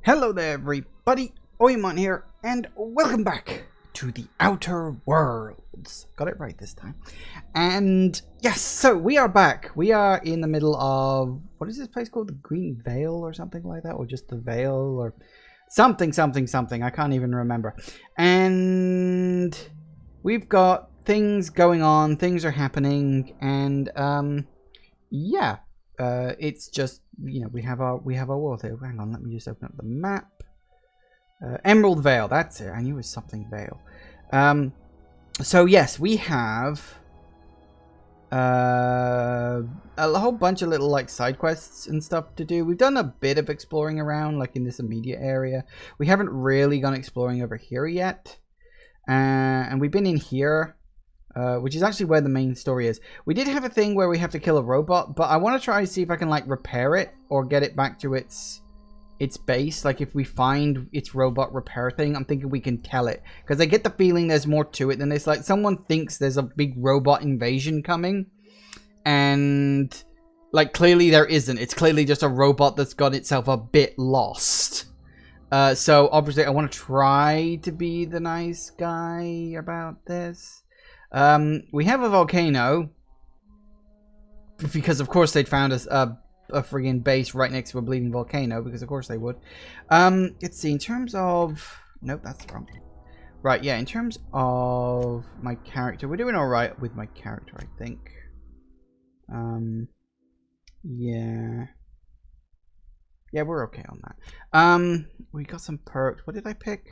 Hello there everybody, Oymon here, and welcome back to the Outer Worlds. Got it right this time. And yes, so we are back. We are in the middle of, what is this place called? The Green Vale or something like that? Or just the Vale or something. I can't even remember. And we've got things going on, things are happening, and yeah. It's just, you know, we have our world here. Hang on, let me just open up the map. Emerald Vale, that's it. I knew it was something Vale. So yes, we have a whole bunch of little like side quests and stuff to do. We've done a bit of exploring around, like in this immediate area. We haven't really gone exploring over here yet, and we've been in here. Which is actually where the main story is. We did have a thing where we have to kill a robot, but I want to try to see if I can like repair it or get it back to its base. Like if we find its robot repair thing, I'm thinking we can tell it, because I get the feeling there's more to it than this. Like someone thinks there's a big robot invasion coming, and like clearly there isn't. It's clearly just a robot that's got itself a bit lost. So obviously I want to try to be the nice guy about this. We have a volcano, because of course they'd found us a friggin' base right next to a bleeding volcano, because of course they would. Let's see, in terms of, nope, that's wrong. Right, yeah, in terms of my character, we're doing alright with my character, I think. Yeah, we're okay on that. We got some perks. What did I pick?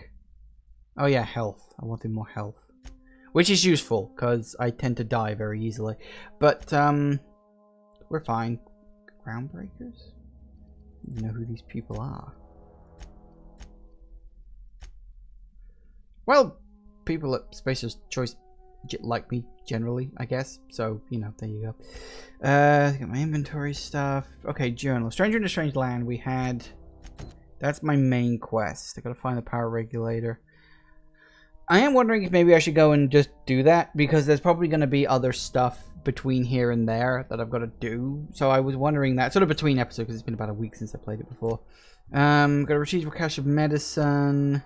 Oh yeah, health. I wanted more health. Which is useful, because I tend to die very easily. But, we're fine. Groundbreakers? I don't know who these people are. Well, people at Spacer's Choice like me, generally, I guess. So, you know, there you go. Got my inventory stuff. Okay, journal. Stranger in a Strange Land, we had... That's my main quest. I gotta find the power regulator. I am wondering if maybe I should go and just do that, because there's probably going to be other stuff between here and there that I've got to do. So I was wondering that, sort of between episodes, because it's been about a week since I played it before. Got to retrieve a cache of medicine.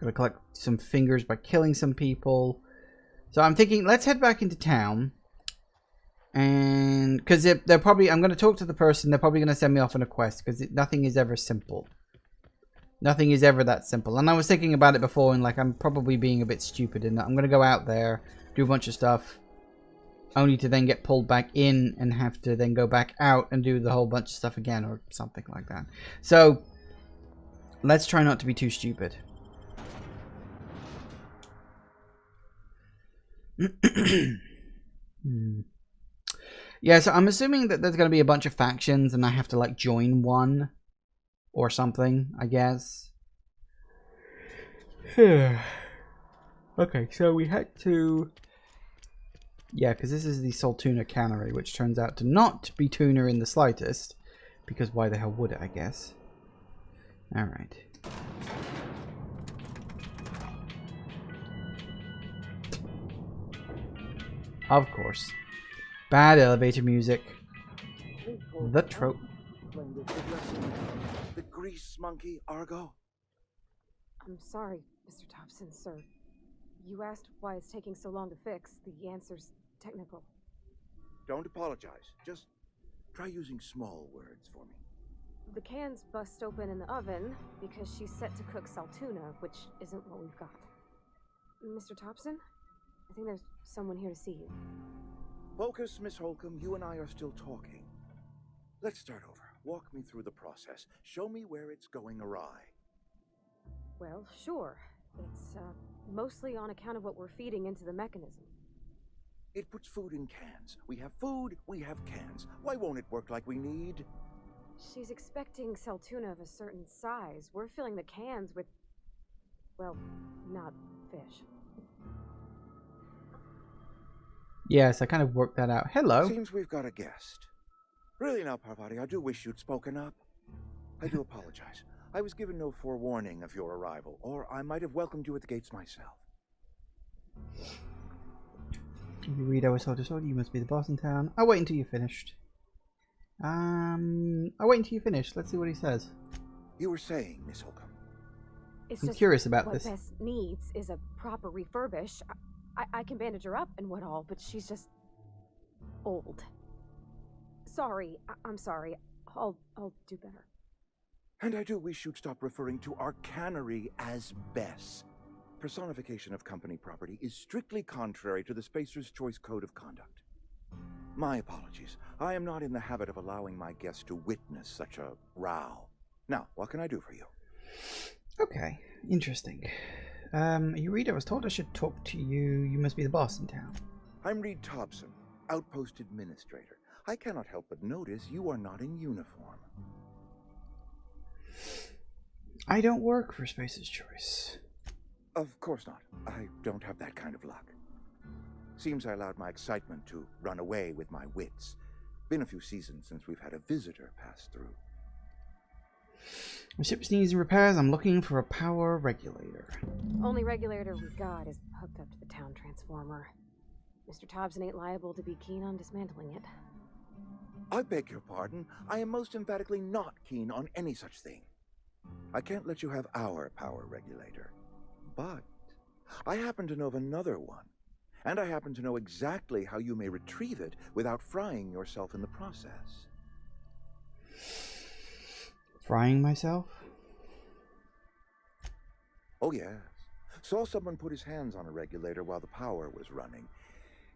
Got to collect some fingers by killing some people. So I'm thinking, let's head back into town. And, because they're probably, I'm going to talk to the person, they're probably going to send me off on a quest, because nothing is ever simple. Nothing is ever that simple. And I was thinking about it before, and like I'm probably being a bit stupid in that I'm going to go out there, do a bunch of stuff, only to then get pulled back in and have to then go back out and do the whole bunch of stuff again or something like that. So let's try not to be too stupid. Yeah, so I'm assuming that there's going to be a bunch of factions and I have to like join one. Or something, I guess. Okay, so we had to... Yeah, because this is the Saltuna Cannery, which turns out to not be tuna in the slightest. Because why the hell would it, I guess? Alright. Of course. Bad elevator music. The trope. The grease monkey, Argo? I'm sorry, Mr. Thompson, sir. You asked why it's taking so long to fix. The answer's technical. Don't apologize. Just try using small words for me. The cans bust open in the oven because she's set to cook saltuna, which isn't what we've got. Mr. Thompson? I think there's someone here to see you. Focus, Miss Holcomb. You and I are still talking. Let's start over. Walk me through the process. Show me where it's going awry. Well, sure. It's mostly on account of what we're feeding into the mechanism. It puts food in cans. We have food, we have cans. Why won't it work like we need? She's expecting saltuna of a certain size. We're filling the cans with, well, not fish. Yes, I kind of worked that out. Hello. Seems we've got a guest. Really now, Parvati, I do wish you'd spoken up. I do apologize. I was given no forewarning of your arrival, or I might have welcomed you at the gates myself. You read our soldier, you must be the boss in town. I'll wait until you're finished. I'll wait until you finish. Let's see what he says. You were saying, Miss Holcomb. It's I'm just curious about what this. Bess needs is a proper refurbish. I can bandage her up and what all, but she's just old. Sorry, I'm sorry. I'll do better. And I do wish you'd stop referring to our cannery as Bess. Personification of company property is strictly contrary to the Spacer's Choice Code of Conduct. My apologies. I am not in the habit of allowing my guests to witness such a row. Now, what can I do for you? Okay, interesting. You Reed, I was told I should talk to you. You must be the boss in town. I'm Reed Thompson, Outpost Administrator. I cannot help but notice you are not in uniform. I don't work for Spacer's Choice. Of course not. I don't have that kind of luck. Seems I allowed my excitement to run away with my wits. Been a few seasons since we've had a visitor pass through. My ship needs repairs. I'm looking for a power regulator. Only regulator we got is hooked up to the town transformer. Mr. Thompson ain't liable to be keen on dismantling it. I beg your pardon. I am most emphatically not keen on any such thing. I can't let you have our power regulator. But I happen to know of another one. And I happen to know exactly how you may retrieve it without frying yourself in the process. Frying myself? Oh, yes. Saw someone put his hands on a regulator while the power was running.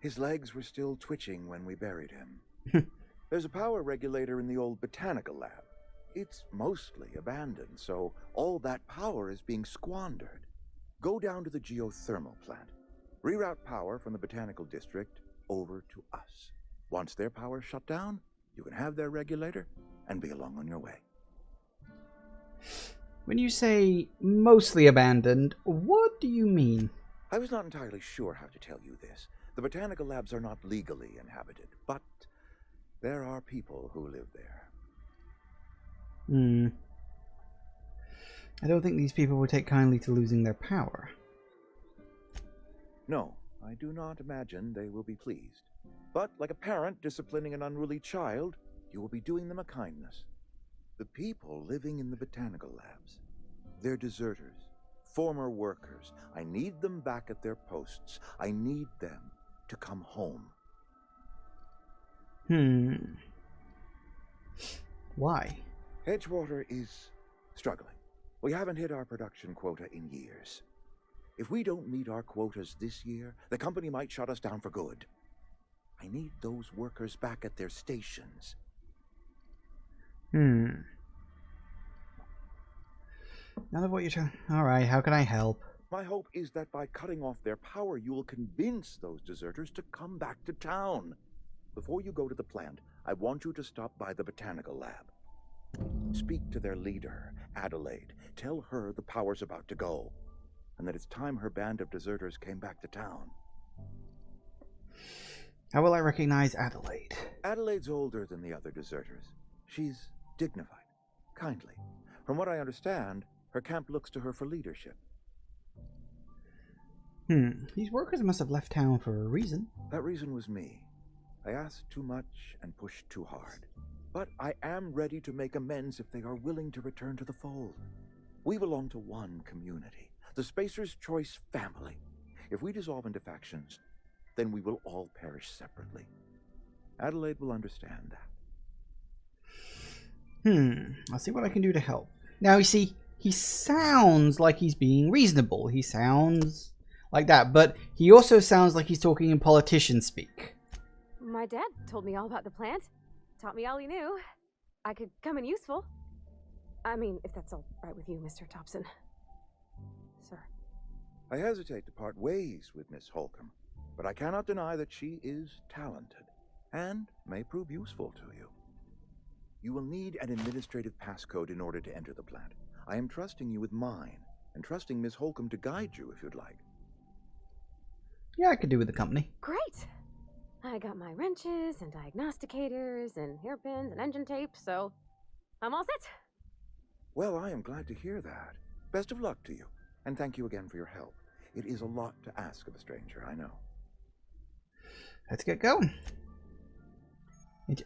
His legs were still twitching when we buried him. There's a power regulator in the old botanical lab. It's mostly abandoned, so all that power is being squandered. Go down to the geothermal plant. Reroute power from the botanical district over to us. Once their power's shut down, you can have their regulator and be along on your way. When you say mostly abandoned, what do you mean? I was not entirely sure how to tell you this. The botanical labs are not legally inhabited, but there are people who live there. I don't think these people would take kindly to losing their power. No, I do not imagine they will be pleased. But like a parent disciplining an unruly child, you will be doing them a kindness. The people living in the botanical labs, they're deserters, former workers. I need them back at their posts. I need them to come home. Why? Edgewater is struggling. We haven't hit our production quota in years. If we don't meet our quotas this year, the company might shut us down for good. I need those workers back at their stations. None of what you're telling... Alright, how can I help? My hope is that by cutting off their power, you will convince those deserters to come back to town. Before you go to the plant, I want you to stop by the botanical lab. Speak to their leader, Adelaide. Tell her the power's about to go, and that it's time her band of deserters came back to town. How will I recognize Adelaide? Adelaide's older than the other deserters. She's dignified, kindly. From what I understand, her camp looks to her for leadership. These workers must have left town for a reason. That reason was me. I asked too much and pushed too hard. But I am ready to make amends if they are willing to return to the fold. We belong to one community, the Spacer's Choice family. If we dissolve into factions, then we will all perish separately. Adelaide will understand that. I'll see what I can do to help. Now, you see, he sounds like he's being reasonable. He sounds like that, but he also sounds like he's talking in politician speak. My dad told me all about the plant. Taught me all he knew. I could come in useful. I mean, if that's all right with you, Mr. Thompson. Sir. I hesitate to part ways with Miss Holcomb, but I cannot deny that she is talented and may prove useful to you. You will need an administrative passcode in order to enter the plant. I am trusting you with mine, and trusting Miss Holcomb to guide you if you'd like. Yeah, I could do with the company. Great! I got my wrenches and diagnosticators and hairpins and engine tape, so I'm all set. Well, I am glad to hear that. Best of luck to you, and thank you again for your help. It is a lot to ask of a stranger, I know. Let's get going.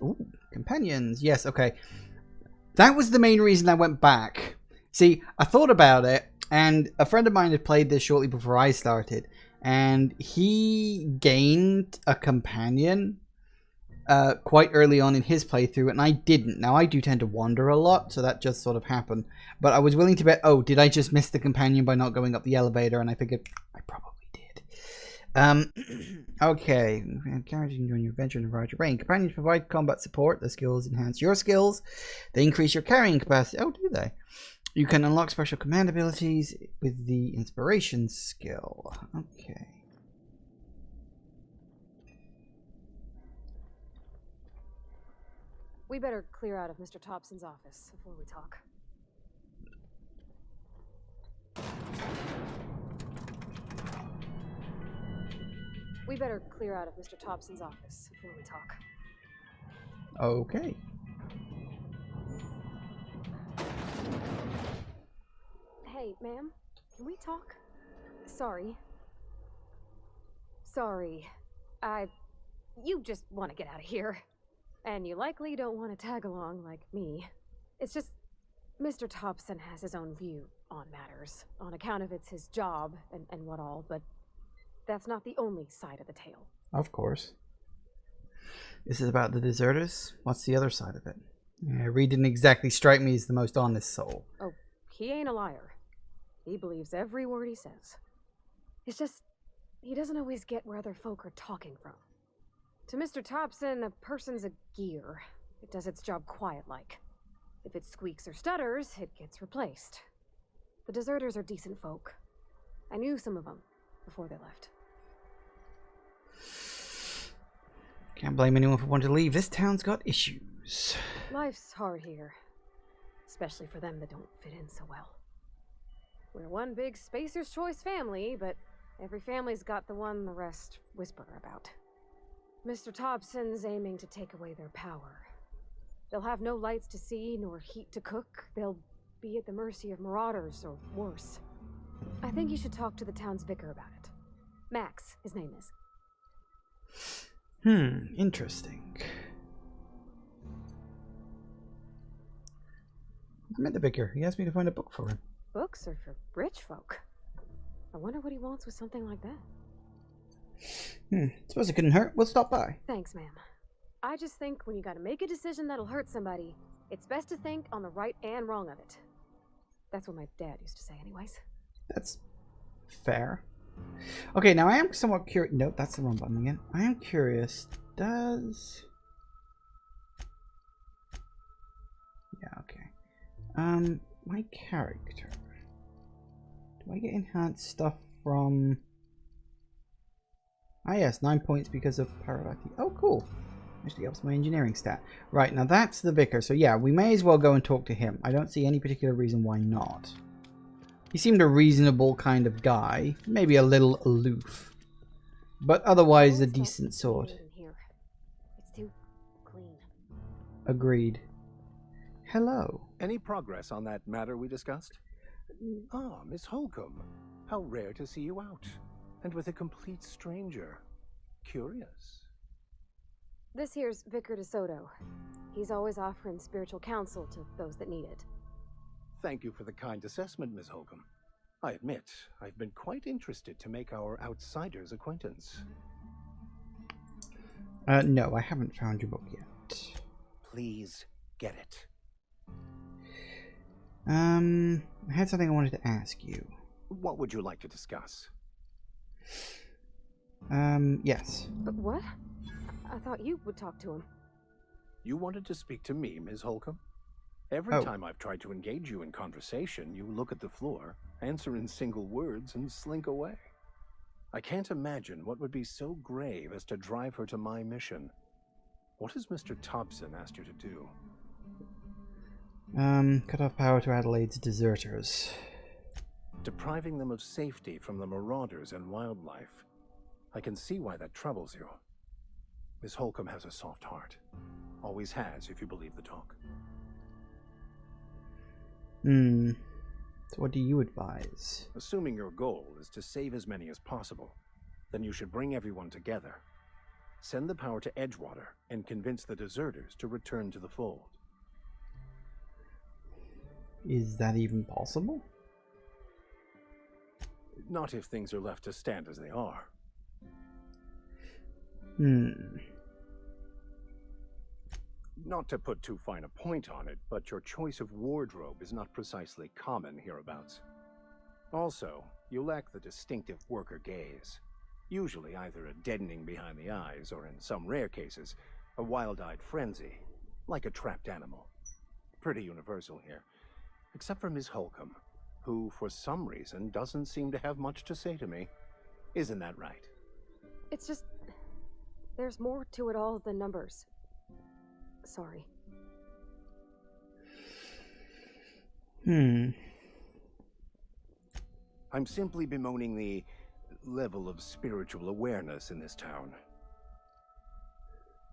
Ooh, companions. Yes, okay. That was the main reason I went back. See, I thought about it, and a friend of mine had played this shortly before I started, and he gained a companion quite early on in his playthrough, and I didn't. Now, I do tend to wander a lot, so that just sort of happened. But I was willing to bet, oh, did I just miss the companion by not going up the elevator? And I figured, I probably did. Okay. Encouraging you on your adventure in a variety of terrain. Companions provide combat support. The skills enhance your skills. They increase your carrying capacity. Oh, do they? You can unlock special command abilities with the inspiration skill. Okay. We better clear out of Mr. Thompson's office before we talk. We better clear out of Mr. Thompson's office before we talk. Okay. Hey, ma'am, can we talk? Sorry. You just want to get out of here. And you likely don't want to tag along like me. It's just, Mr. Thompson has his own view on matters, on account of it's his job and what all, but that's not the only side of the tale. Of course. This is about the deserters? What's the other side of it? Yeah, Reed didn't exactly strike me as the most honest soul. Oh, he ain't a liar. He believes every word he says. It's just, he doesn't always get where other folk are talking from. To Mr. Thompson, a person's a gear. It does its job quiet-like. If it squeaks or stutters, it gets replaced. The deserters are decent folk. I knew some of them before they left. Can't blame anyone for wanting to leave. This town's got issues. Life's hard here. Especially for them that don't fit in so well. We're one big Spacer's Choice family, but every family's got the one the rest whisper about. Mr. Thompson's aiming to take away their power. They'll have no lights to see, nor heat to cook. They'll be at the mercy of marauders, or worse. I think you should talk to the town's vicar about it. Max, his name is. Interesting. I met the vicar. He asked me to find a book for him. Books are for rich folk. I wonder what he wants with something like that. Suppose it couldn't hurt. We'll stop by. Thanks, ma'am. I just think when you gotta make a decision that'll hurt somebody, it's best to think on the right and wrong of it. That's what my dad used to say anyways. That's fair. Okay, now I am somewhat curious. Nope, that's the wrong button again. I am curious. Does... Yeah, okay. My character. Do I get enhanced stuff from... Ah, yes, 9 points because of Parvati. Oh, cool. Actually helps my engineering stat. Right, now that's the vicar. So yeah, we may as well go and talk to him. I don't see any particular reason why not. He seemed a reasonable kind of guy. Maybe a little aloof. But otherwise a decent sort. It's too clean. Agreed. Hello. Any progress on that matter we discussed? Ah, Miss Holcomb. How rare to see you out. And with a complete stranger. Curious. This here's Vicar DeSoto. He's always offering spiritual counsel to those that need it. Thank you for the kind assessment, Miss Holcomb. I admit, I've been quite interested to make our outsider's acquaintance. No, I haven't found your book yet. Please get it. I had something I wanted to ask you. What would you like to discuss? Yes. But what? I thought you would talk to him. You wanted to speak to me, Ms. Holcomb? Every time I've tried to engage you in conversation, you look at the floor, answer in single words, and slink away. I can't imagine what would be so grave as to drive her to my mission. What has Mr. Thompson asked you to do? Cut off power to Adelaide's deserters. Depriving them of safety from the marauders and wildlife. I can see why that troubles you. Miss Holcomb has a soft heart. Always has, if you believe the talk. So what do you advise? Assuming your goal is to save as many as possible, then you should bring everyone together. Send the power to Edgewater and convince the deserters to return to the fold. Is that even possible? Not if things are left to stand as they are. Not to put too fine a point on it, but your choice of wardrobe is not precisely common hereabouts. Also, you lack the distinctive worker gaze. Usually either a deadening behind the eyes, or in some rare cases, a wild-eyed frenzy, like a trapped animal. Pretty universal here, except for Miss Holcomb, who, for some reason, doesn't seem to have much to say to me. Isn't that right? It's just... there's more to it all than numbers. Sorry. I'm simply bemoaning the level of spiritual awareness in this town.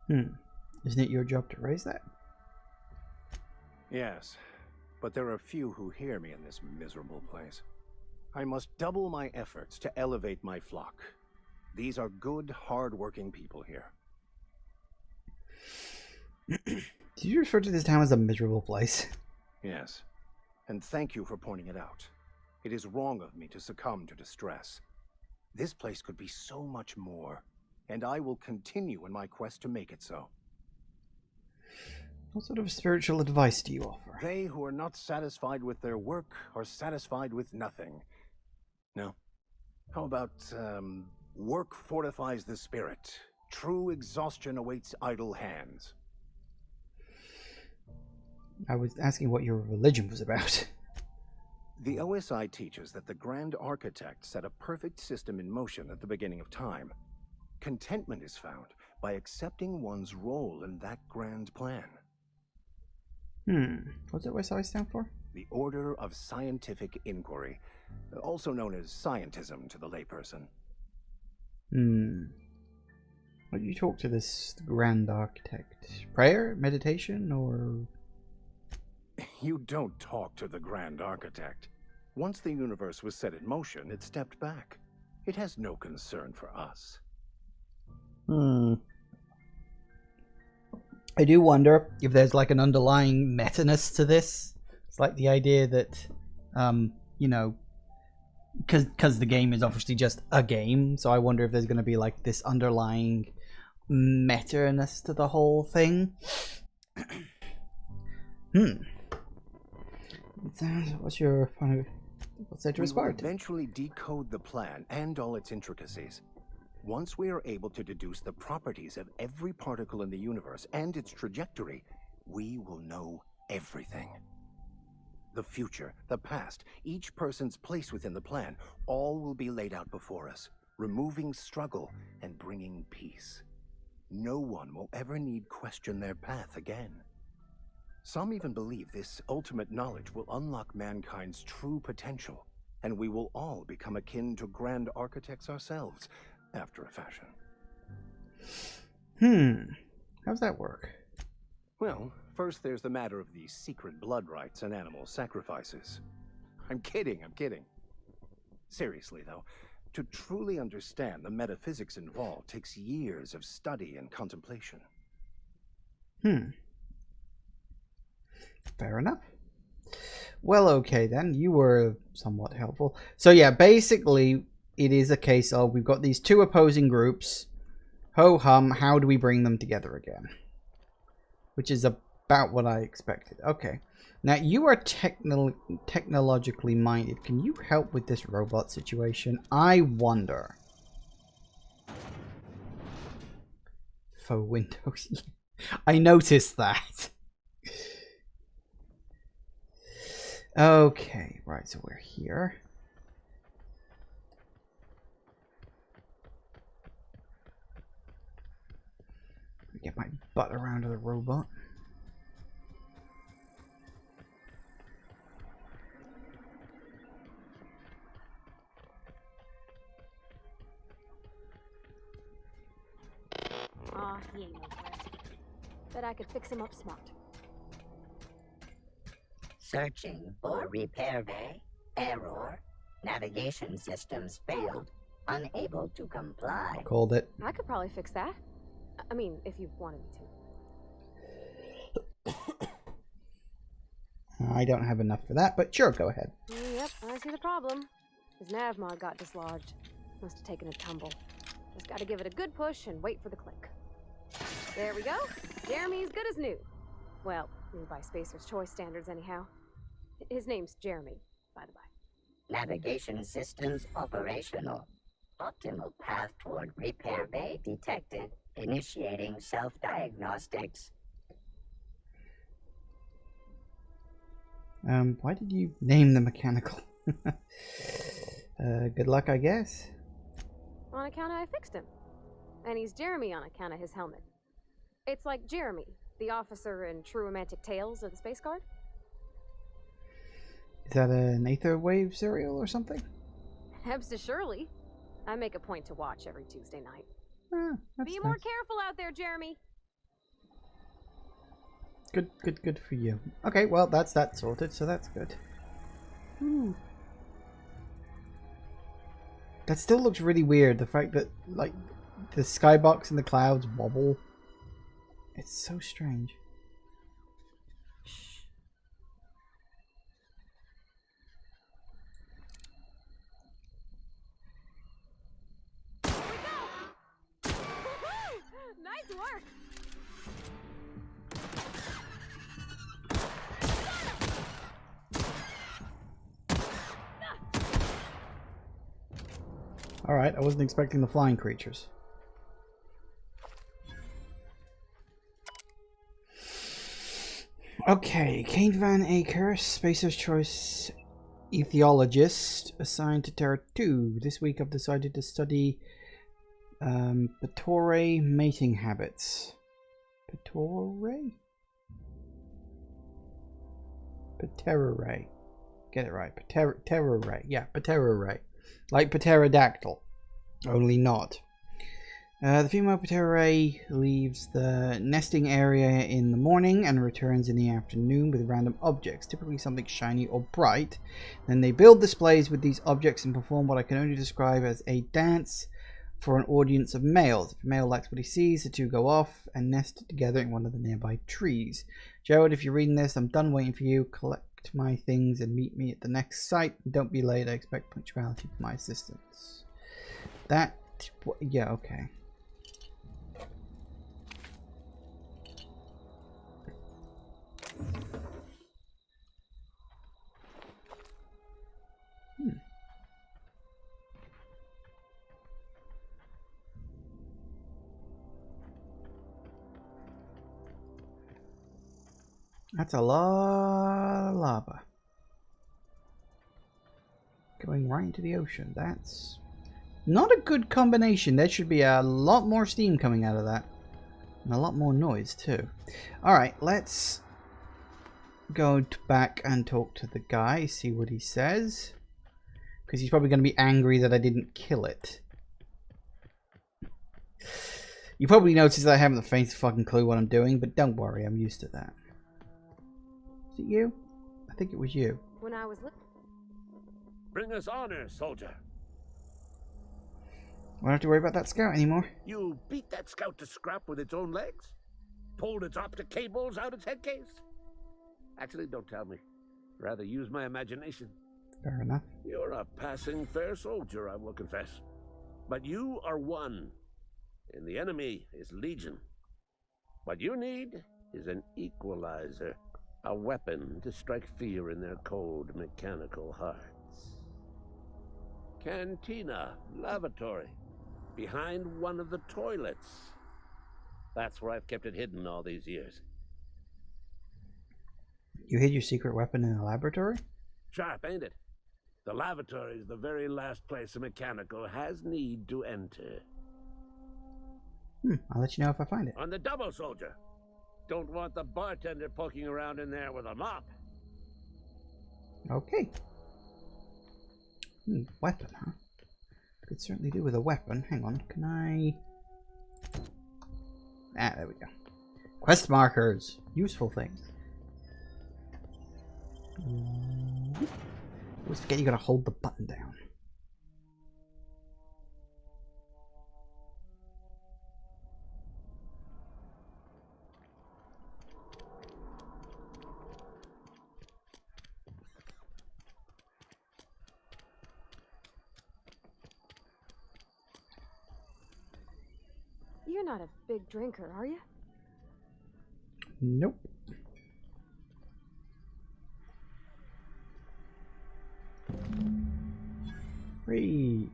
Isn't it your job to raise that? Yes, but there are few who hear me in this miserable place. I must double my efforts to elevate my flock. These are good, hard-working people here. Did you refer to this town as a miserable place? Yes, and thank you for pointing it out. It is wrong of me to succumb to distress. This place could be so much more, and I will continue in my quest to make it so. What sort of spiritual advice do you offer? They who are not satisfied with their work are satisfied with nothing. No. How about, work fortifies the spirit. True exhaustion awaits idle hands. I was asking what your religion was about. The OSI teaches that the Grand Architect set a perfect system in motion at the beginning of time. Contentment is found by accepting one's role in that grand plan. What's OSI stand for? The Order of Scientific Inquiry, also known as scientism to the layperson. How do you talk to this Grand Architect? Prayer? Meditation? Or... You don't talk to the Grand Architect. Once the universe was set in motion, it stepped back. It has no concern for us. I do wonder if there's like an underlying meta-ness to this. It's like the idea that, you know, because the game is obviously just a game, so I wonder if there's going to be like this underlying meta-ness to the whole thing. What's your final? What's that to respond? We will eventually decode the plan and all its intricacies. Once we are able to deduce the properties of every particle in the universe and its trajectory, we will know everything. The future, the past, each person's place within the plan, all will be laid out before us, removing struggle and bringing peace. No one will ever need question their path again. Some even believe this ultimate knowledge will unlock mankind's true potential, and we will all become akin to Grand Architects ourselves, after a fashion. How's that work? Well, first there's the matter of the secret blood rites and animal sacrifices. I'm kidding. Seriously, though, to truly understand the metaphysics involved takes years of study and contemplation. Fair enough. Well, okay then. You were somewhat helpful. So yeah, basically, it is a case of we've got these two opposing groups. Ho-hum, how do we bring them together again? Which is about what I expected. Okay. Now, you are technologically minded. Can you help with this robot situation? I wonder. For Windows. I noticed that. Okay, right, so we're here. Get my butt around to the robot. Aw, he ain't no threat. Bet I could fix him up smart. Searching for repair bay. Error. Navigation systems failed. Unable to comply. Called it. I could probably fix that. I mean, if you wanted me to. I don't have enough for that, but sure, go ahead. Yep, I see the problem. His nav mod got dislodged. Must have taken a tumble. Just gotta give it a good push and wait for the click. There we go. Jeremy's good as new. Well, new by Spacer's Choice standards anyhow. His name's Jeremy, by the by. Navigation systems operational. Optimal path toward repair bay detected. Initiating self-diagnostics. Why did you name the mechanical? Good luck, I guess. On account of I fixed him. And he's Jeremy on account of his helmet. It's like Jeremy, the officer in True Romantic Tales of the Space Guard. Is that an Aether Wave cereal or something? Hebsta Shirley. I make a point to watch every Tuesday night. That's Be nice. more careful out there, Jeremy. Good for you. Okay, well, that's that sorted, so that's good. Ooh. That still looks really weird, the fact that, like, the skybox and the clouds wobble. It's so strange. Here we go! Nice work! Alright, I wasn't expecting the flying creatures. Okay, Kane Van Aker, Spacer's Choice Ethiologist, assigned to Terra 2. This week I've decided to study Petore mating habits. Petore? Pterore. Get it right. Pterore. Yeah, Pterore. Like pterodactyl, only not. The female pterore leaves the nesting area in the morning and returns in the afternoon with random objects, typically something shiny or bright. Then they build displays with these objects and perform what I can only describe as a dance for an audience of males. If a male likes what he sees, the two go off and nest together in one of the nearby trees. Jared, if you're reading this, I'm done waiting for you. Collect my things and meet me at the next site. Don't be late. I expect punctuality from my assistants. That... yeah, okay. That's a lot of lava. Going right into the ocean. That's not a good combination. There should be a lot more steam coming out of that. And a lot more noise too. Alright, let's go back and talk to the guy. See what he says. Because he's probably going to be angry that I didn't kill it. You probably noticed that I haven't the faintest fucking clue what I'm doing. But don't worry, I'm used to that. Is it you? I think it was you. When I was little. Bring us honor, soldier. Won't have to worry about that scout anymore. You beat that scout to scrap with its own legs? Pulled its optic cables out its head case? Actually, don't tell me. Rather use my imagination. Fair enough. You're a passing fair soldier, I will confess. But you are one, and the enemy is legion. What you need is an equalizer. A weapon to strike fear in their cold, mechanical hearts. Cantina, lavatory, behind one of the toilets. That's where I've kept it hidden all these years. You hid your secret weapon in a laboratory? Sharp, ain't it? The lavatory is the very last place a mechanical has need to enter. I'll let you know if I find it. On the double, soldier. Don't want the bartender poking around in there with a mop. Okay. Weapon, huh? Could certainly do with a weapon. Hang on, can I... Ah, there we go. Quest markers. Useful things. Always forget you gotta hold the button down. You're not a big drinker, are you? Nope. Free.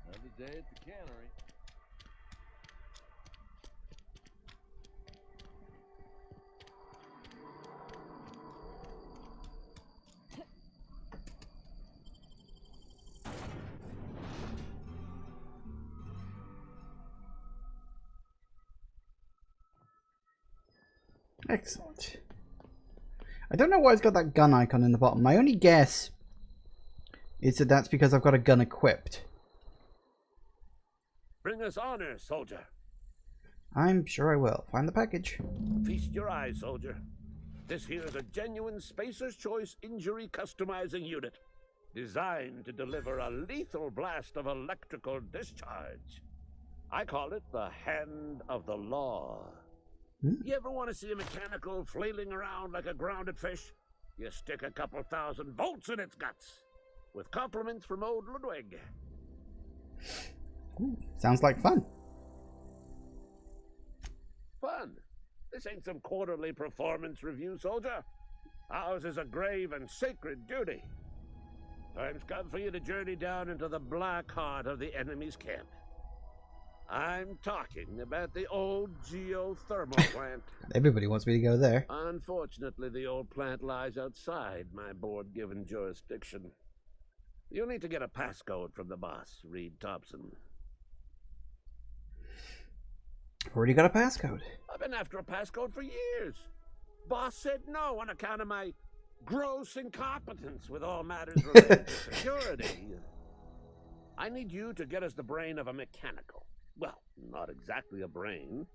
Another day at the cannery. Excellent. I don't know why it's got that gun icon in the bottom. My only guess is that that's because I've got a gun equipped. Bring us honor, soldier. I'm sure I will. Find the package. Feast your eyes, soldier. This here is a genuine Spacer's Choice injury customizing unit, designed to deliver a lethal blast of electrical discharge. I call it the Hand of the Law. You ever want to see a mechanical flailing around like a grounded fish? You stick a couple thousand volts in its guts. With compliments from old Ludwig. Ooh, sounds like fun. Fun? This ain't some quarterly performance review, soldier. Ours is a grave and sacred duty. Time's come for you to journey down into the black heart of the enemy's camp. I'm talking about the old geothermal plant. Everybody wants me to go there. Unfortunately, the old plant lies outside my board-given jurisdiction. You'll need to get a passcode from the boss, Reed Thompson. Already got a passcode. I've been after a passcode for years. Boss said no on account of my gross incompetence with all matters related to security. I need you to get us the brain of a mechanical. Well, not exactly a brain.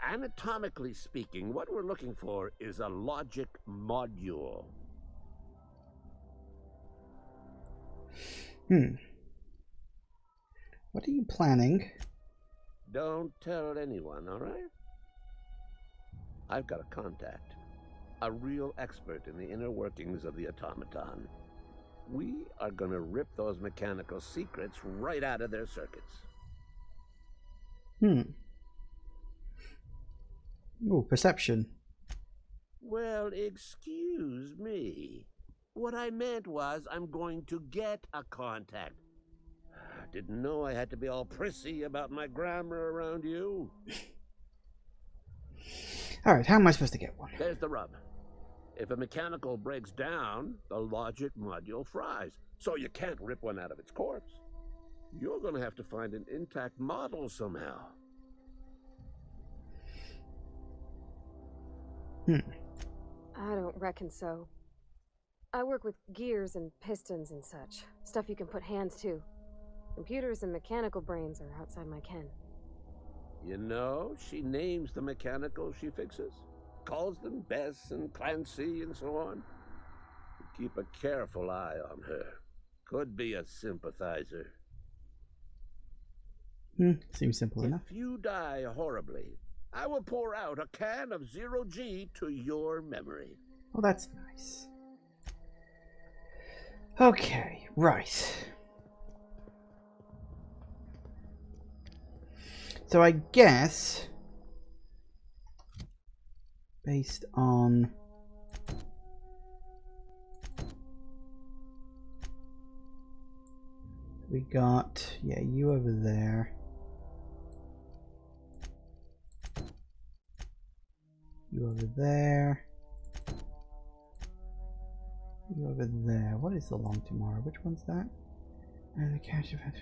Anatomically speaking, what we're looking for is a logic module. What are you planning? Don't tell anyone, all right? I've got a contact. A real expert in the inner workings of the automaton. We are gonna rip those mechanical secrets right out of their circuits. Ooh, perception. Well, excuse me. What I meant was I'm going to get a contact. Didn't know I had to be all prissy about my grammar around you. Alright, how am I supposed to get one? There's the rub. If a mechanical breaks down, the logic module fries. So you can't rip one out of its corpse. You're gonna have to find an intact model somehow. I don't reckon so. I work with gears and pistons and such. Stuff you can put hands to. Computers and mechanical brains are outside my ken. You know, she names the mechanical she fixes. Calls them Bess and Clancy and so on. Keep a careful eye on her. Could be a sympathizer. Seems simple enough. If you die horribly, I will pour out a can of 0G to your memory. Oh, that's nice. Okay, right. So I guess, based on we got, yeah, you over there. You over there. You over there. What is the long tomorrow? Which one's that? And the catch event.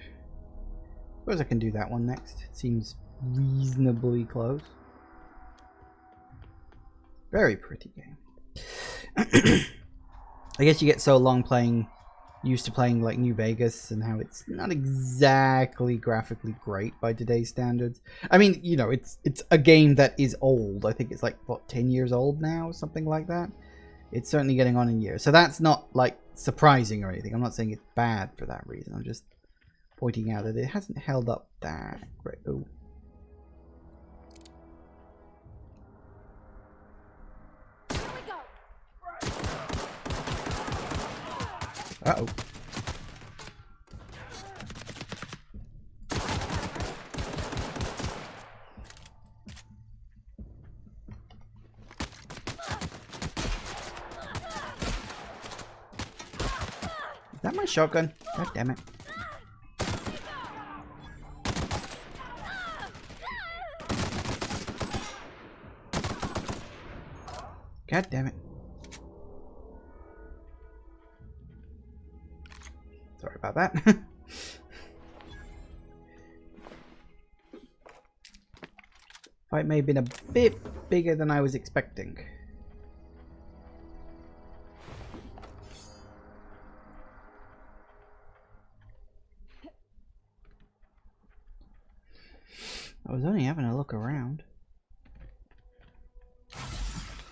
Suppose I can do that one next. It seems reasonably close. Very pretty game. I guess you get so long used to playing like New Vegas and how it's not exactly graphically great by today's standards. I mean, you know, it's a game that is old. I think it's like, what, 10 years old now? Something like that. It's certainly getting on in years. So that's not like surprising or anything. I'm not saying it's bad for that reason. I'm just pointing out that it hasn't held up that great. Oh. Here we go. Uh-oh. Is that my shotgun? God damn it. God damn it. Sorry about that. Fight may have been a bit bigger than I was expecting. I was only having a look around.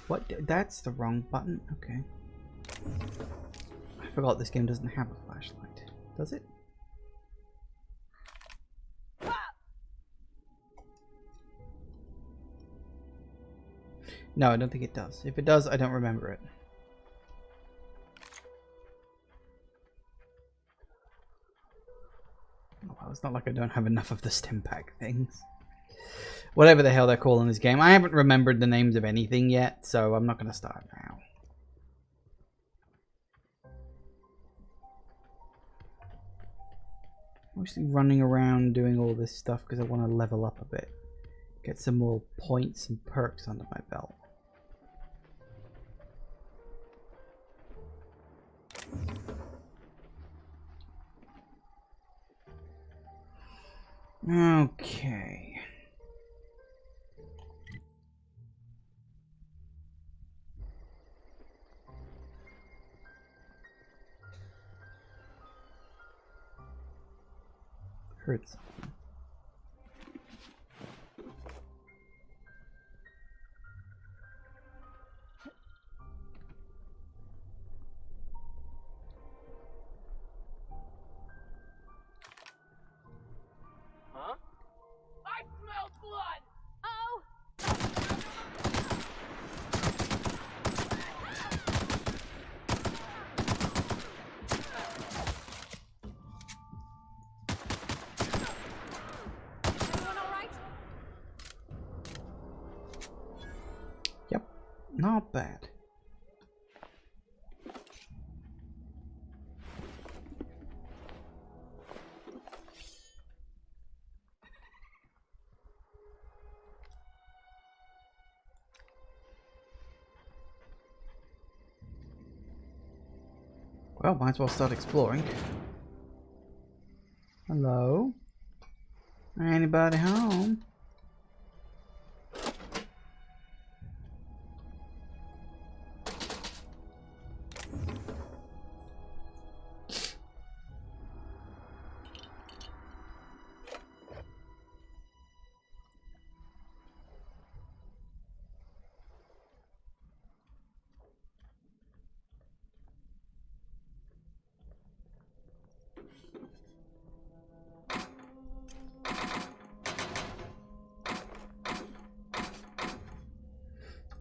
What? That's the wrong button. Okay. I forgot this game doesn't have a flashlight. Does it? No, I don't think it does. If it does, I don't remember it. Oh, well, it's not like I don't have enough of the stim pack things. Whatever the hell they're calling this game. I haven't remembered the names of anything yet, so I'm not going to start now. Mostly running around doing all this stuff because I want to level up a bit. Get some more points and perks under my belt. Okay. Heard something. Huh? I smell blood! Oh! Everyone all right? Yep, not bad. Well, might as well start exploring. Hello? Anybody home?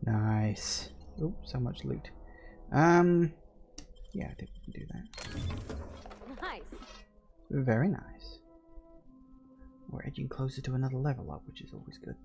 Nice. Oh, so much loot. Yeah, I think we can do that. Nice. Very nice. We're edging closer to another level up, which is always good.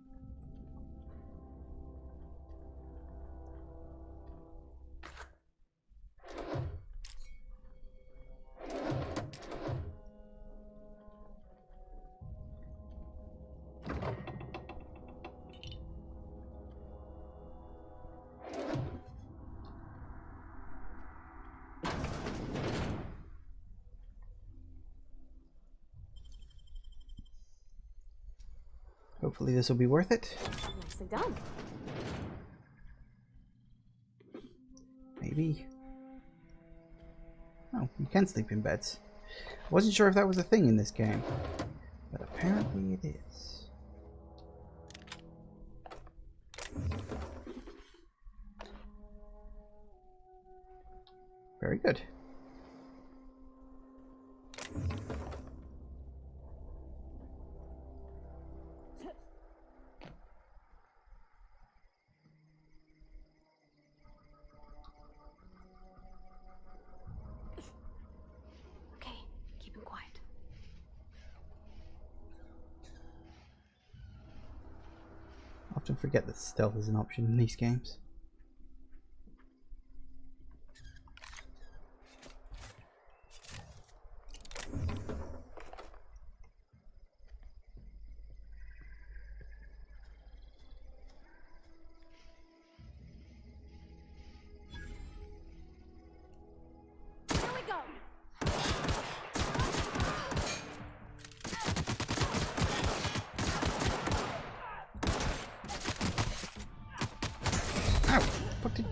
Hopefully this will be worth it. Nicely done. Maybe. Oh, you can sleep in beds. I wasn't sure if that was a thing in this game, but apparently it is. Very good. often forget that stealth is an option in these games. Here we go. Ow! Fuck did...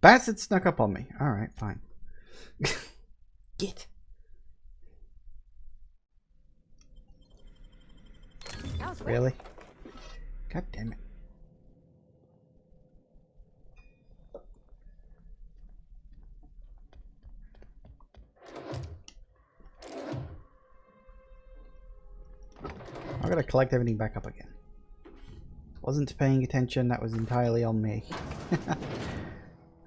Bats had snuck up on me. Alright, fine. Get. That was quick. Really? God damn it. I'm gonna collect everything back up again. Wasn't paying attention, that was entirely on me.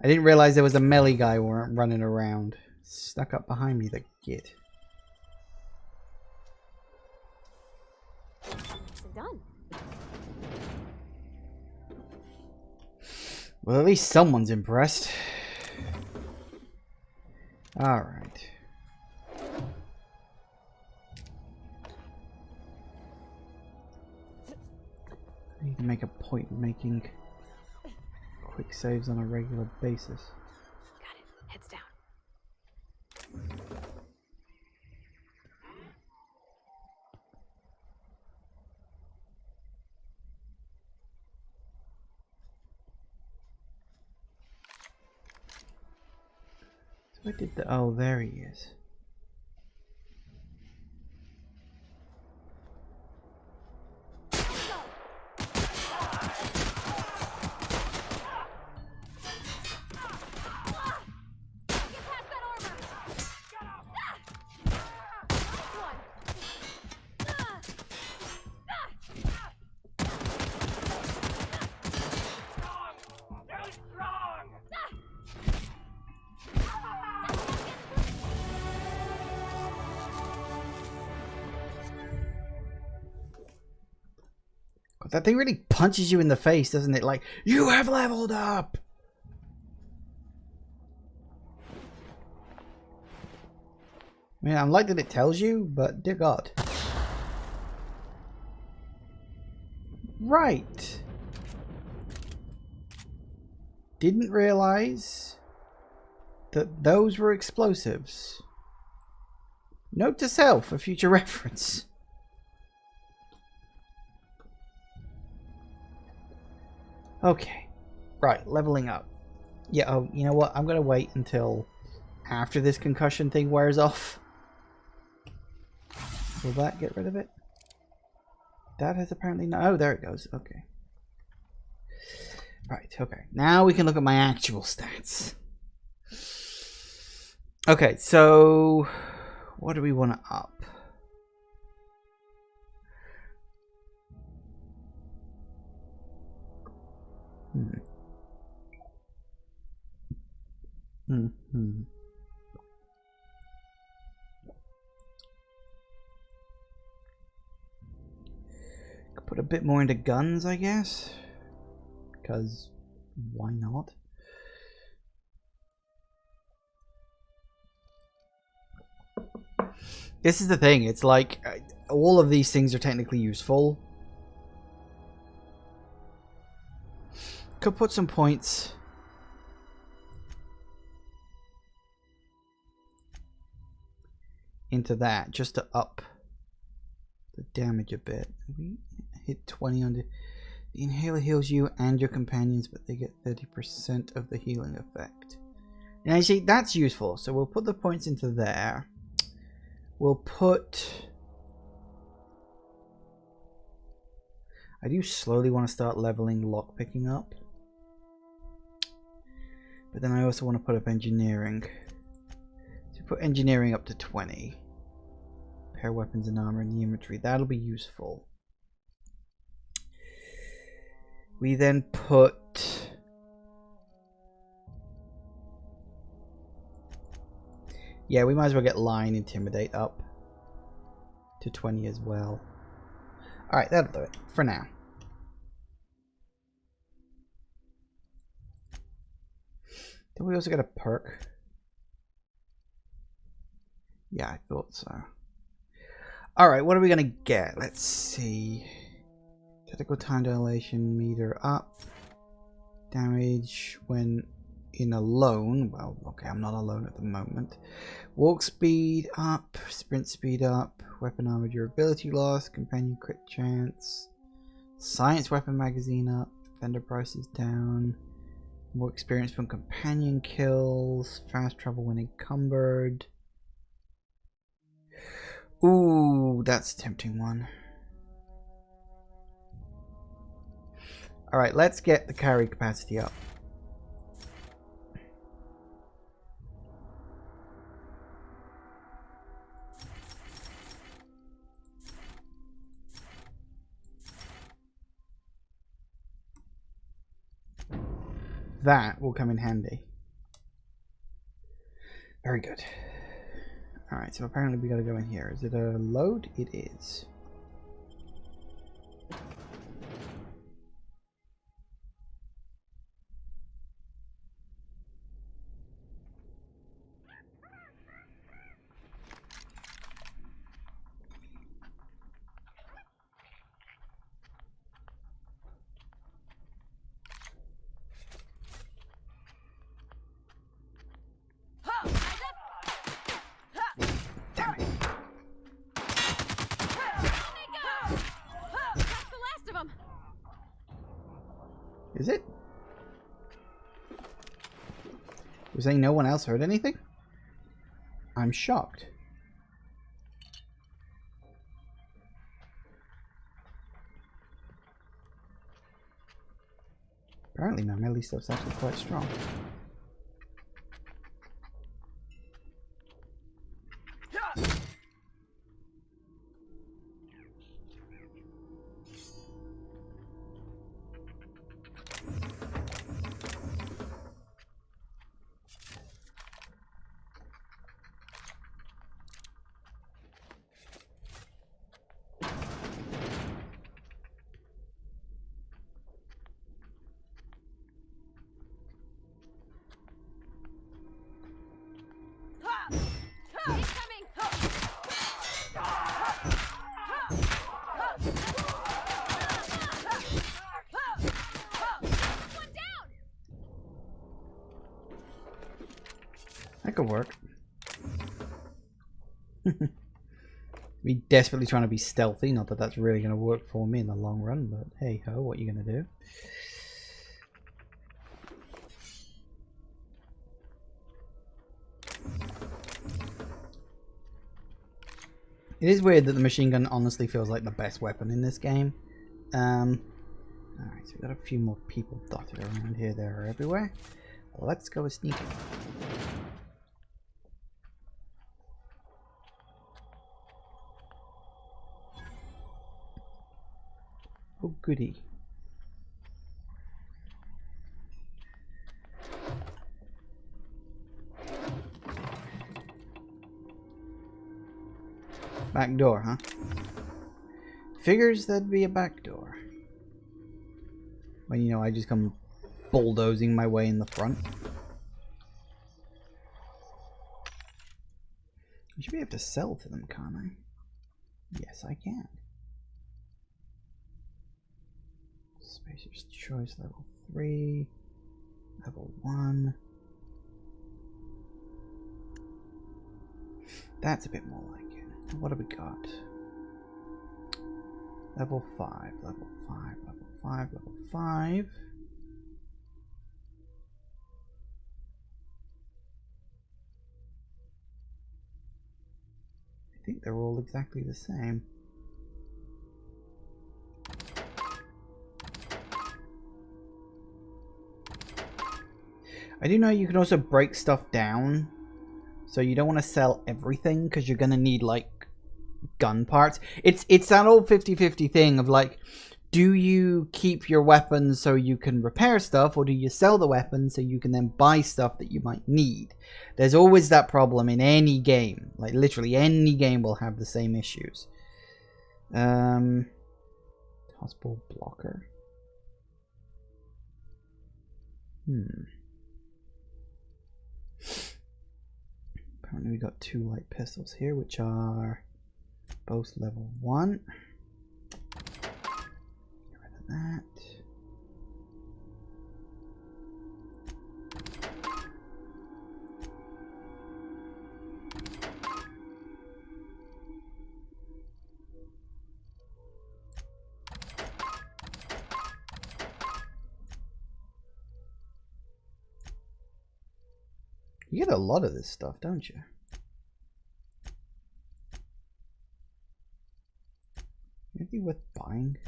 I didn't realize there was a melee guy running around. Snuck up behind me, the git. Nicely done. Well, at least someone's impressed. Alright. I need to make a point in making quick saves on a regular basis. Got it. Heads down. So I did the... Oh, there he is. That thing really punches you in the face, doesn't it? Like, you have leveled up! I mean, I like that it tells you, but dear God. Right. Didn't realize that those were explosives. Note to self for future reference. Okay, right, leveling up. Yeah, oh, you know what? I'm going to wait until after this concussion thing wears off. Will that get rid of it? That has apparently not... Oh, there it goes. Okay. Right, okay. Now we can look at my actual stats. Okay, so... What do we want to up? Could put a bit more into guns, I guess. Because why not? This is the thing. It's like all of these things are technically useful. Could put some points into that just to up the damage a bit. We hit 20 on the inhaler heals you and your companions, but they get 30% of the healing effect. And you see, that's useful. So we'll put the points into there. We'll put... I do slowly want to start leveling lockpicking up. But then I also want to put up engineering. So put engineering up to 20. Pair weapons and armor in the inventory. That'll be useful. We then put... Yeah, we might as well get line intimidate up to 20 as well. Alright, that'll do it for now. Did we also get a perk? Yeah, I thought so. Alright, what are we gonna get? Let's see. Critical time dilation meter up. Damage when in alone. Well, okay, I'm not alone at the moment. Walk speed up. Sprint speed up. Weapon armor durability loss. Companion crit chance. Science weapon magazine up. Vendor prices down. More experience from companion kills. Fast travel when encumbered. Ooh, that's a tempting one. Alright, let's get the carry capacity up. That will come in handy. Very good. Alright, so apparently we gotta go in here. Is it a load? It is. Damn it. Is it? You're saying no one else heard anything? I'm shocked. Apparently my melee stuff's actually quite strong. That could work. Me desperately trying to be stealthy, not that that's really going to work for me in the long run, but hey ho, what are you going to do? It is weird that the machine gun honestly feels like the best weapon in this game. Alright, so we've got a few more people dotted around here, there, or everywhere. Let's go with sneaking. Oh goody. Back door, huh? Figures that'd be a back door. When, you know, I just come bulldozing my way in the front. I should be able to sell to them, can't I? Yes, I can. Spacer's Choice level 3. Level 1. That's a bit more like it. What have we got? Level 5, level 5, level 5, level 5. I think they're all exactly the same. I do know you can also break stuff down. So you don't want to sell everything because you're going to need like gun parts. It's that old 50-50 thing of like, do you keep your weapons so you can repair stuff, or do you sell the weapons so you can then buy stuff that you might need? There's always that problem in any game. Like literally any game will have the same issues. Possible blocker. Apparently we got 2 light pistols here, which are both level 1. Get rid of that. You get a lot of this stuff, don't you? Maybe worth buying.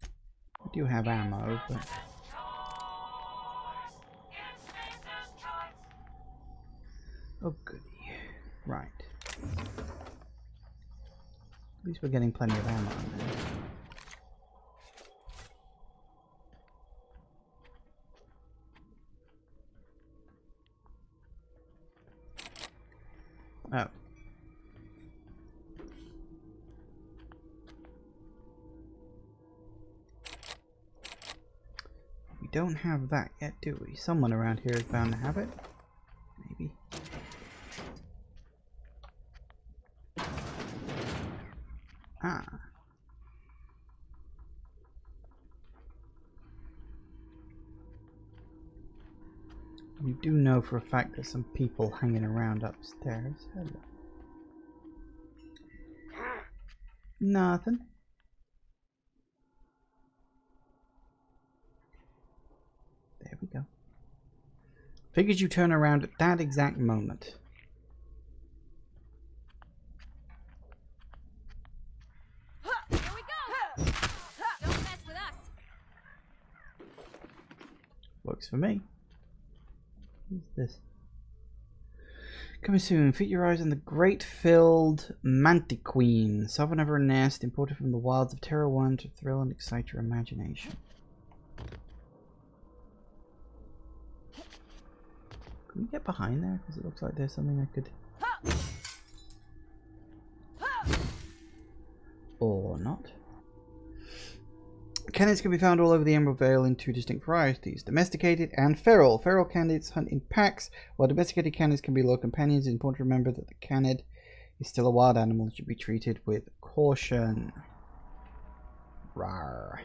I do have ammo, but... Oh goody. Right. At least we're getting plenty of ammo now. Oh. We don't have that yet, do we? Someone around here is bound to have it. Maybe. Ah. We do know for a fact there's some people hanging around upstairs. Hello. Nothing. There we go. Figured you turn around at that exact moment. Here we go! Don't mess with us! Works for me. Who's this? Coming soon. Feed your eyes on the great-filled mantiqueen. Sovereign of her nest, imported from the wilds of Terra 1 to thrill and excite your imagination. Can we get behind there? Because it looks like there's something I could... Or not. Canids can be found all over the Emerald Vale in 2 distinct varieties, domesticated and feral. Feral canids hunt in packs, while domesticated canids can be loyal companions. It's important to remember that the canid is still a wild animal and should be treated with caution. Rawr.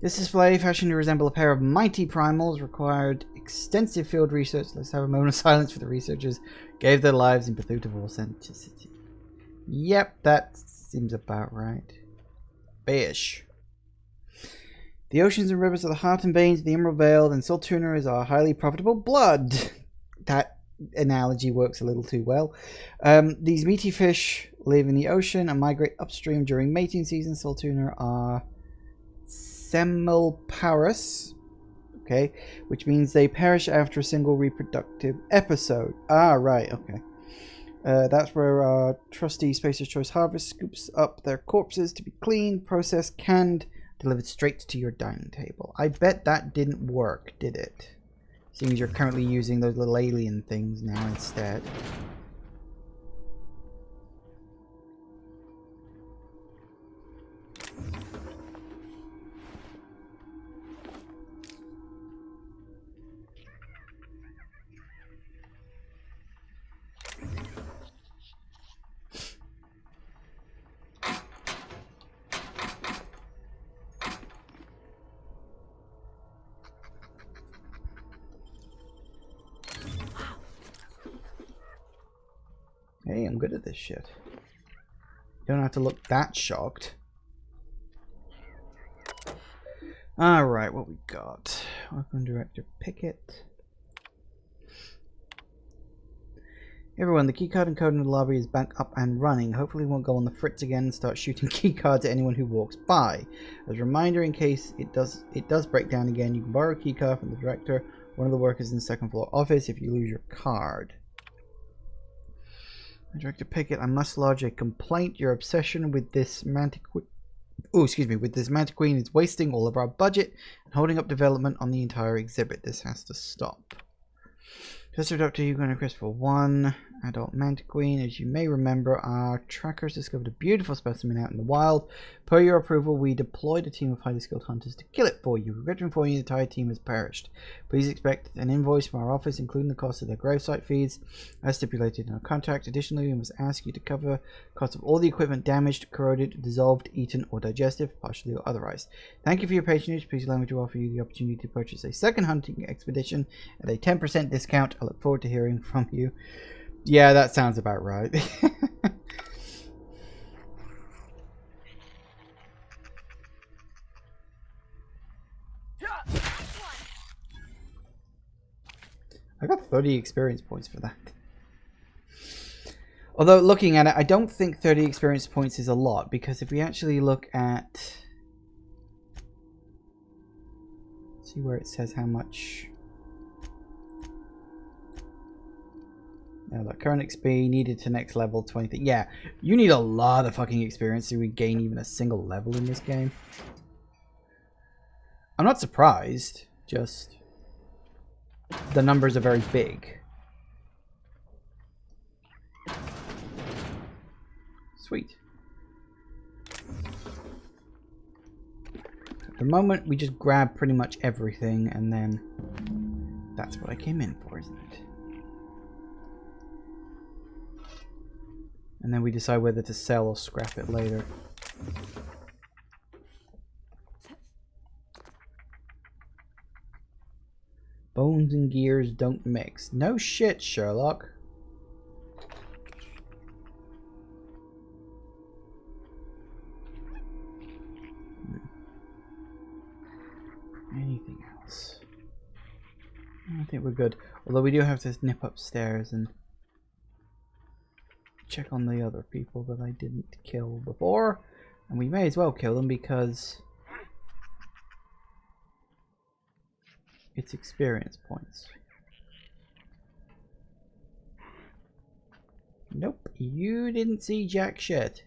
This display, fashioned to resemble a pair of mighty primals, required extensive field research. Let's have a moment of silence for the researchers gave their lives in pursuit of authenticity. Yep, that seems about right. Bish. The oceans and rivers are the heart and veins of the Emerald Vale, and salt tuna is our highly profitable blood. That analogy works a little too well. These meaty fish live in the ocean and migrate upstream during mating season. Salt tuna are semiparous, okay, which means they perish after a single reproductive episode. Ah, right, okay. That's where our trusty Spacer's Choice Harvest scoops up their corpses to be cleaned, processed, canned, delivered straight to your dining table. I bet that didn't work, did it? Seeing as you're currently using those little alien things now instead. Hey, I'm good at this shit. Don't have to look that shocked. Alright, what we got? Welcome, Director Pickett. Everyone, the keycard and code in the lobby is back up and running. Hopefully it won't go on the fritz again and start shooting keycards at anyone who walks by. As a reminder, in case it does break down again, you can borrow a keycard from the director or one of the workers in the second floor office if you lose your card. Director Pickett, I must lodge a complaint. Your obsession with this mantiqueen is wasting all of our budget and holding up development on the entire exhibit. This has to stop. Tester Dr. Hugo and Christopher 1. Adult Mantiqueen. As you may remember, our trackers discovered a beautiful specimen out in the wild. Per your approval, we deployed a team of highly skilled hunters to kill it for you. Regret to inform you the entire team has perished. Please expect an invoice from our office, including the cost of their gravesite feeds, as stipulated in our contract. Additionally, we must ask you to cover cost of all the equipment damaged, corroded, dissolved, eaten, or digestive, partially or otherwise. Thank you for your patronage. Please allow me to offer you the opportunity to purchase a second hunting expedition at a 10% discount. I look forward to hearing from you. Yeah, that sounds about right. I got 30 experience points for that. Although, looking at it, I don't think 30 experience points is a lot, because if we actually look at... see where it says how much... the current XP needed to next level 20. Yeah, you need a lot of fucking experience to gain even a single level in this game. I'm not surprised, just the numbers are very big. Sweet. At the moment, we just grab pretty much everything, and then that's what I came in for, isn't it? And then we decide whether to sell or scrap it later. Bones and gears don't mix. No shit, Sherlock. Anything else? I think we're good. Although we do have to nip upstairs and check on the other people that I didn't kill before, and we may as well kill them because it's experience points. Nope, you didn't see jack shit.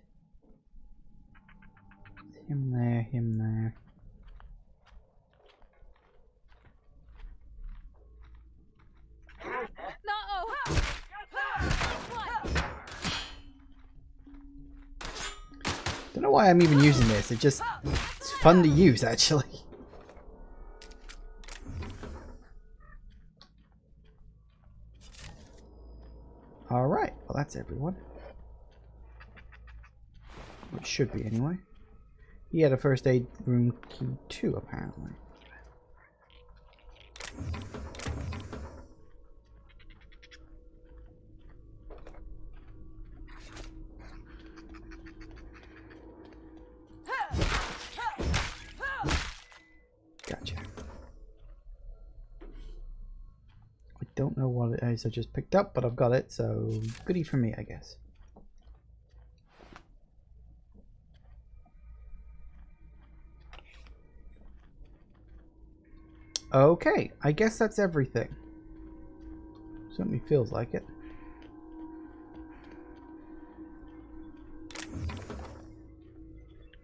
Him there, him there. Don't know why I'm even using this. It's fun to use, actually. Alright, well that's everyone. It should be anyway. He had a first aid room key too, apparently. Gotcha. I don't know what it is I just picked up, but I've got it, so goodie for me, I guess. Okay, I guess that's everything. Certainly feels like it.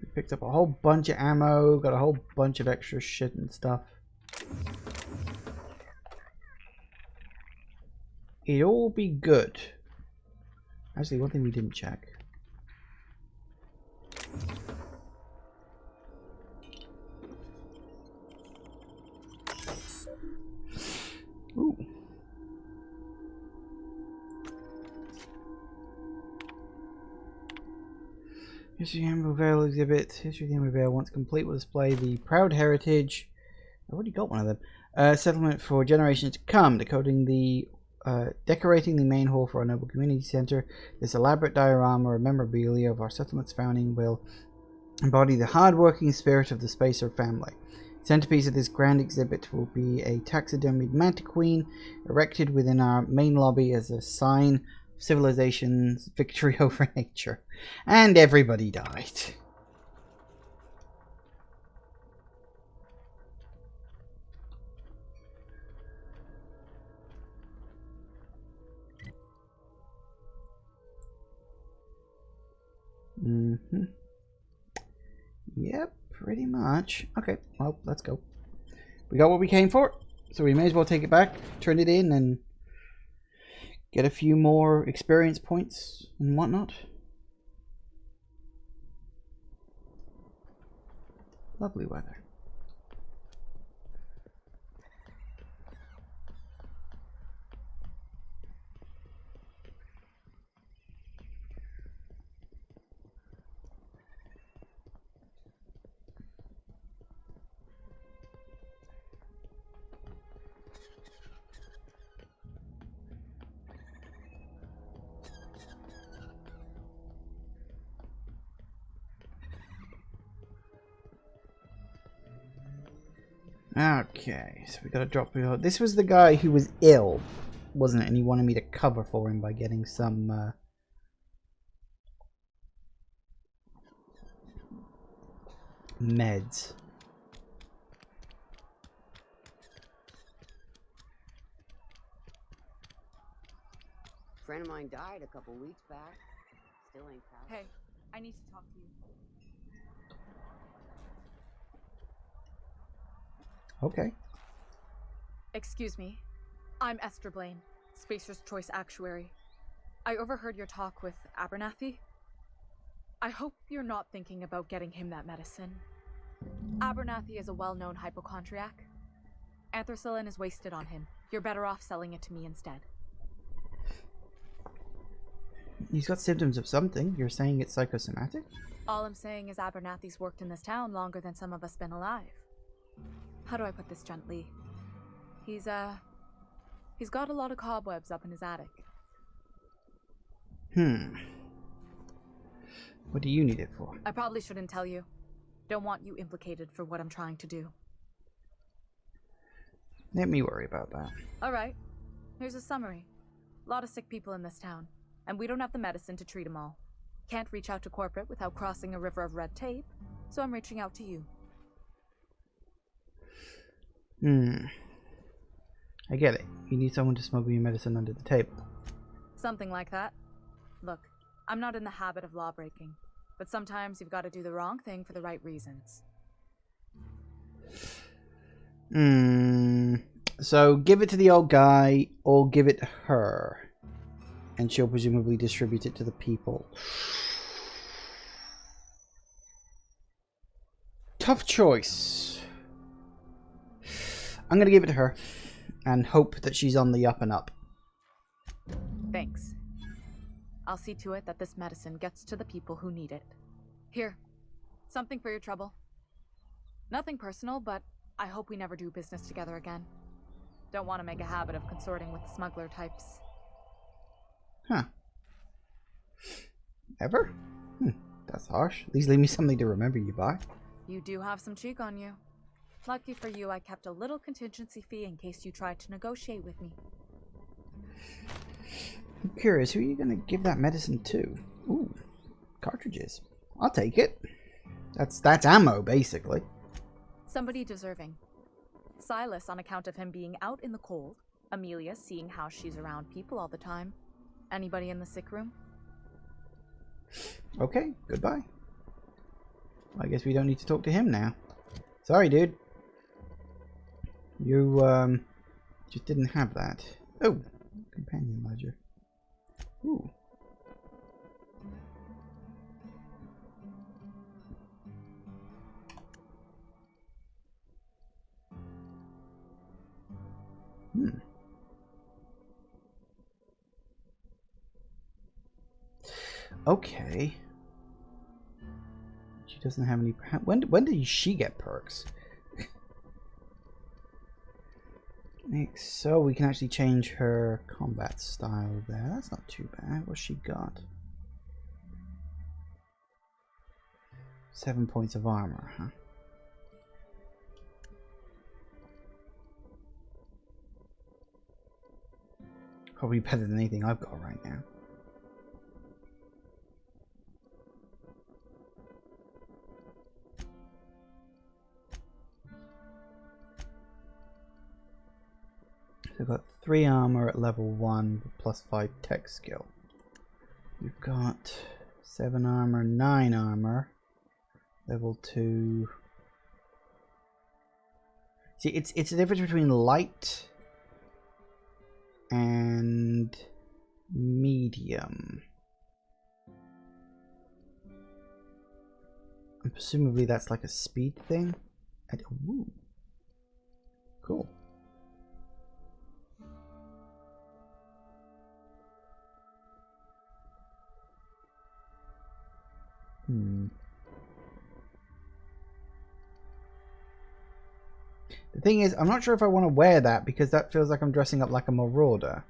We picked up a whole bunch of ammo, got a whole bunch of extra shit and stuff. It'd all be good. Actually, one thing we didn't check. Ooh. History of the Emerald Vale exhibit. History of the Emerald Vale, once complete, will display the proud heritage. I already got one of them. Settlement for generations to come, decorating the main hall for our noble community center. This elaborate diorama or memorabilia of our settlement's founding will embody the hard-working spirit of the Spacer family. Centerpiece of this grand exhibit will be a taxidermied mantiqueen erected within our main lobby as a sign of civilization's victory over nature. And everybody died. Yep, pretty much. Okay, well, let's go. We got what we came for, so we may as well take it back, turn it in, and Get a few more experience points and whatnot. Lovely weather. Okay, so we gotta drop below. This was the guy who was ill, wasn't it? And he wanted me to cover for him by getting some meds. A friend of mine died a couple weeks back. Still ain't passed. Hey, I need to talk to you. Okay. Excuse me. I'm Esther Blaine, Spacer's Choice Actuary. I overheard your talk with Abernathy. I hope you're not thinking about getting him that medicine. Abernathy is a well-known hypochondriac. Anthracillin is wasted on him. You're better off selling it to me instead. He's got symptoms of something. You're saying it's psychosomatic? All I'm saying is Abernathy's worked in this town longer than some of us been alive. How do I put this gently? He's got a lot of cobwebs up in his attic. What do you need it for? I probably shouldn't tell you. Don't want you implicated for what I'm trying to do. Let me worry about that. Alright, here's a summary. A lot of sick people in this town, and we don't have the medicine to treat them all. Can't reach out to corporate without crossing a river of red tape, so I'm reaching out to you. I get it. You need someone to smuggle your medicine under the table. Something like that. Look, I'm not in the habit of law breaking, but sometimes you've got to do the wrong thing for the right reasons. So give it to the old guy, or give it to her, and she'll presumably distribute it to the people. Tough choice. I'm gonna give it to her, and hope that she's on the up and up. Thanks. I'll see to it that this medicine gets to the people who need it. Here, something for your trouble. Nothing personal, but I hope we never do business together again. Don't want to make a habit of consorting with smuggler types. Huh. Ever? That's harsh. At least leave me something to remember you by. You do have some cheek on you. Lucky for you, I kept a little contingency fee in case you tried to negotiate with me. I'm curious, who are you going to give that medicine to? Ooh, cartridges. I'll take it. That's ammo, basically. Somebody deserving. Silas, on account of him being out in the cold. Amelia, seeing how she's around people all the time. Anybody in the sick room? Okay, goodbye. I guess we don't need to talk to him now. Sorry, dude. You, just didn't have that. Oh, companion ledger. Ooh. Okay. She doesn't have any. When did she get perks? So we can actually change her combat style there. That's not too bad. What's she got? 7 points of armor, huh? Probably better than anything I've got right now. We've got 3 armor at level 1 plus 5 tech skill. We've got 7 armor, 9 armor, level 2. See, it's the difference between light and medium. And presumably that's like a speed thing. Woo. Cool. The thing is, I'm not sure if I want to wear that because that feels like I'm dressing up like a marauder.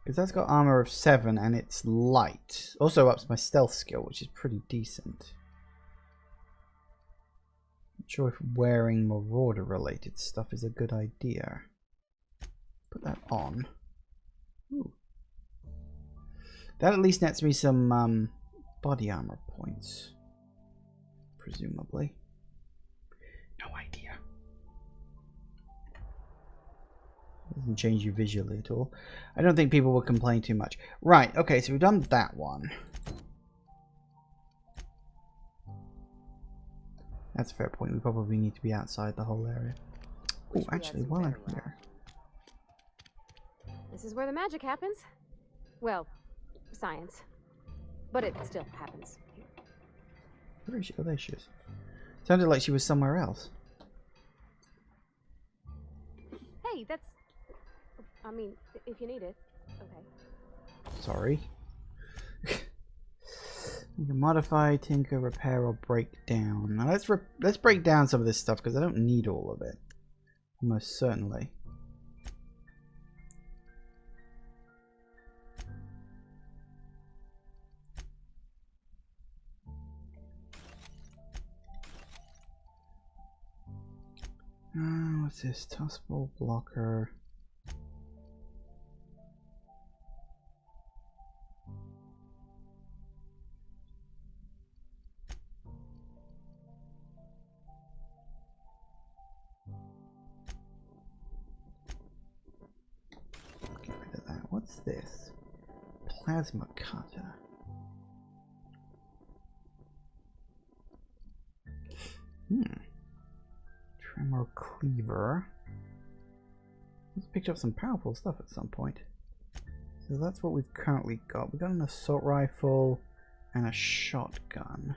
Because that's got armor of 7 and it's light. Also ups my stealth skill, which is pretty decent. Not sure if wearing marauder related stuff is a good idea. Put that on. Ooh. That at least nets me some body armor points. Presumably. No idea. Doesn't change you visually at all. I don't think people will complain too much. Right, okay, so we've done that one. That's a fair point. We probably need to be outside the whole area. Oh, actually, while I'm here. This is where the magic happens. Well, science. But it still happens. Where is she? Oh, there she is. Sounded like she was somewhere else. Hey, that's... I mean, if you need it. Okay. Sorry. You can modify, tinker, repair, or break down. Now let's break down some of this stuff because I don't need all of it. Almost certainly. What's this? Tossball blocker. Get rid of that. What's this? Plasma cutter. Tremor cleaver. Let's pick up some powerful stuff at some point. So that's what we've currently got. We've got an assault rifle and a shotgun.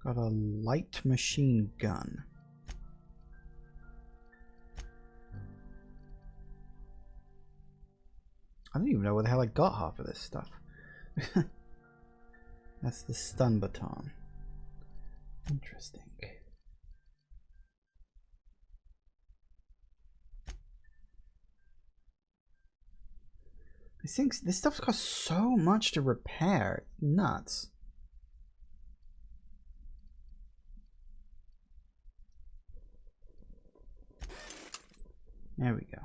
Got a light machine gun. I don't even know where the hell I got half of this stuff. That's the stun baton. Interesting. This stuff's cost so much to repair. It's nuts. There we go.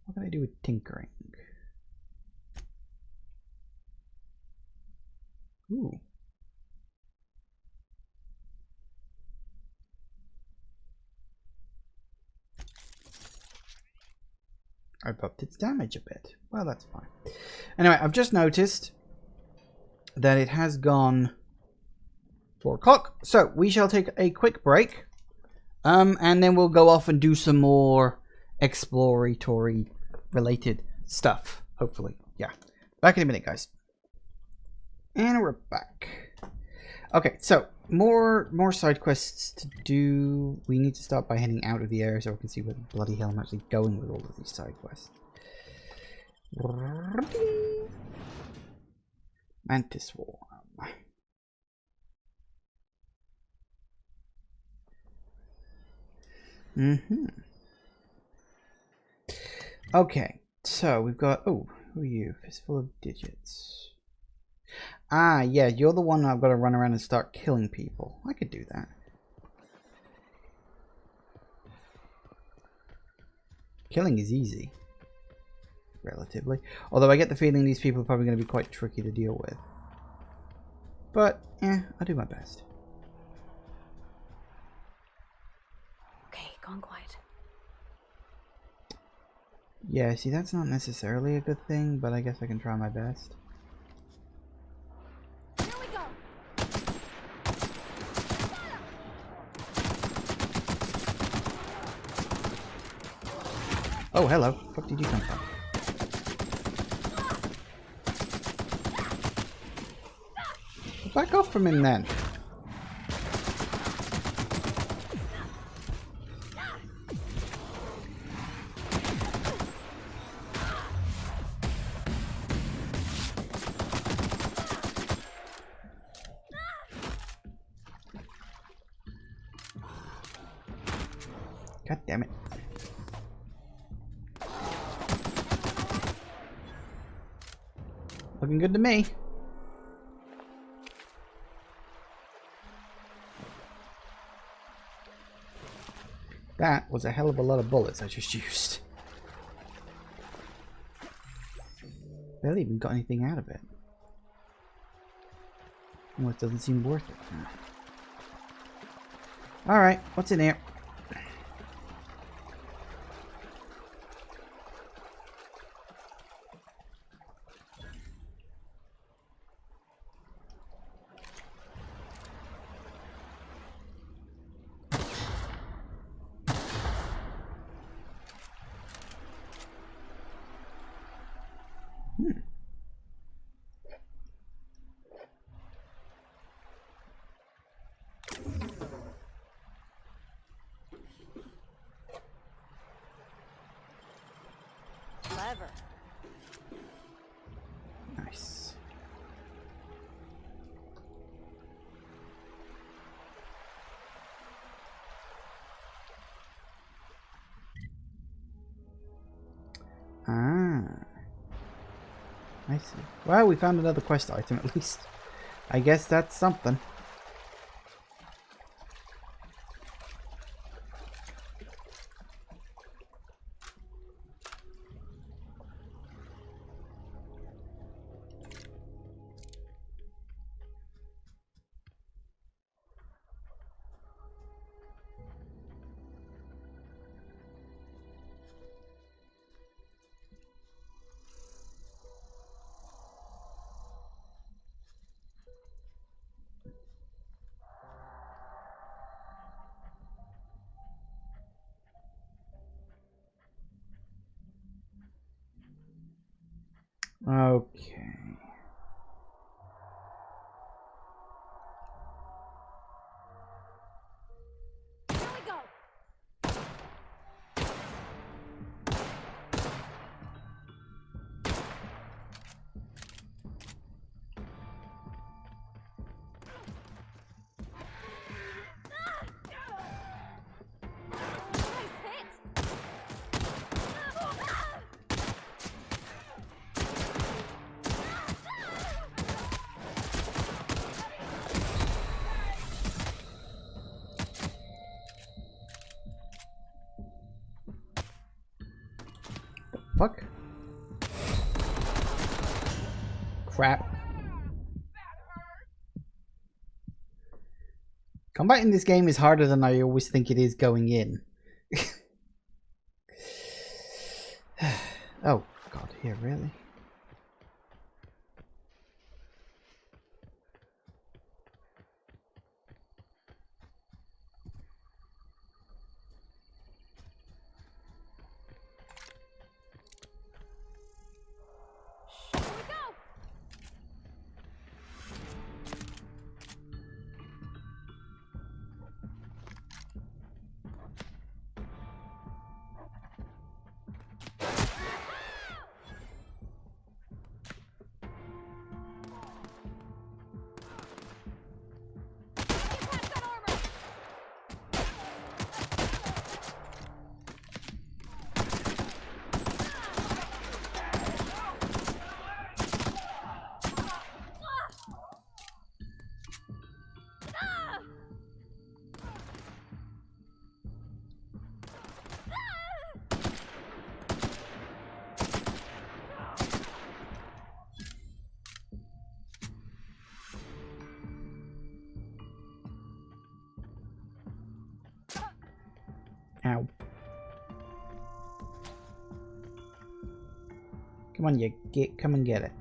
What can I do with tinkering? Ooh. I upped its damage a bit. Well, that's fine. Anyway, I've just noticed that it has gone 4 o'clock. So we shall take a quick break. And then we'll go off and do some more exploratory related stuff. Hopefully. Yeah. Back in a minute, guys. And we're back. Okay, so more side quests to do. We need to start by heading out of the area so we can see where the bloody hell I'm actually going with all of these side quests. Mantis Swarm. Okay, so we've got... Oh, who are you? Fistful of Digits. Ah, yeah, you're the one I've got to run around and start killing people. I could do that. Killing is easy. Relatively. Although I get the feeling these people are probably going to be quite tricky to deal with. But, I'll do my best. Okay, gone quiet. Yeah, see, that's not necessarily a good thing, but I guess I can try my best. Here we go. Oh, hello. Fuck did you come from? Back off from him then. God damn it. Looking good to me. That was a hell of a lot of bullets I just used. Barely even got anything out of it. Almost doesn't seem worth it. Alright, what's in here? Clever. Nice. Ah. I see. Well, we found another quest item at least. I guess that's something. Okay. Here we go. Nice hit. Fuck. Crap. Combat in this game is harder than I always think it is going in. Oh, God, here, really? Here we go. Get past that armor. Ow. Come on, come and get it.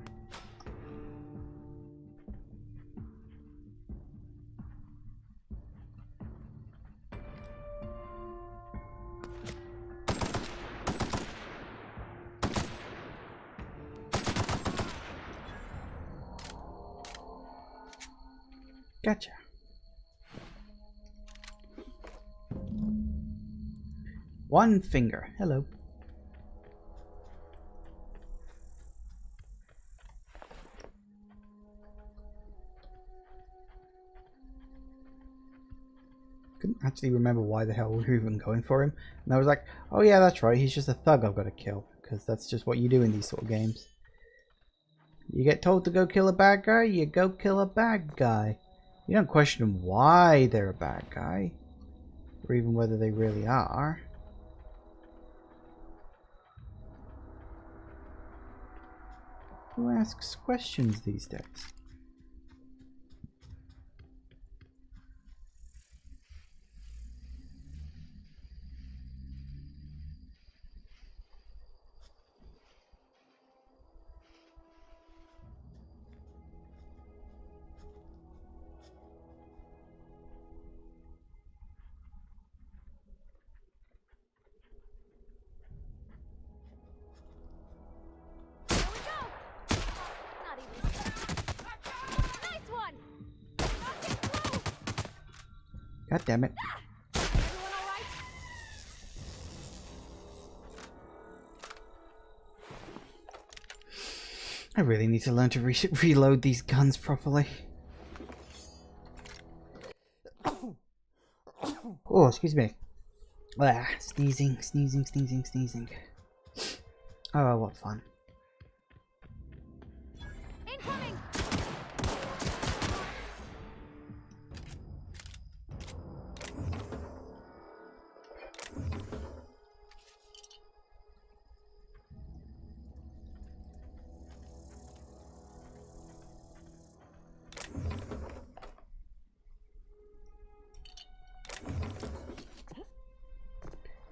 Gotcha. One finger. Hello. Couldn't actually remember why the hell we were even going for him. And I was like, oh yeah, that's right. He's just a thug I've got to kill. Because that's just what you do in these sort of games. You get told to go kill a bad guy, you go kill a bad guy. You don't question why they're a bad guy. Or even whether they really are. Who asks questions these days? God damn it. I really need to learn to reload these guns properly. Oh, excuse me. Ah, sneezing, sneezing, sneezing, sneezing. Oh, what fun. Incoming!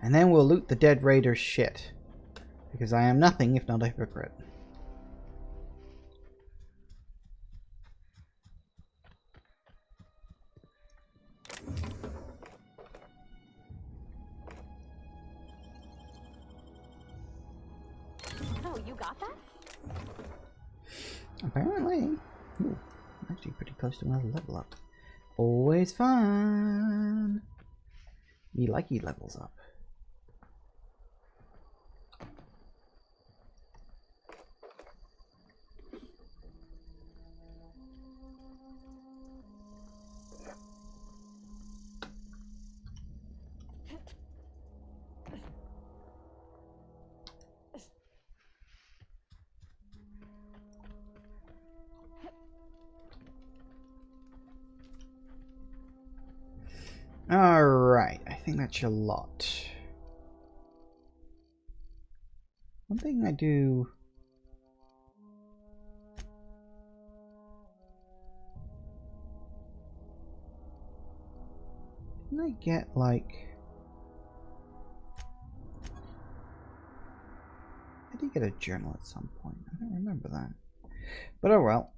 And then we'll loot the dead raider's shit. Because I am nothing if not a hypocrite. Oh, you got that? Apparently. Ooh, actually pretty close to another level up. Always fun. Me likey levels up. Alright, I think that's a lot. One thing I do... Didn't I get, like... I did get a journal at some point. I don't remember that. But oh well.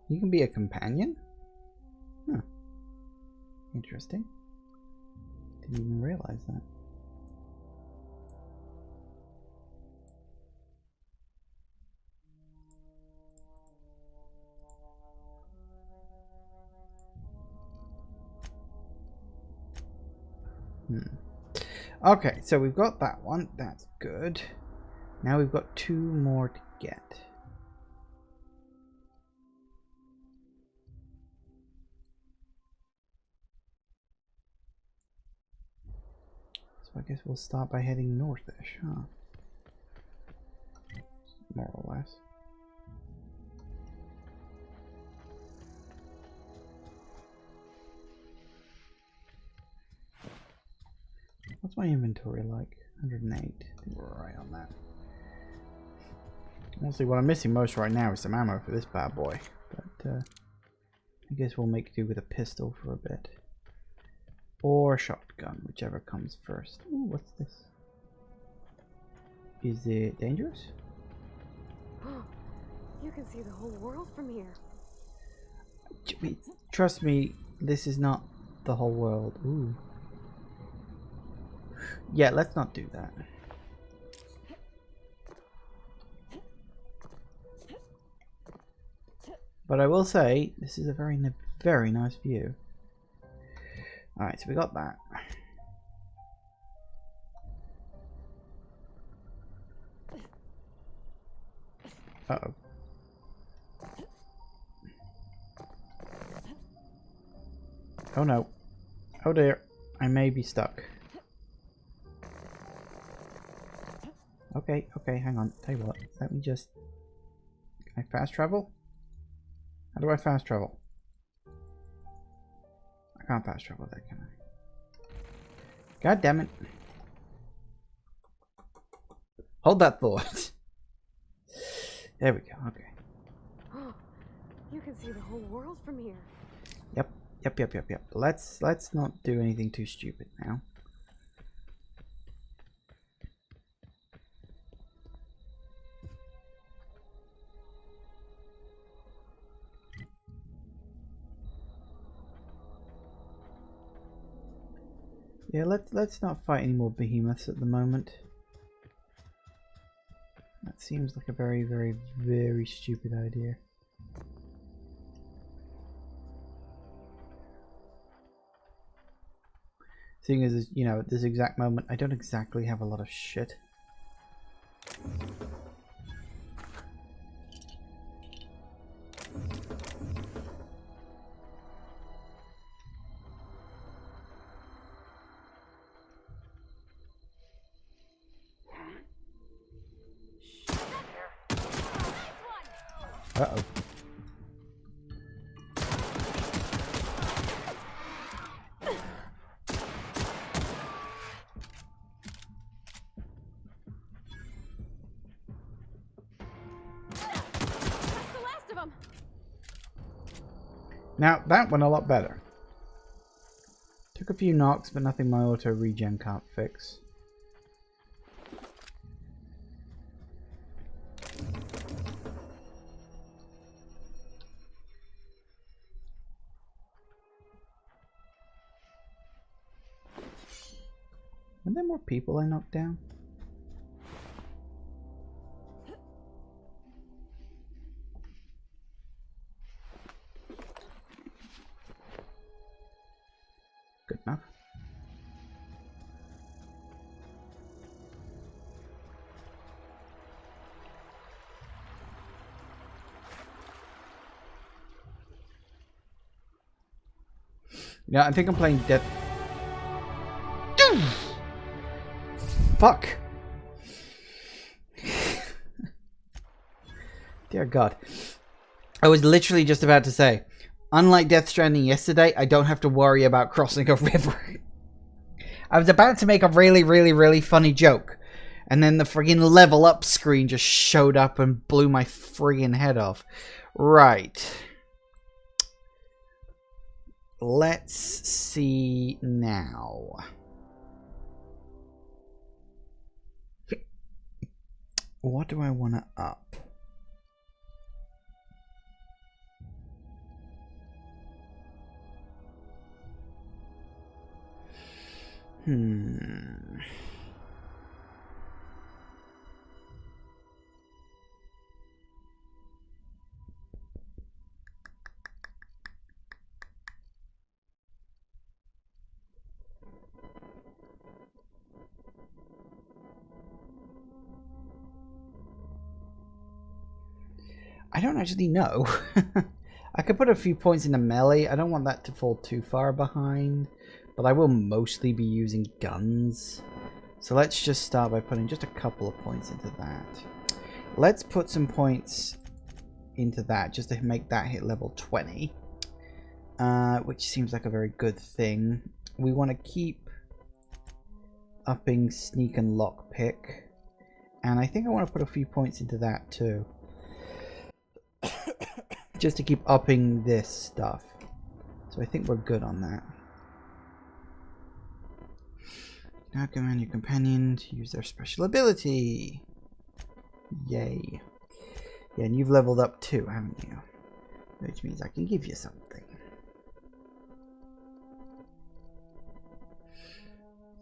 You can be a companion? Huh. Interesting. Didn't even realize that. Okay, so we've got that one. That's good. Now we've got 2 more to get. So I guess we'll start by heading northish, huh? More or less. What's my inventory like? 108. I think we're right on that. Honestly, what I'm missing most right now is some ammo for this bad boy. But I guess we'll make do with a pistol for a bit. Or a shotgun, whichever comes first. Ooh, what's this? Is it dangerous? You can see the whole world from here. Trust me, this is not the whole world. Ooh. Yeah, let's not do that. But I will say, this is a very nice view. Alright, so we got that. Uh-oh. Oh no. Oh dear. I may be stuck. Okay, hang on. Tell you what, let me just... Can I fast travel? How do I fast travel? I can't fast travel there, can I? God damn it. Hold that thought. There we go, okay. You can see the whole world from here. Yep. Let's not do anything too stupid now. Yeah, let's not fight any more behemoths at the moment. That seems like a very stupid idea. Seeing as, you know, at this exact moment, I don't exactly have a lot of shit. Uh-oh. Now, that went a lot better. Took a few knocks, but nothing my auto regen can't fix. Are there more people I knocked down? Good enough. Yeah, I think I'm playing Death. Fuck. Dear God. I was literally just about to say, unlike Death Stranding yesterday, I don't have to worry about crossing a river. I was about to make a really funny joke, and then the friggin' level up screen just showed up and blew my friggin' head off. Right. Let's see now. What do I want to up? I don't actually know. I could put a few points into melee. I don't want that to fall too far behind, but I will mostly be using guns. So let's just start by putting just a couple of points into that. Let's put some points into that just to make that hit level 20, which seems like a very good thing. We want to keep upping sneak and lockpick, and I think I want to put a few points into that too. Just to keep upping this stuff. So I think we're good on that. Now command your companion to use their special ability. Yay. Yeah, and you've leveled up too, haven't you? Which means I can give you something.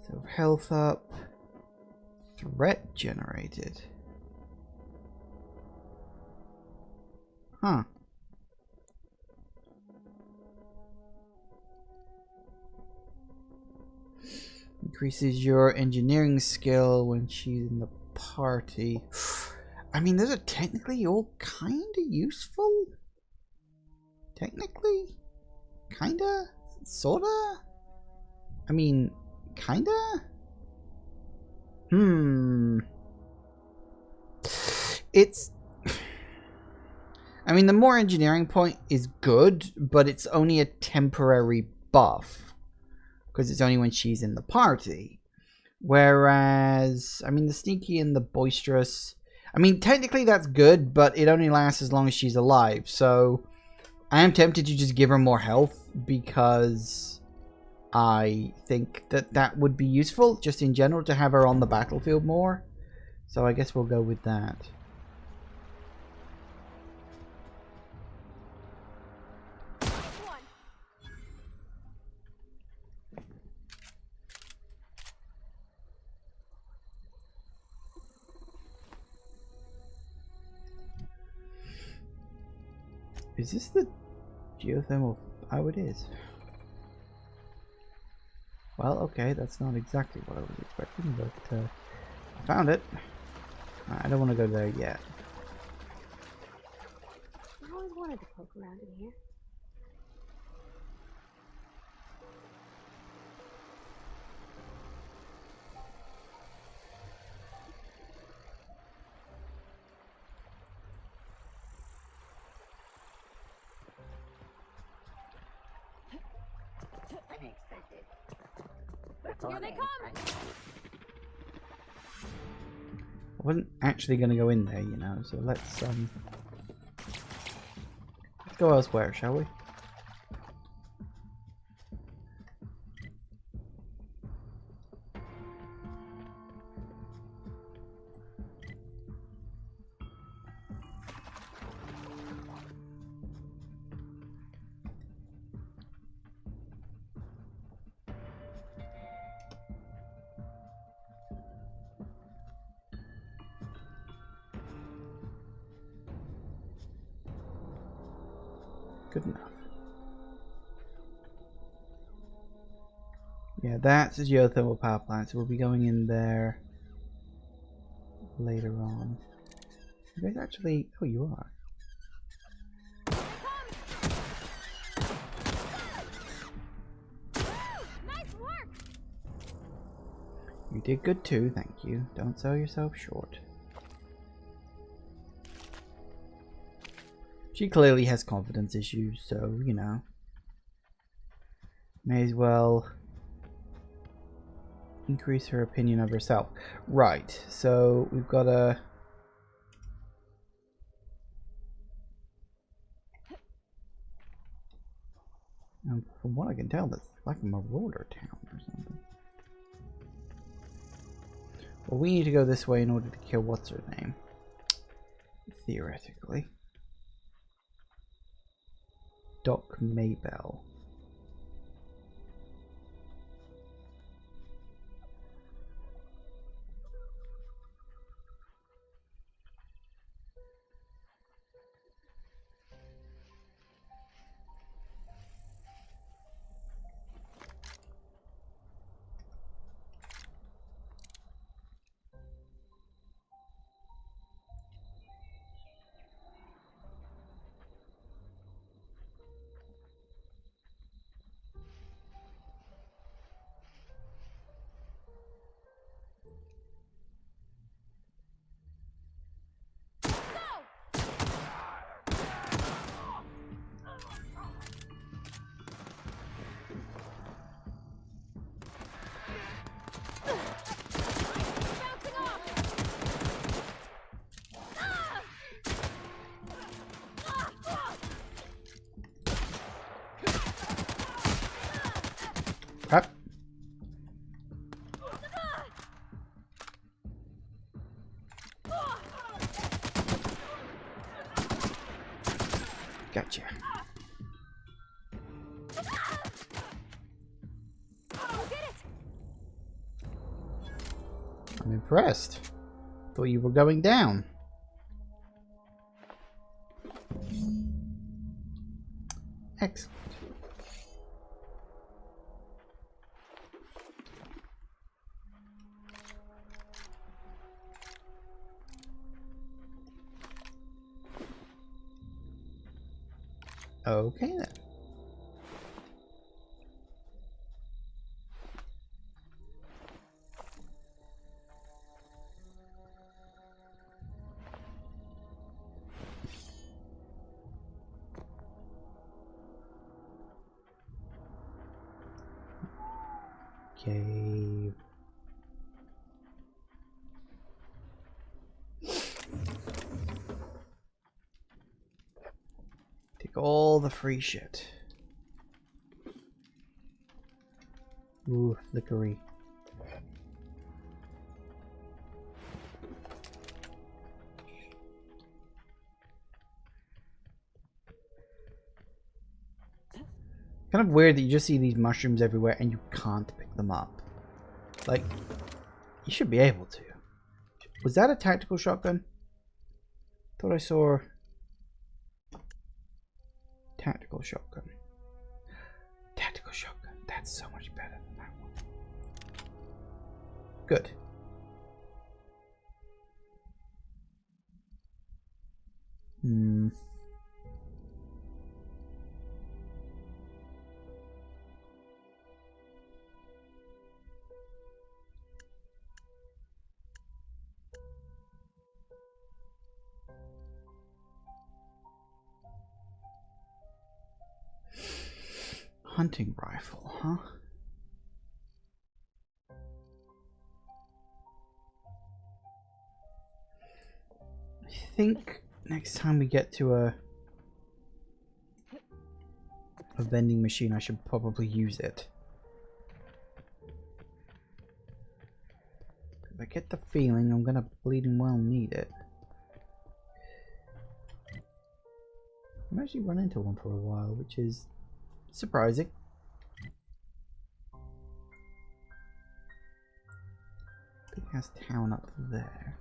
So health up. Threat generated. Huh. Increases your engineering skill when she's in the party. I mean, those are technically all kind of useful. Technically? Kinda? Sorta? I mean, kinda? It's... I mean, the more engineering point is good, but it's only a temporary buff. Because it's only when she's in the party. Whereas, I mean, the sneaky and the boisterous... I mean, technically that's good, but it only lasts as long as she's alive. So, I am tempted to just give her more health because I think that that would be useful, just in general, to have her on the battlefield more. So I guess we'll go with that. Is this the geothermal? Oh, it is. Well, okay, that's not exactly what I was expecting, but I found it. I don't want to go there yet. I always wanted to poke around in here. Unexpected. Here they come! I wasn't actually going to go in there, you know, so let's go elsewhere, shall we? Good enough. Yeah, that's a geothermal power plant, so we'll be going in there later on. You guys actually... Oh, you are. Nice work! You did good too, thank you. Don't sell yourself short. She clearly has confidence issues, so, you know. May as well increase her opinion of herself. Right, so we've got a... from what I can tell, that's like a marauder town or something. Well, we need to go this way in order to kill what's her name. Theoretically. Doc Maybell. Up. Gotcha. I'm impressed. Thought you were going down. Excellent. Okay then. Cave. Take all the free shit. Ooh, flickery. Kind of weird that you just see these mushrooms everywhere and you can't pick them up. Like, you should be able to. Was that a tactical shotgun? Thought I saw tactical shotgun. Tactical shotgun. That's so much better than that one. Good. Hunting rifle, huh? I think next time we get to a vending machine, I should probably use it. I get the feeling I'm gonna bleeding well need it. I've actually run into one for a while, which is surprising. Big ass town up there.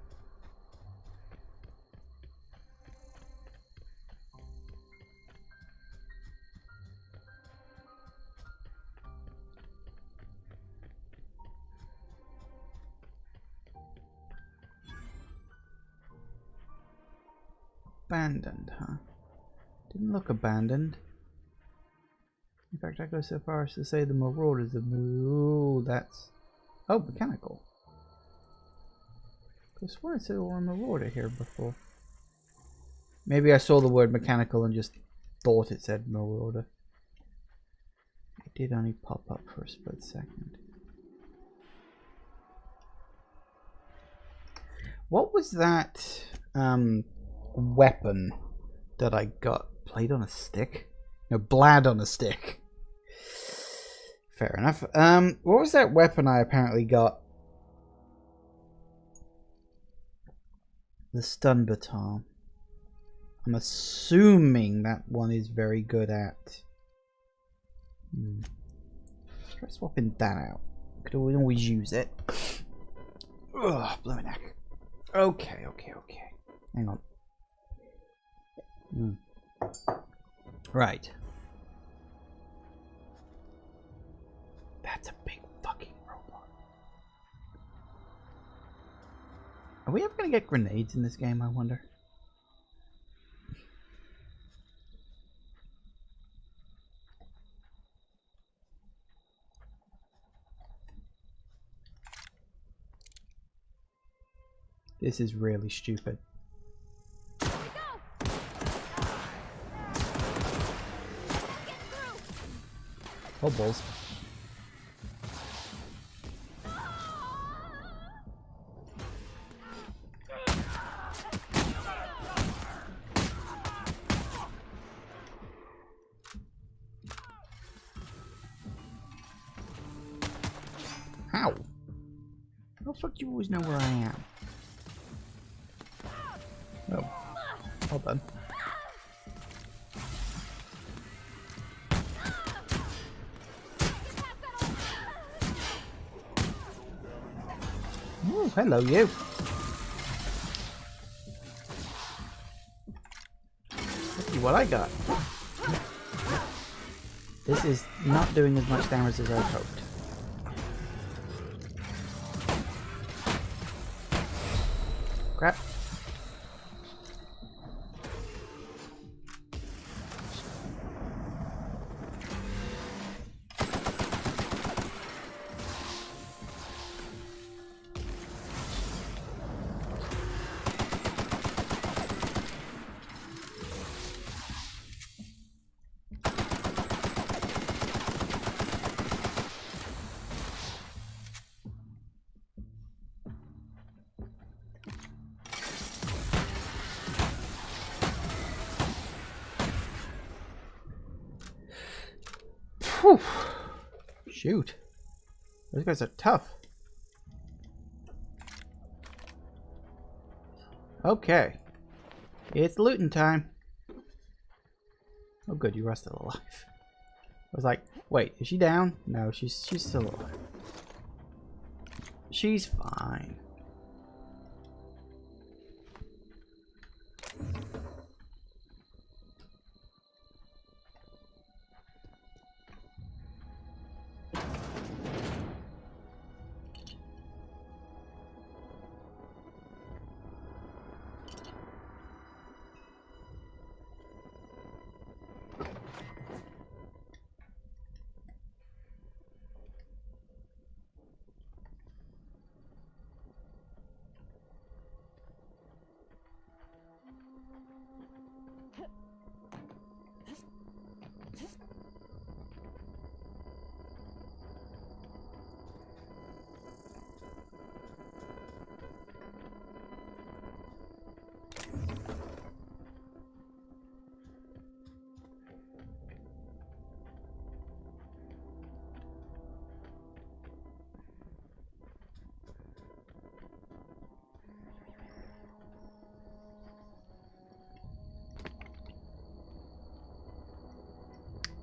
Abandoned, huh? Didn't look abandoned. In fact, I go so far as to say the Marauders of Ooh, that's... Oh, mechanical. I swear I saw a Marauder here before. Maybe I saw the word mechanical and just thought it said Marauder. It did only pop up for a split second. What was that weapon that I got? Blade on a stick? No, blad on a stick. Fair enough. What was that weapon I apparently got? The stun baton. I'm assuming that one is very good at. Let's try swapping that out. Could always use it. Ugh, bloody neck. Okay. Hang on. Right. That's a big fucking robot. Are we ever gonna get grenades in this game, I wonder? This is really stupid. Oh, balls. How? How the fuck do you always know where I am? Oh, well done. Oh, hello, you. Let's see what I got. This is not doing as much damage as I hoped. Crap. Whew. Shoot. Those guys are tough. Okay. It's looting time. Oh good, you are still alive. I was like, wait, is she down? No, she's still alive. She's fine.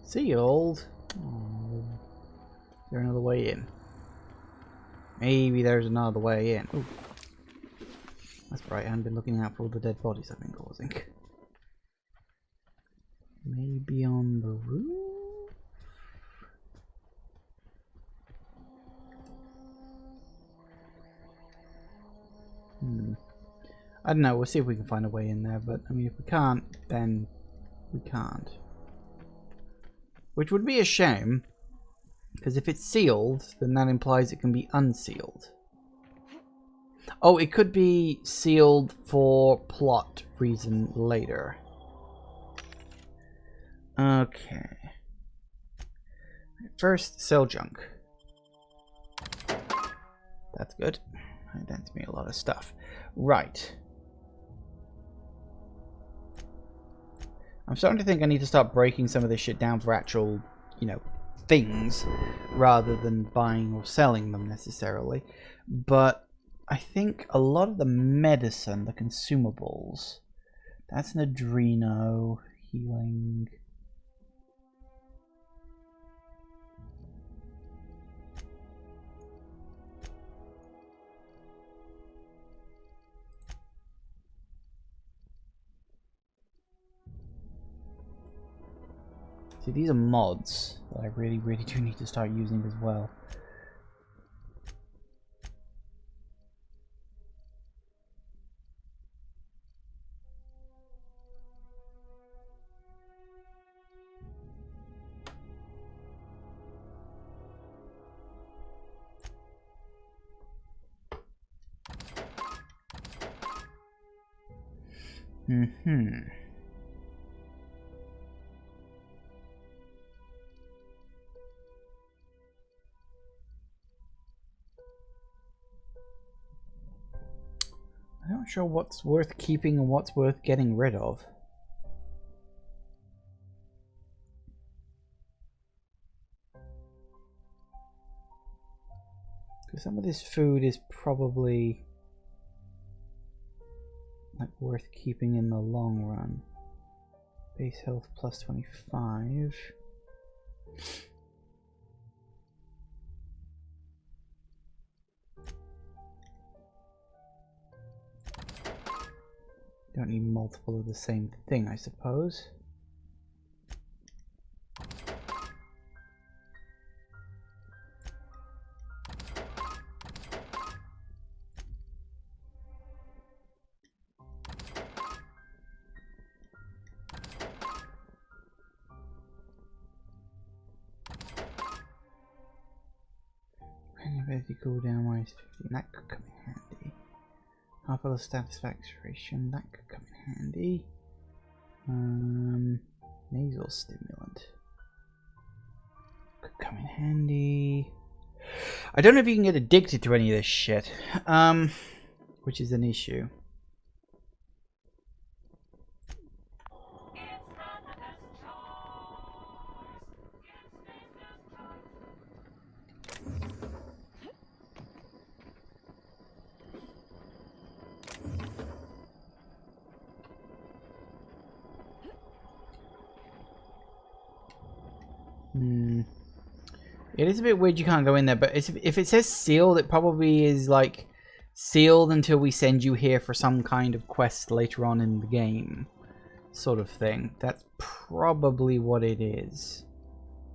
Sealed? Oh. Is there another way in? Maybe there's another way in. Ooh. That's right, I haven't been looking out for all the dead bodies I've been causing. Maybe on the roof? I don't know, we'll see if we can find a way in there, but I mean if we can't, then we can't. Which would be a shame, because if it's sealed, then that implies it can be unsealed. Oh, it could be sealed for plot reason later. Okay. First, sell junk. That's good. That's me a lot of stuff. Right. I'm starting to think I need to start breaking some of this shit down for actual, you know, things, rather than buying or selling them necessarily. But I think a lot of the medicine, the consumables, that's an adreno, healing. See, these are mods that I really do need to start using as well. I'm not sure what's worth keeping and what's worth getting rid of. Because some of this food is probably like worth keeping in the long run. Base health plus 25. Don't need multiple of the same thing, I suppose. Ability cooldown minus 15. That could come in handy. Half of the satisfaction. That could come in handy. Nasal stimulant could come in handy. I don't know if you can get addicted to any of this shit, which is an issue. It is a bit weird you can't go in there, but if it says sealed, it probably is like sealed until we send you here for some kind of quest later on in the game, sort of thing. That's probably what it is.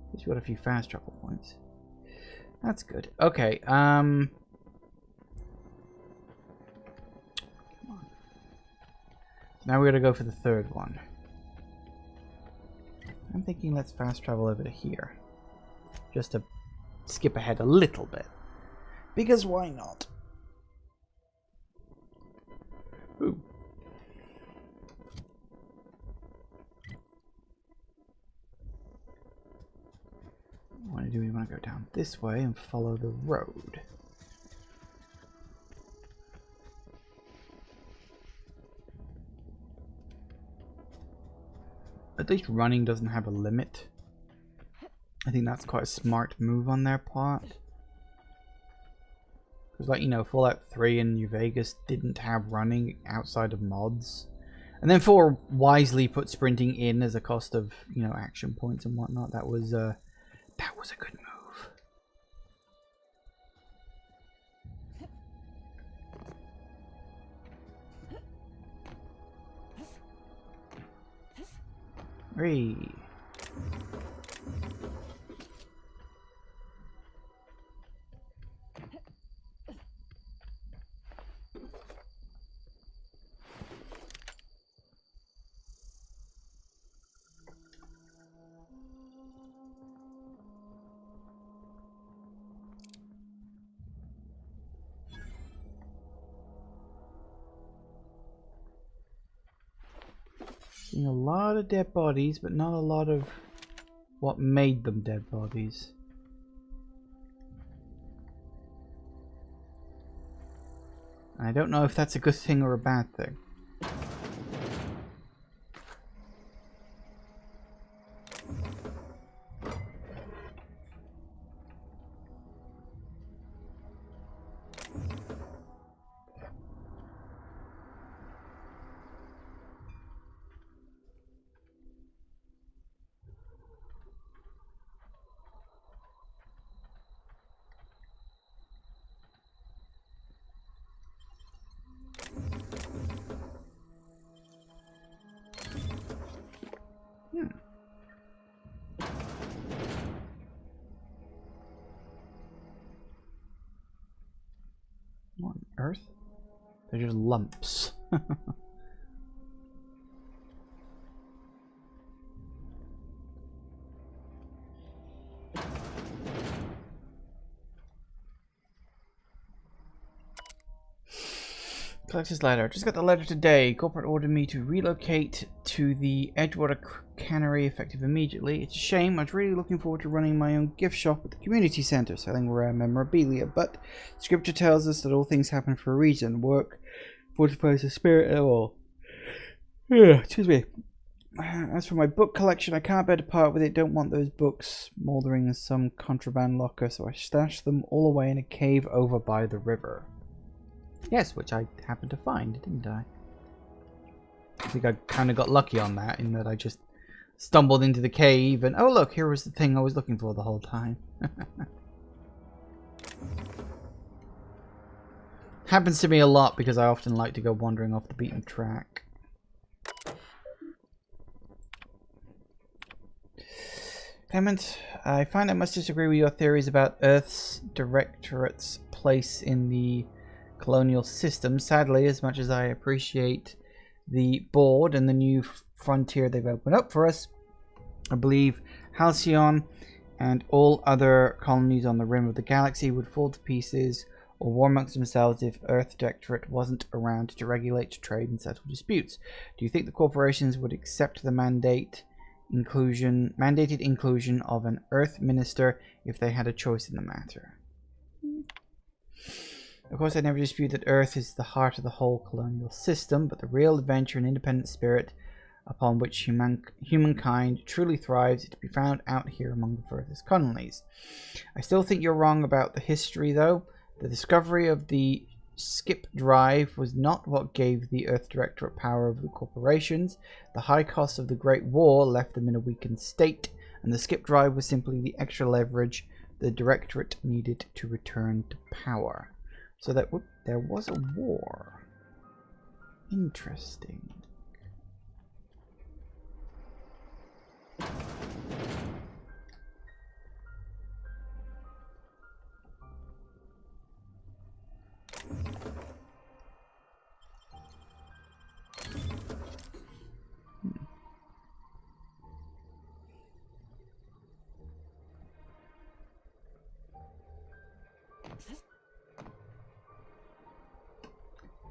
At least we got a few fast travel points. That's good. Okay, come on. Now we're gonna go for the third one. I'm thinking let's fast travel over to here. Just to skip ahead a little bit. Because why not? Ooh. What do we want to go down this way and follow the road? At least running doesn't have a limit. I think that's quite a smart move on their part. Because, like, you know, Fallout 3 and New Vegas didn't have running outside of mods. And then 4 wisely put sprinting in as a cost of, you know, action points and whatnot. That was a good move. Three. Seeing a lot of dead bodies, but not a lot of what made them dead bodies. I don't know if that's a good thing or a bad thing. What on earth? They're just lumps. Collector's letter. Just got the letter today. Corporate ordered me to relocate to the Edgewater Cannery effective immediately. It's a shame. I was really looking forward to running my own gift shop at the community center, selling rare memorabilia, but scripture tells us that all things happen for a reason. Work fortifies the spirit of all. Excuse me. As for my book collection, I can't bear to part with it. Don't want those books smoldering in some contraband locker, so I stashed them all away in a cave over by the river. Yes, which I happened to find, didn't I? I think I kind of got lucky on that, in that I just stumbled into the cave and, oh look, here was the thing I was looking for the whole time. Happens to me a lot because I often like to go wandering off the beaten track. Clement, I find I must disagree with your theories about Earth's directorate's place in the colonial system. Sadly, as much as I appreciate the board and the new frontier they've opened up for us, I believe Halcyon and all other colonies on the rim of the galaxy would fall to pieces or war amongst themselves if Earth Directorate wasn't around to regulate trade and settle disputes. Do you think the corporations would accept the mandated inclusion of an Earth Minister if they had a choice in the matter? Of course, I never dispute that Earth is the heart of the whole colonial system, but the real adventure and independent spirit upon which humankind truly thrives is to be found out here among the furthest colonies. I still think you're wrong about the history, though. The discovery of the skip drive was not what gave the Earth Directorate power over the corporations. The high cost of the Great War left them in a weakened state, and the skip drive was simply the extra leverage the Directorate needed to return to power. So that there was a war. Interesting.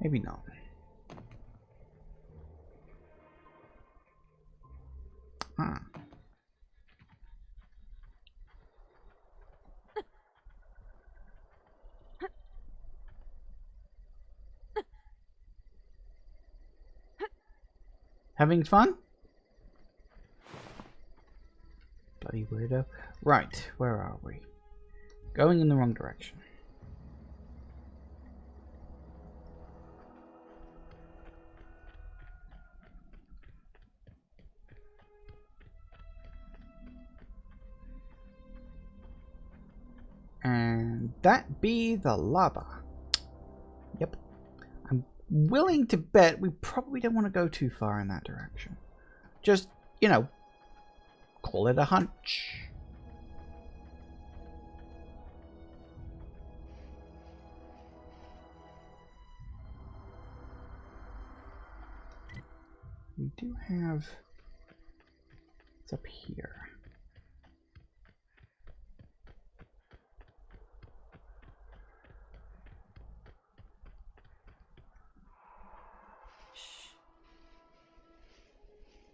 Maybe not. Huh. Having fun? Bloody weirdo. Right, where are we? Going in the wrong direction. And that be the lava. Yep. I'm willing to bet we probably don't want to go too far in that direction. Just, you know, call it a hunch. We do have... It's up here.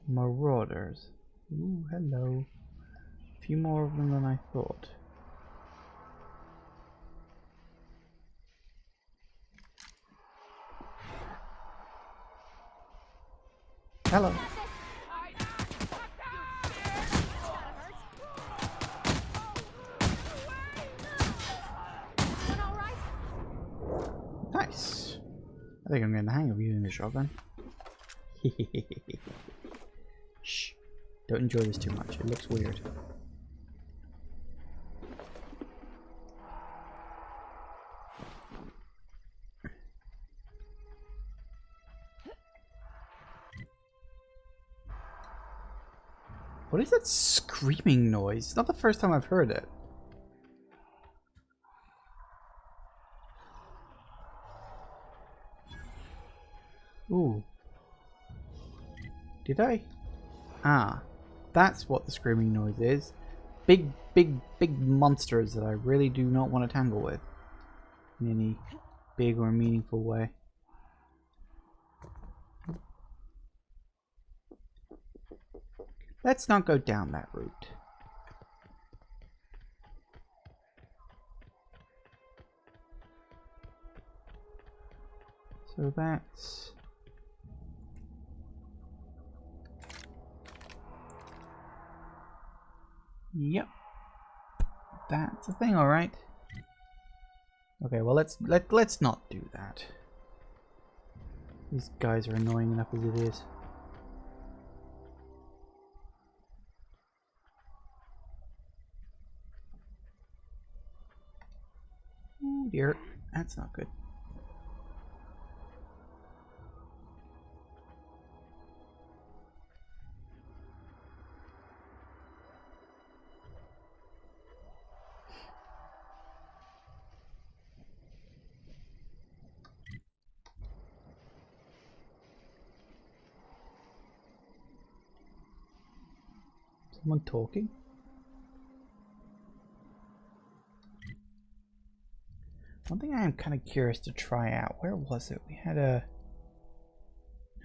Marauders. Ooh, hello. A few more of them than I thought. Hello. Nice. I think I'm getting the hang of using the shotgun. Shh. Don't enjoy this too much. It looks weird. What is that screaming noise? It's not the first time I've heard it. Ooh. Did I? Ah. That's what the screaming noise is. Big monsters that I really do not want to tangle with. In any big or meaningful way. Let's not go down that route. So that's... Yep. That's a thing, alright. Okay, well let's not do that. These guys are annoying enough as it is. Oh dear, that's not good. Someone talking? One thing I am kind of curious to try out. Where was it? We had a...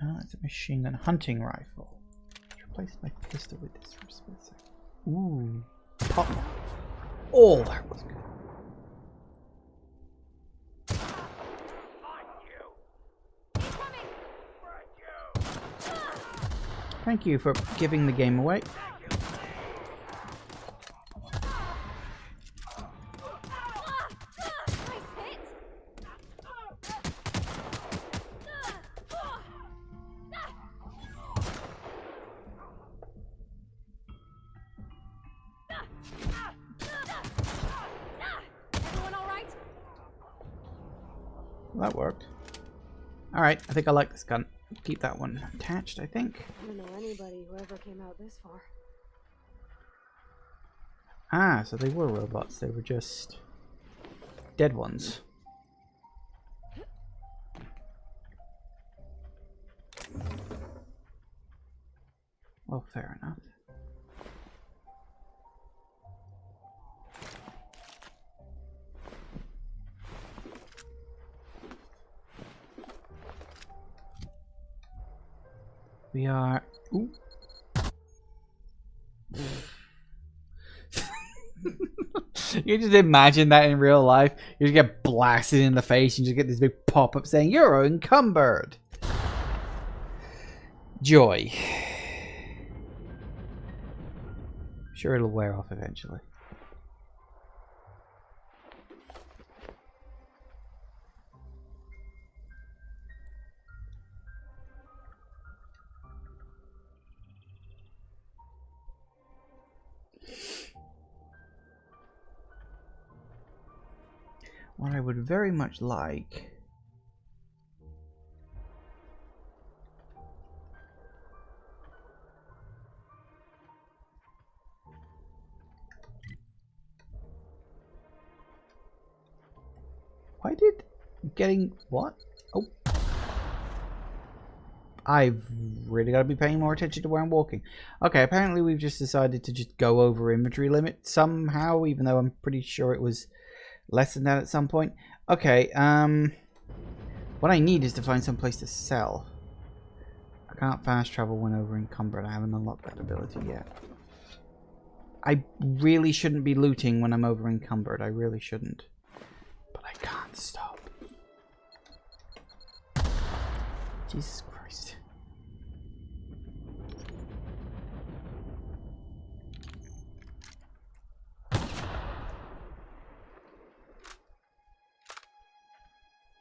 No, that's a machine gun hunting rifle. Let's replace my pistol with this for a split second. Ooh. Pop. Oh, that was good. Thank you for giving the game away. Well, that worked. Alright, I think I like this gun. Keep that one attached, I think. I don't know anybody who ever came out this far. Ah, so they were robots. They were just dead ones. Well, fair enough. We are... Ooh. You just imagine that in real life. You just get blasted in the face and you just get this big pop-up saying, "You're encumbered." Joy. Sure, it'll wear off eventually. What I would very much like... Why did getting... What? Oh. I've really got to be paying more attention to where I'm walking. Okay, apparently we've just decided to just go over inventory limit somehow, even though I'm pretty sure it was less than that at some point. Okay, what I need is to find some place to sell. I can't fast travel when over encumbered. I haven't unlocked that ability yet. I really shouldn't be looting when I'm over encumbered. I really shouldn't. But I can't stop. Jesus Christ.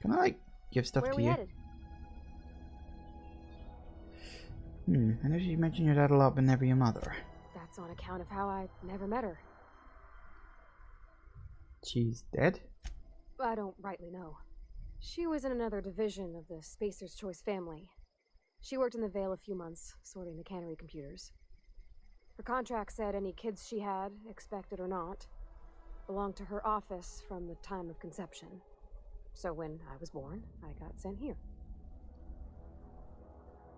Can I, like, give stuff to you? Headed? I know you mentioned your dad a lot, but never your mother. That's on account of how I never met her. She's dead? I don't rightly know. She was in another division of the Spacer's Choice family. She worked in the Vale a few months, sorting the cannery computers. Her contract said any kids she had, expected or not, belonged to her office from the time of conception. So when I was born, I got sent here.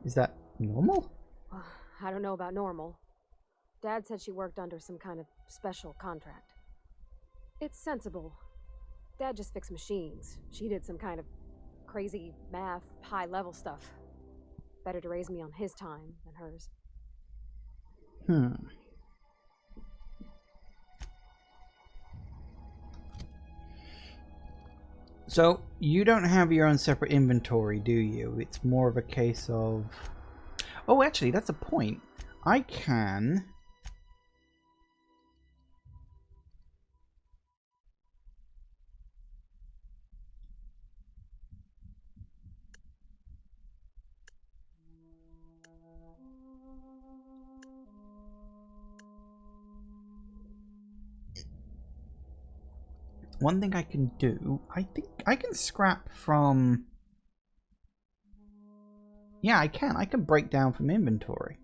Is that normal? I don't know about normal. Dad said she worked under some kind of special contract. It's sensible. Dad just fixed machines. She did some kind of crazy math, high-level stuff. Better to raise me on his time than hers. So, you don't have your own separate inventory, do you? It's more of a case of... Oh, actually, that's a point. I can... One thing I can do, I think I can scrap from... Yeah, I can. I can break down from inventory.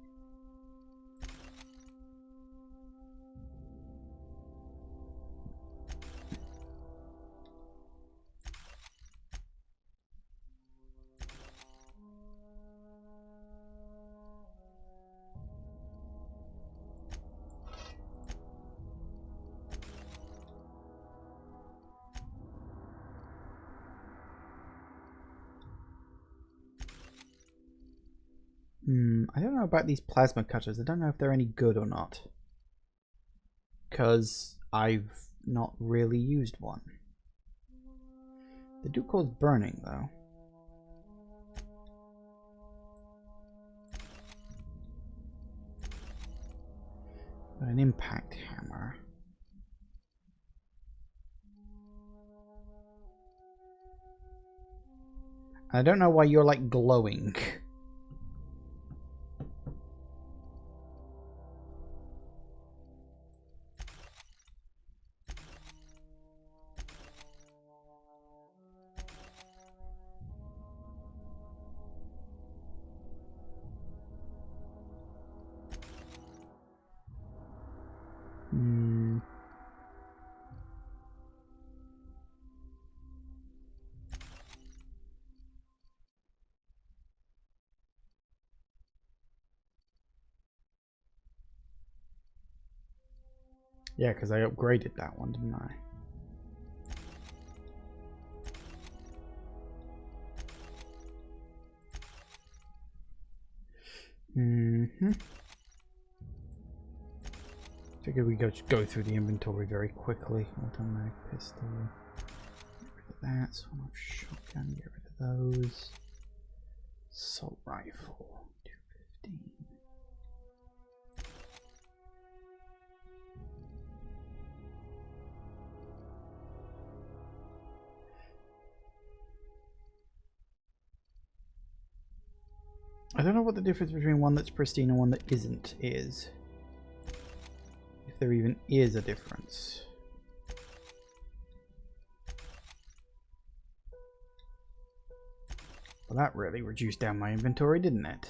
I don't know about these plasma cutters. I don't know if they're any good or not. Because I've not really used one. They do cause burning, though. But an impact hammer. I don't know why you're like glowing. Yeah, because I upgraded that one, didn't I? Figured we go through the inventory very quickly. Automatic pistol. Get rid of that. Sort of shotgun. Get rid of those. Assault rifle. 215. I don't know what the difference between one that's pristine and one that isn't is. If there even is a difference. Well, that really reduced down my inventory, didn't it?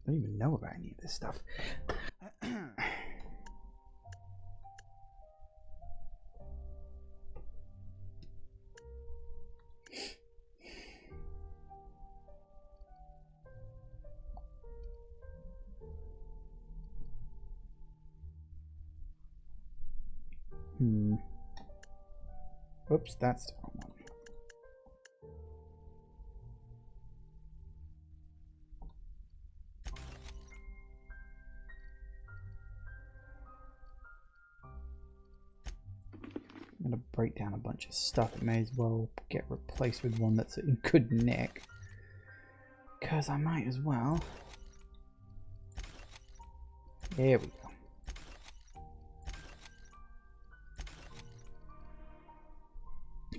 I don't even know about any of this stuff. Whoops, that's the wrong one. I'm gonna break down a bunch of stuff. It may as well get replaced with one that's in good nick. Because I might as well. There we go.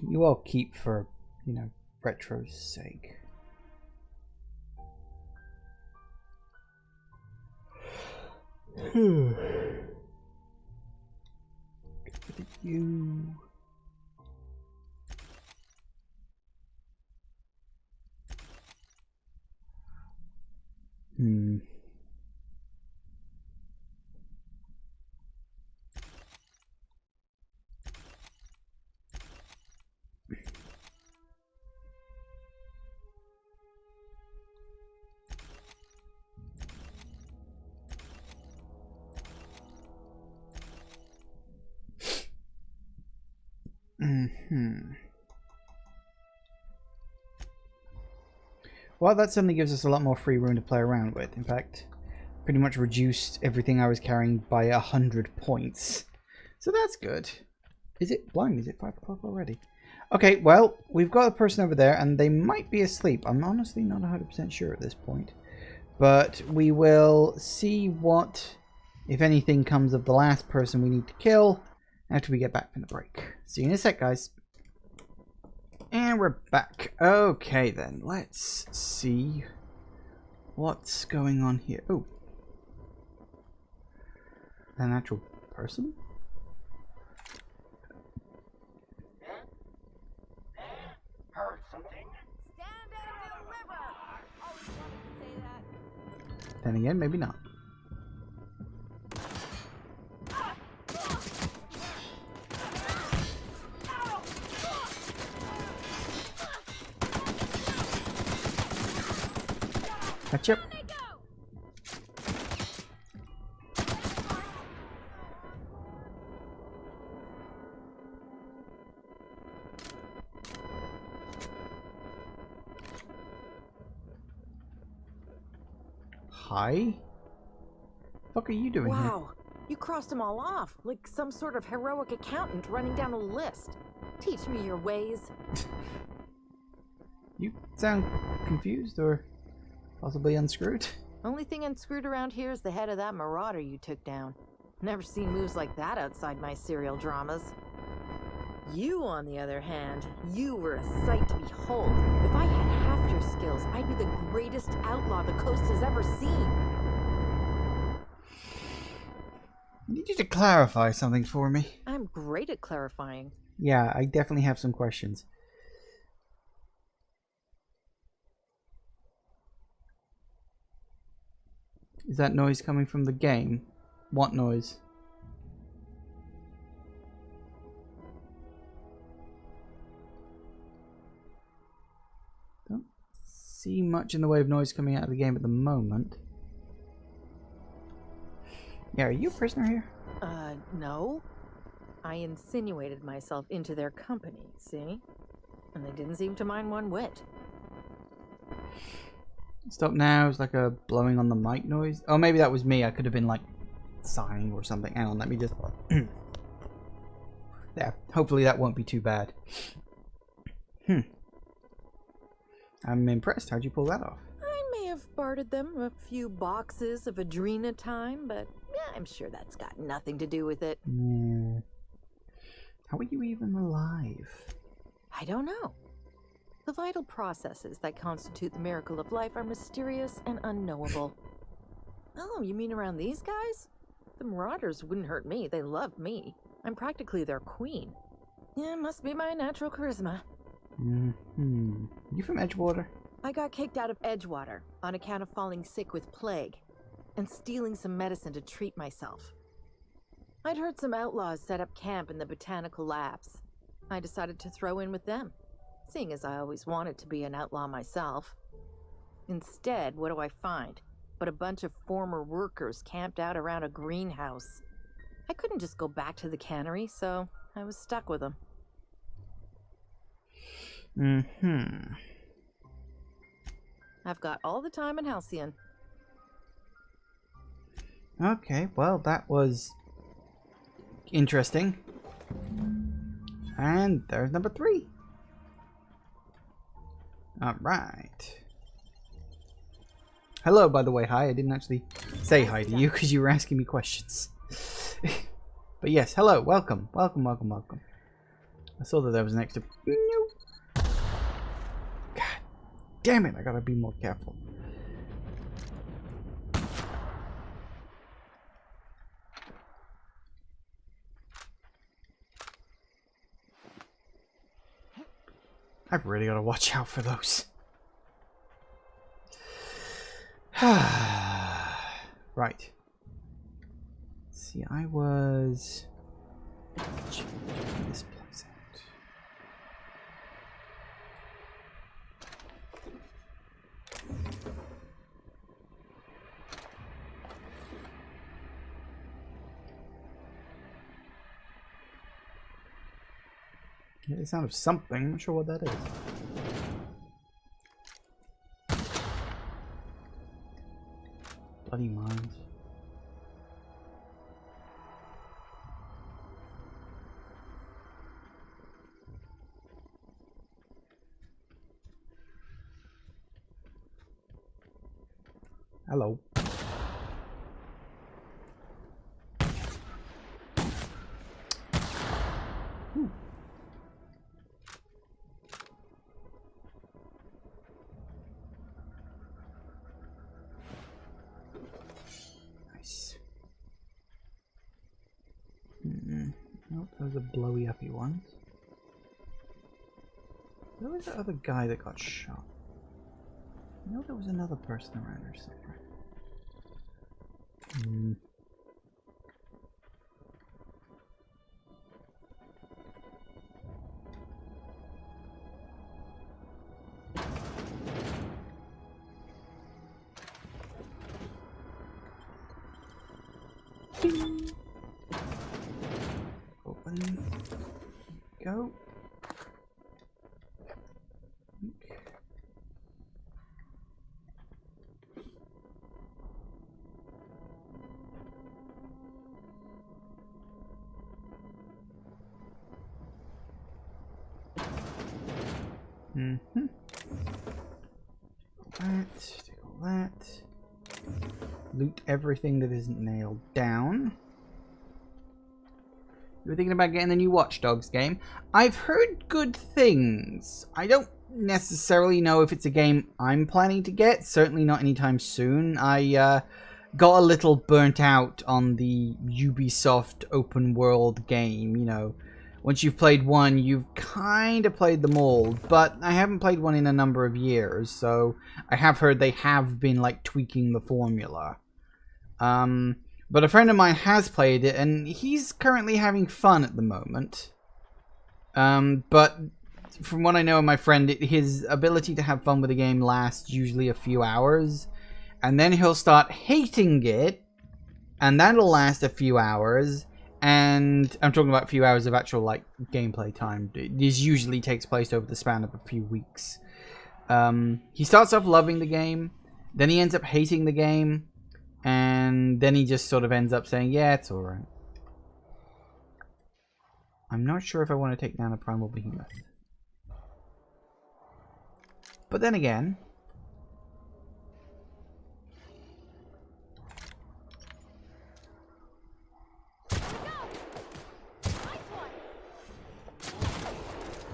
You all keep for, you know, retro's sake. Get rid of you. Well, that suddenly gives us a lot more free room to play around with. In fact, pretty much reduced everything I was carrying by 100 points. So that's good. Is it blind? Is it 5 o'clock already? Okay, well, we've got a person over there, and they might be asleep. I'm honestly not 100% sure at this point. But we will see what, if anything, comes of the last person we need to kill after we get back from the break. See you in a sec, guys. And we're back. Okay, then. Let's see what's going on here. Oh. An actual person? Heard something. Stand and deliver! Always wanted to say that. Then again, maybe not. Catch up. Hi? What are you doing here? Wow, you crossed them all off, like some sort of heroic accountant running down a list. Teach me your ways. You sound confused or possibly unscrewed. Only thing unscrewed around here is the head of that marauder you took down. Never seen moves like that outside my serial dramas. You, on the other hand, you were a sight to behold. If I had half your skills, I'd be the greatest outlaw the coast has ever seen. I need you to clarify something for me. I'm great at clarifying. Yeah, I definitely have some questions. Is that noise coming from the game? What noise? Don't see much in the way of noise coming out of the game at the moment. Yeah, are you a prisoner here? No. I insinuated myself into their company, see? And they didn't seem to mind one whit. Stop now. It's like a blowing on the mic noise. Oh, maybe that was me. I could have been like sighing or something. Hang on, let me just... There. Hopefully that won't be too bad. I'm impressed. How'd you pull that off? I may have bartered them a few boxes of Adrena time, but yeah, I'm sure that's got nothing to do with it. Yeah. How are you even alive? I don't know. The vital processes that constitute the miracle of life are mysterious and unknowable. Oh, you mean around these guys? The Marauders wouldn't hurt me. They love me. I'm practically their queen. Yeah, must be my natural charisma. You from Edgewater? I got kicked out of Edgewater on account of falling sick with plague and stealing some medicine to treat myself. I'd heard some outlaws set up camp in the botanical labs. I decided to throw in with them, seeing as I always wanted to be an outlaw myself. Instead, what do I find but a bunch of former workers camped out around a greenhouse? I couldn't just go back to the cannery, so I was stuck with them. I've got all the time in Halcyon. Okay, well, that was interesting. And there's number 3. Alright. Hello, by the way. Hi. I didn't actually say hi to you because you were asking me questions. But yes, hello. Welcome. Welcome, welcome, welcome. I saw that there was an extra... Nope. God damn it. I gotta be more careful. I've really got to watch out for those. Right. Let's see, I was checking this place out. Yeah, the sound of something. I'm not sure what that is. Bloody mines. Hello. Nice. Nope, those are blowy uppy ones. Where was the other guy that got shot? I know there was another person around here somewhere. Open. Go. Mm-hmm. Take all that. Loot everything that isn't nailed down. You were thinking about getting the new Watch Dogs game? I've heard good things. I don't necessarily know if it's a game I'm planning to get. Certainly not anytime soon. I got a little burnt out on the Ubisoft open world game. You know, once you've played one, you've kind of played them all. But I haven't played one in a number of years, so I have heard they have been like tweaking the formula. But a friend of mine has played it, and he's currently having fun at the moment. But from what I know of my friend, his ability to have fun with the game lasts usually a few hours. And then he'll start hating it, and that'll last a few hours. And I'm talking about a few hours of actual, like, gameplay time. This usually takes place over the span of a few weeks. He starts off loving the game, then he ends up hating the game, and then he just sort of ends up saying, yeah, it's alright. I'm not sure if I want to take down a primal behemoth. But then again...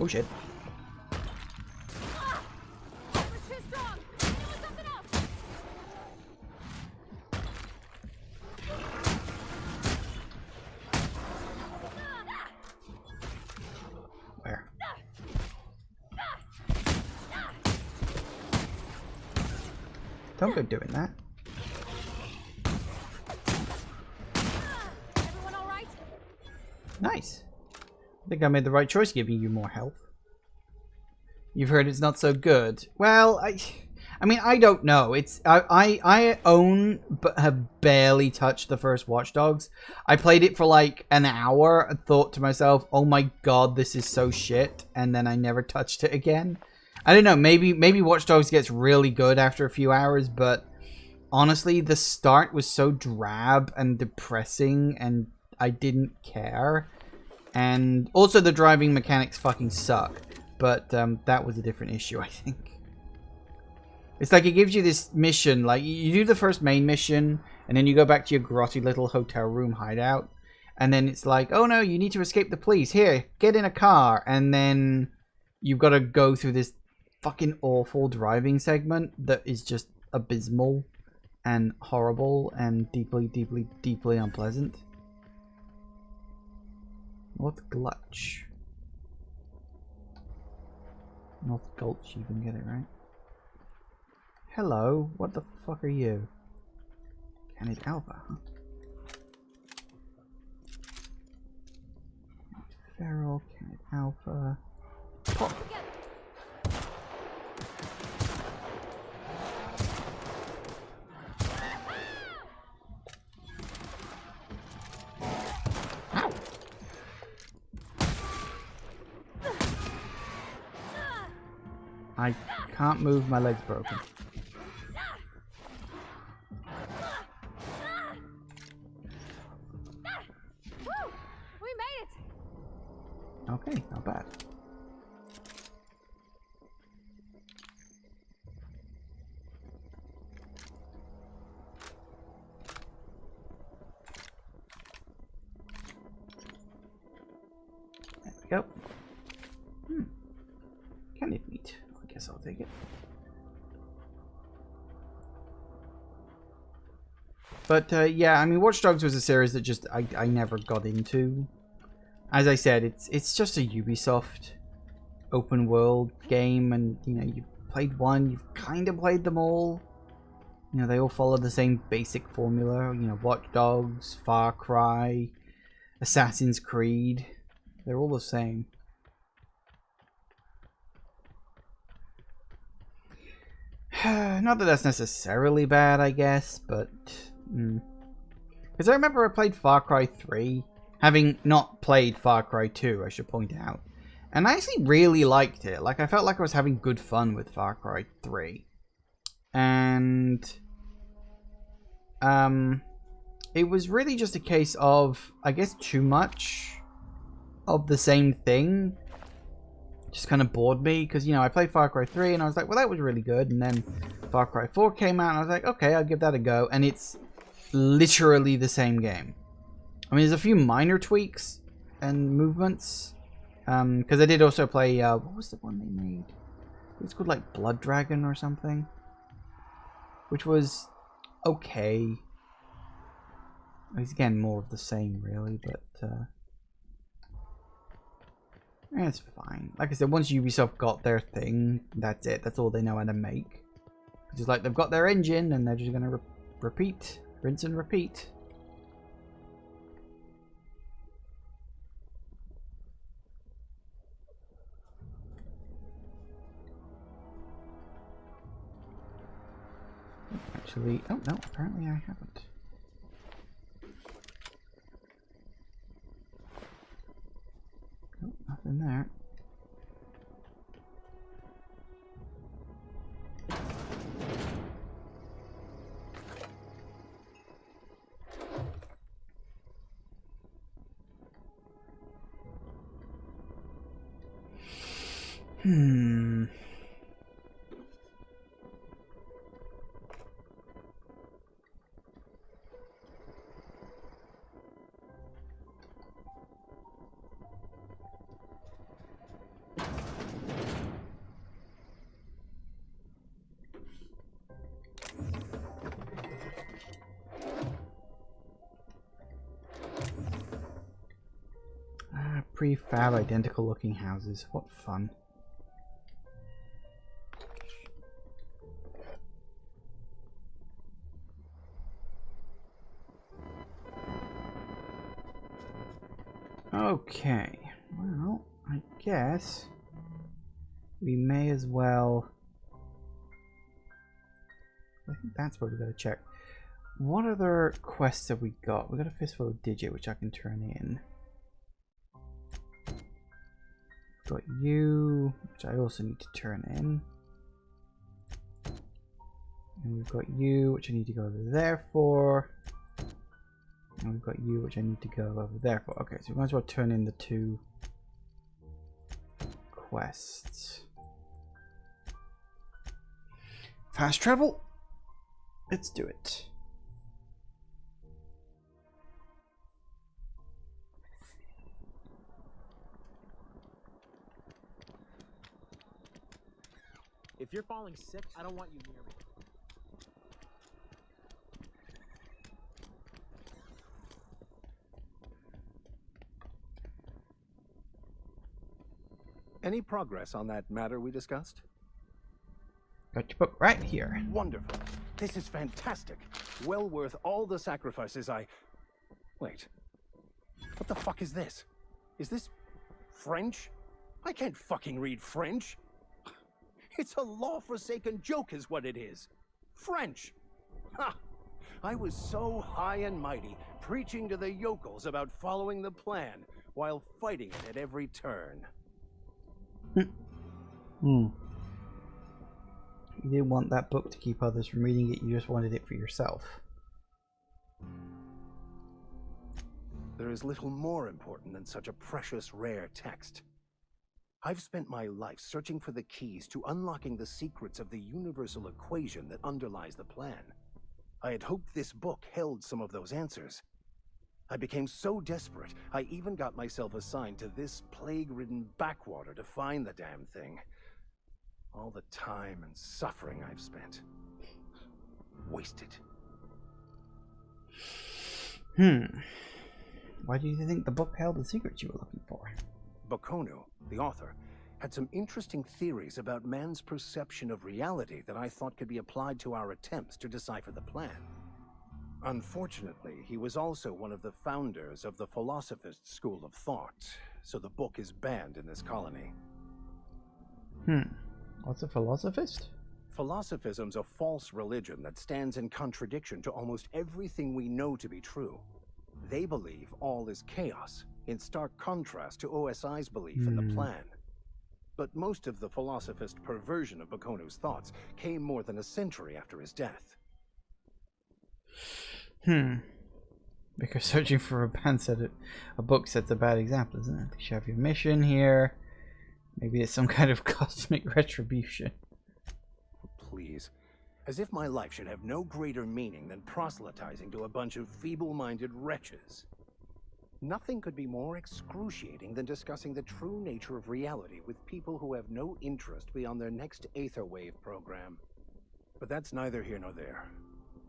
Oh shit. Where? Don't go doing that. Everyone all right? Nice. I think I made the right choice giving you more health. You've heard it's not so good. Well, I mean, I don't know. I own but have barely touched the first Watch Dogs. I played it for like an hour and thought to myself, "Oh my god, this is so shit," and then I never touched it again. I don't know. Maybe Watch Dogs gets really good after a few hours, but honestly, the start was so drab and depressing, and I didn't care. And also the driving mechanics fucking suck. But that was a different issue, I think. It's like it gives you this mission, like you do the first main mission, and then you go back to your grotty little hotel room hideout. And then it's like, oh no, you need to escape the police. Here, get in a car. And then you've got to go through this fucking awful driving segment that is just abysmal and horrible and deeply, deeply, deeply unpleasant. North Gulch. North Gulch, you can get it right. Hello, what the fuck are you? Canid Alpha, huh? Feral, Canid Alpha. Pop! I can't move, my leg's broken. Woo! We made it! Okay, not bad. There we go. Canid meat. I guess I'll take it. But yeah, I mean, Watch Dogs was a series that just I never got into. As I said, it's just a Ubisoft open world game, and you know, you played one, you've kind of played them all. You know, they all follow the same basic formula. You know, Watch Dogs, Far Cry, Assassin's Creed. They're all the same. Not that that's necessarily bad, I guess, but... Because I remember I played Far Cry 3, having not played Far Cry 2, I should point out. And I actually really liked it. Like, I felt like I was having good fun with Far Cry 3. And... it was really just a case of, I guess, too much of the same thing. just kind of bored me because, you know, I played Far Cry 3 and I was like, well, that was really good. And then Far Cry 4 came out and I was like, okay, I'll give that a go. And it's literally the same game. I mean, there's a few minor tweaks and movements. Because I did also play, what was the one they made? It's called like Blood Dragon or something. Which was okay. It's again more of the same really, but it's fine. Like I said, once Ubisoft got their thing, that's it. That's all they know how to make. It's like they've got their engine and they're just going to repeat, rinse and repeat. Actually, oh no, apparently I haven't. Nope, nothing there. Prefab identical looking houses. What fun. Okay. Well, I guess we may as well. I think that's what we gotta check. What other quests have we got? We got a Fistful of Digit, which I can turn in. Got you, which I also need to turn in. And we've got you, which I need to go over there for. And we've got you, which I need to go over there for. Okay, so we might as well turn in the 2 quests. Fast travel. Let's do it. If you're falling sick, I don't want you near me. Any progress on that matter we discussed? Got your book right here. Wonderful. This is fantastic. Well worth all the sacrifices I... Wait. What the fuck is this? Is this French? I can't fucking read French. It's a law-forsaken joke is what it is. French. Ha! I was so high and mighty, preaching to the yokels about following the plan, while fighting it at every turn. You didn't want that book to keep others from reading it, you just wanted it for yourself. There is little more important than such a precious, rare text. I've spent my life searching for the keys to unlocking the secrets of the universal equation that underlies the plan. I had hoped this book held some of those answers. I became so desperate, I even got myself assigned to this plague-ridden backwater to find the damn thing. All the time and suffering I've spent. Wasted. Why do you think the book held the secrets you were looking for? Bakonu, the author, had some interesting theories about man's perception of reality that I thought could be applied to our attempts to decipher the plan. Unfortunately, he was also one of the founders of the Philosophist school of thought, so the book is banned in this colony. What's a philosophist? Philosophism's a false religion that stands in contradiction to almost everything we know to be true. They believe all is chaos, in stark contrast to OSI's belief in the plan. But most of the philosophist perversion of Bakonu's thoughts came more than a century after his death. Because searching for a book sets a bad example, isn't it? You have your mission here. Maybe it's some kind of cosmic retribution. Please. As if my life should have no greater meaning than proselytizing to a bunch of feeble-minded wretches. Nothing could be more excruciating than discussing the true nature of reality with people who have no interest beyond their next Aetherwave program. But that's neither here nor there.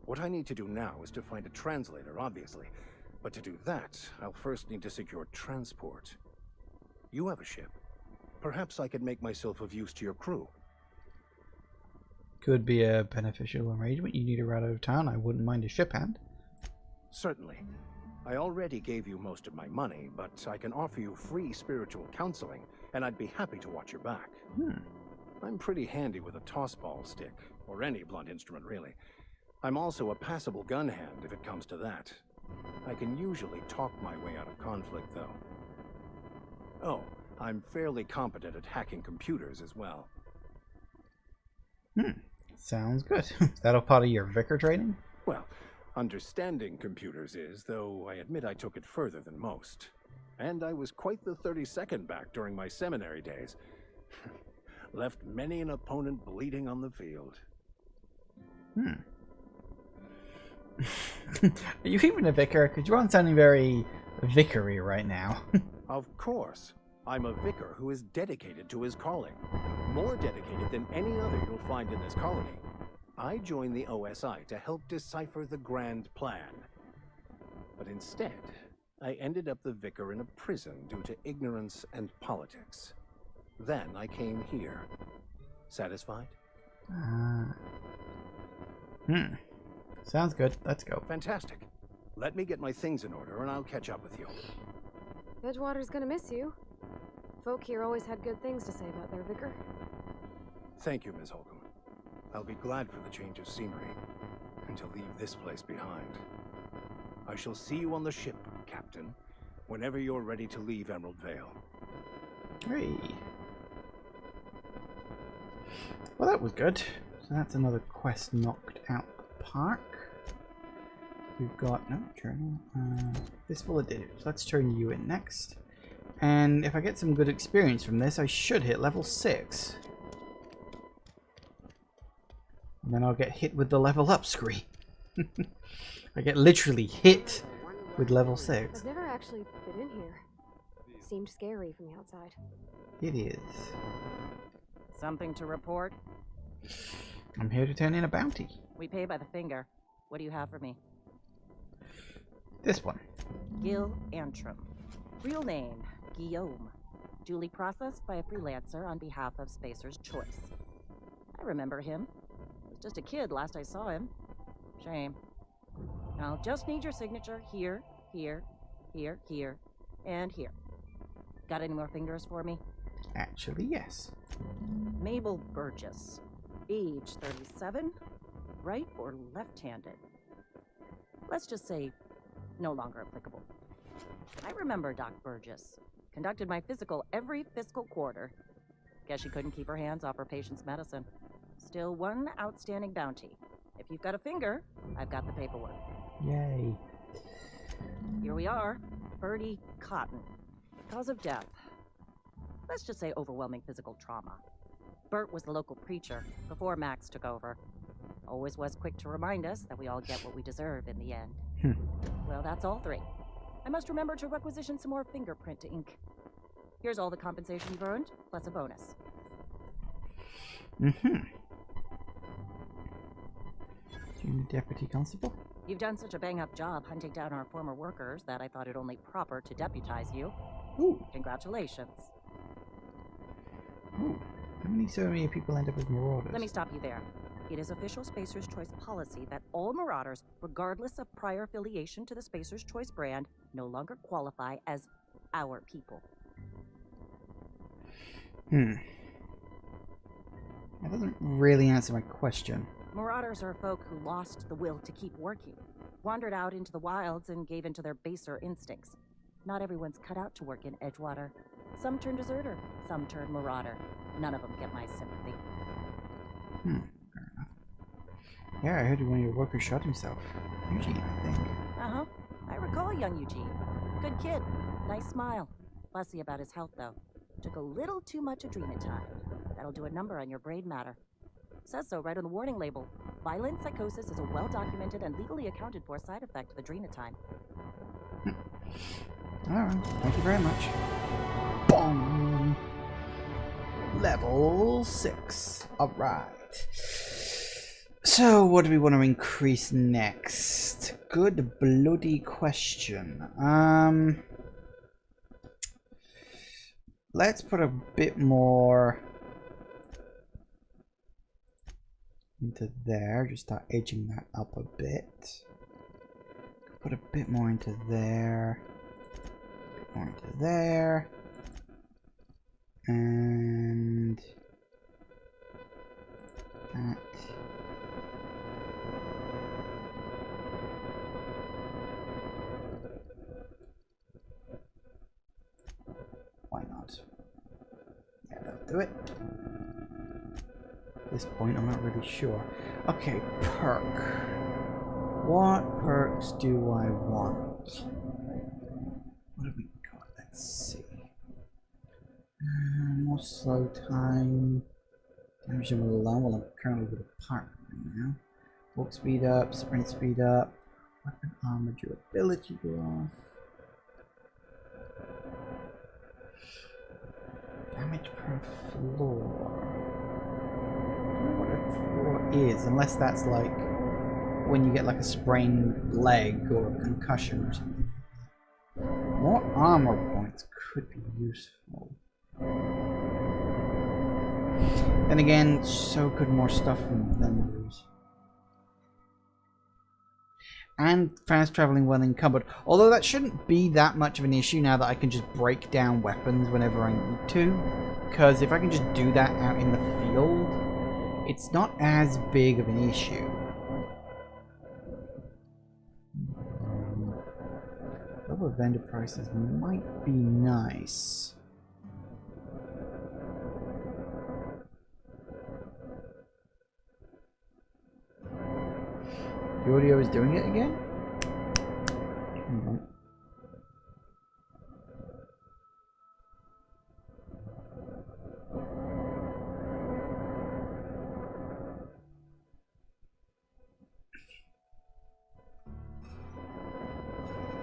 What I need to do now is to find a translator, obviously. But to do that, I'll first need to secure transport. You have a ship. Perhaps I could make myself of use to your crew. Could be a beneficial arrangement. You need a ride out of town. I wouldn't mind a ship hand. Certainly. I already gave you most of my money, but I can offer you free spiritual counseling, and I'd be happy to watch your back. I'm pretty handy with a tossball stick, or any blunt instrument, really. I'm also a passable gun hand, if it comes to that. I can usually talk my way out of conflict, though. Oh, I'm fairly competent at hacking computers as well. Sounds good. Is that a part of your vicar training? Well, understanding computers is, though I admit I took it further than most. And I was quite the 32nd back during my seminary days. Left many an opponent bleeding on the field. Are you even a vicar? Because you aren't sounding very vicary right now. Of course. I'm a vicar who is dedicated to his calling. More dedicated than any other you'll find in this colony. I joined the OSI to help decipher the grand plan. But instead, I ended up the vicar in a prison due to ignorance and politics. Then I came here. Satisfied? Sounds good. Let's go. Fantastic. Let me get my things in order and I'll catch up with you. Edgewater's gonna miss you. Folk here always had good things to say about their vicar. Thank you, Ms. Holcomb. I'll be glad for the change of scenery and to leave this place behind. I shall see you on the ship, Captain, whenever you're ready to leave Emerald Vale. Hey. Well, that was good. So that's another quest knocked out the park. We've got no journal. This full of digits. Let's turn you in next. And if I get some good experience from this, I should hit level 6. And then I'll get hit with the level up screen. I get literally hit with level 6. I've never actually been in here. Seemed scary from the outside. It is. Something to report? I'm here to turn in a bounty. We pay by the finger. What do you have for me? This one. Gil Antrim. Real name, Guillaume. Duly processed by a freelancer on behalf of Spacer's Choice. I remember him. Was just a kid last I saw him. Shame. I'll just need your signature here, here, here, here, and here. Got any more fingers for me? Actually, yes. Mabel Burgess. Age 37. Right or left-handed? Let's just say no longer applicable. I remember Doc Burgess. Conducted my physical every fiscal quarter. Guess she couldn't keep her hands off her patient's medicine. Still one outstanding bounty. If you've got a finger, I've got the paperwork. Yay. Here we are. Bertie Cotton. Cause of death. Let's just say overwhelming physical trauma. Bert was the local preacher before Max took over. Always was quick to remind us that we all get what we deserve in the end. Well, that's all 3. I must remember to requisition some more fingerprint to ink. Here's all the compensation you've earned, plus a bonus. Junior Deputy Constable? You've done such a bang-up job hunting down our former workers that I thought it only proper to deputize you. Ooh. Congratulations. Ooh. How many so many people end up as marauders? Let me stop you there. It is official Spacer's Choice policy that all marauders, regardless of prior affiliation to the Spacer's Choice brand, no longer qualify as our people. That doesn't really answer my question. Marauders are folk who lost the will to keep working, wandered out into the wilds and gave into their baser instincts. Not everyone's cut out to work in Edgewater. Some turn deserter, some turn marauder. None of them get my sympathy. Fair enough. Yeah, I heard one of your workers shot himself. Eugene, I think. Uh-huh. I recall young Eugene. Good kid. Nice smile. Fussy about his health, though. Took a little too much adrenatime. That'll do a number on your brain matter. Says so right on the warning label. Violent psychosis is a well-documented and legally accounted for side effect of adrenatime. Alright, thank you very much. Boom! Level 6. Alright. So, what do we want to increase next? Good bloody question. Let's put a bit more into there. Just start edging that up a bit. Put a bit more into there. A bit more into there. And that. Why not? Yeah, that'll do it. At this point, I'm not really sure. Okay, perk. What perks do I want? What have we got? Let's see. More slow time. Damage alone. Well, I'm currently with a partner right now. Walk speed up, sprint speed up, weapon armor durability off. Damage per floor. I don't know what a floor is, unless that's like when you get like a sprained leg or a concussion or something. More armor points could be useful. Then again, so could more stuff from vendors. And fast traveling well encumbered. Although that shouldn't be that much of an issue now that I can just break down weapons whenever I need to. Because if I can just do that out in the field, it's not as big of an issue. Lower vendor prices might be nice. The audio is doing it again?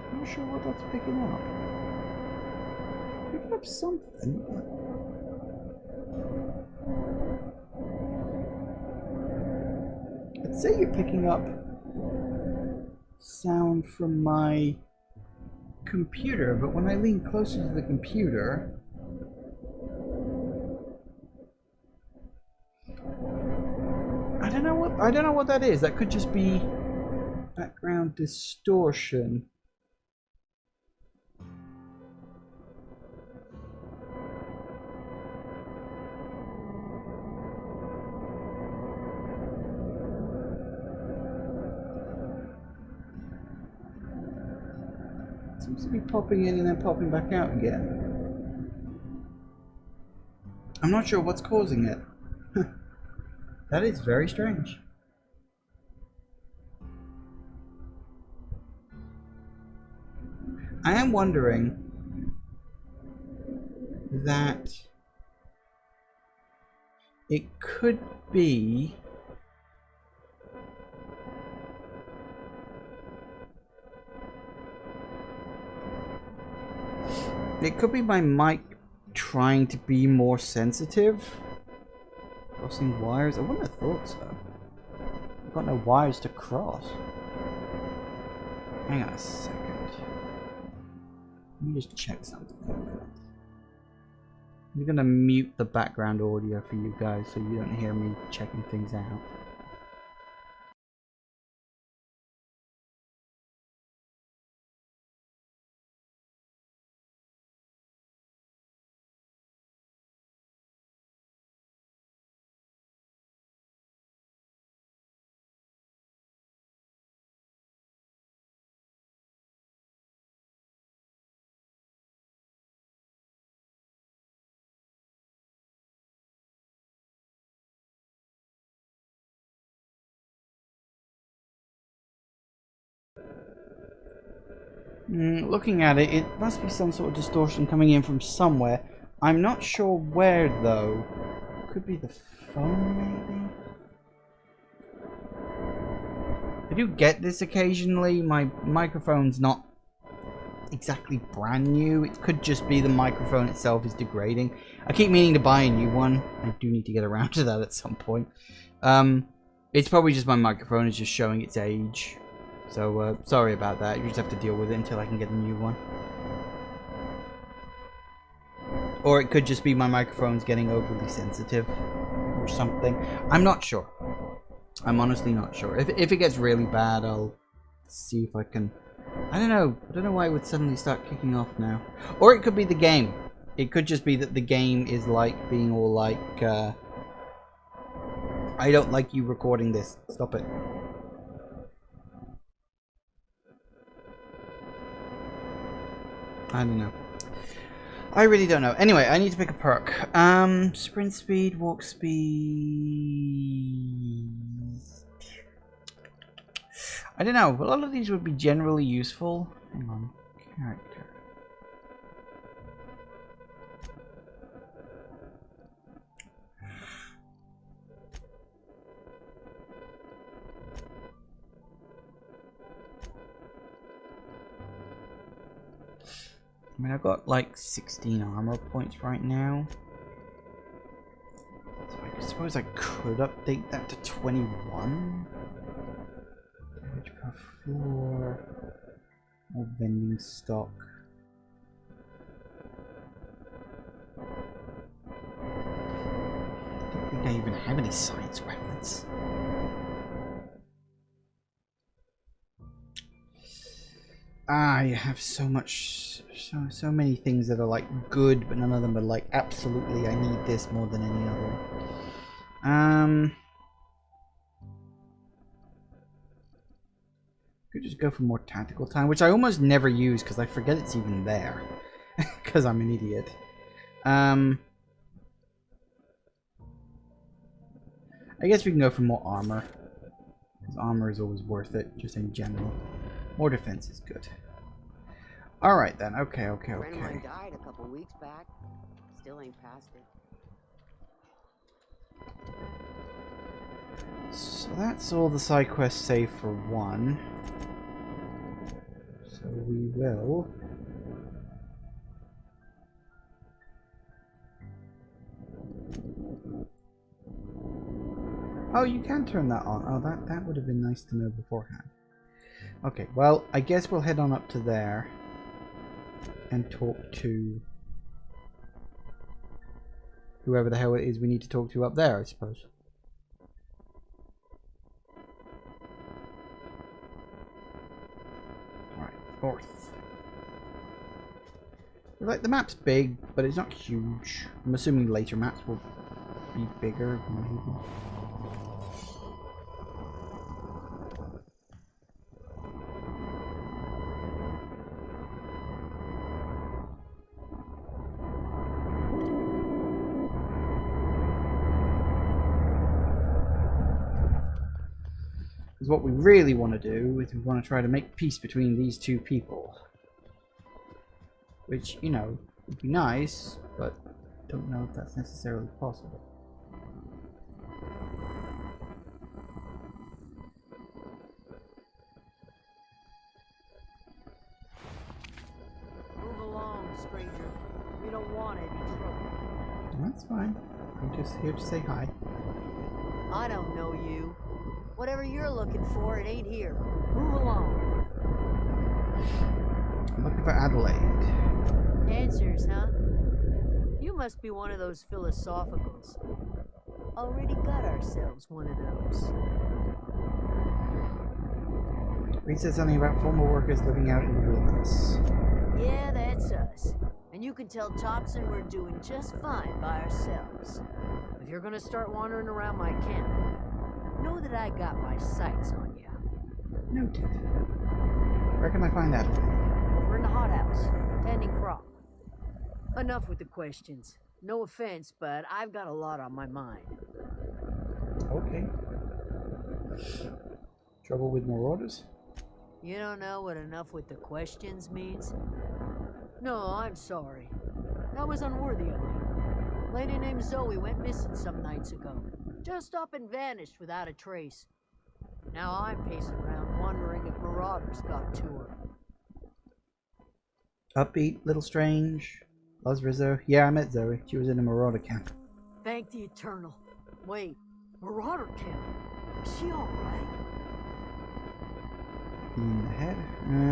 I'm not sure what that's picking up. Picking up something. I'd say you're picking up sound from my computer, but when I lean closer to the computer, I don't know what that is. That could just be background distortion. Seems to be popping in and then popping back out again. I'm not sure what's causing it. That is very strange. I am wondering that it could be my mic trying to be more sensitive. Crossing wires? I wouldn't have thought so. I've got no wires to cross. Hang on a second. Let me just check something. I'm gonna mute the background audio for you guys so you don't hear me checking things out. Looking at it, it must be some sort of distortion coming in from somewhere. I'm not sure where, though. Could be the phone, maybe? I do get this occasionally. My microphone's not exactly brand new. It could just be the microphone itself is degrading. I keep meaning to buy a new one. I do need to get around to that at some point. It's probably just my microphone is just showing its age. So, sorry about that. You just have to deal with it until I can get a new one. Or it could just be my microphone's getting overly sensitive or something. I'm not sure. I'm honestly not sure. If it gets really bad, I'll see if I can... I don't know. I don't know why it would suddenly start kicking off now. Or it could be the game. It could just be that the game is like being all like... I don't like you recording this. Stop it. I don't know. I really don't know. Anyway, I need to pick a perk. Sprint speed, walk speed. I don't know. A lot of these would be generally useful. Hang on. Character. I mean, I've got like 16 armor points right now. So I suppose I could update that to 21. Damage per floor. More vending stock. I don't think I even have any science weapons. I have so much, so many things that are like good, but none of them are like absolutely I need this more than any other. Could just go for more tactical time, which I almost never use because I forget it's even there, because I'm an idiot. I guess we can go for more armor, because armor is always worth it, just in general. More defense is good. Alright then, okay. A friend of mine died a couple weeks back. Still ain't past it. So that's all the side quests save for one. So we will... Oh, you can turn that on. Oh, that would have been nice to know beforehand. Okay, well, I guess we'll head on up to there and talk to whoever the hell it is we need to talk to up there, I suppose. Alright, north. Like, the map's big, but it's not huge. I'm assuming later maps will be bigger, maybe. Because what we really want to do is we want to try to make peace between these two people. Which, you know, would be nice, but don't know if that's necessarily possible. Move along, stranger. We don't want any trouble. That's fine. I'm just here to say hi. I don't know you. Whatever you're looking for, it ain't here. Move along. I'm looking for Adelaide. Answers, huh? You must be one of those philosophicals. Already got ourselves one of those. Reed said something about former workers living out in the wilderness. Yeah, that's us. And you can tell Thompson we're doing just fine by ourselves. If you're gonna start wandering around my camp, know that I got my sights on you. Noted. Where can I find Adelaide? Over in the hothouse, tending crop. Enough with the questions. No offense, but I've got a lot on my mind. Okay. Trouble with more orders? You don't know what enough with the questions means? No, I'm sorry. That was unworthy of me. A lady named Zoe went missing some nights ago. Just up and vanished without a trace. Now I'm pacing around wondering if marauders got to her. Upbeat, little strange. Loves Rizzo. Yeah, I met Zoe. She was in a marauder camp. Thank the Eternal. Wait, marauder camp? Is she alright? In the head.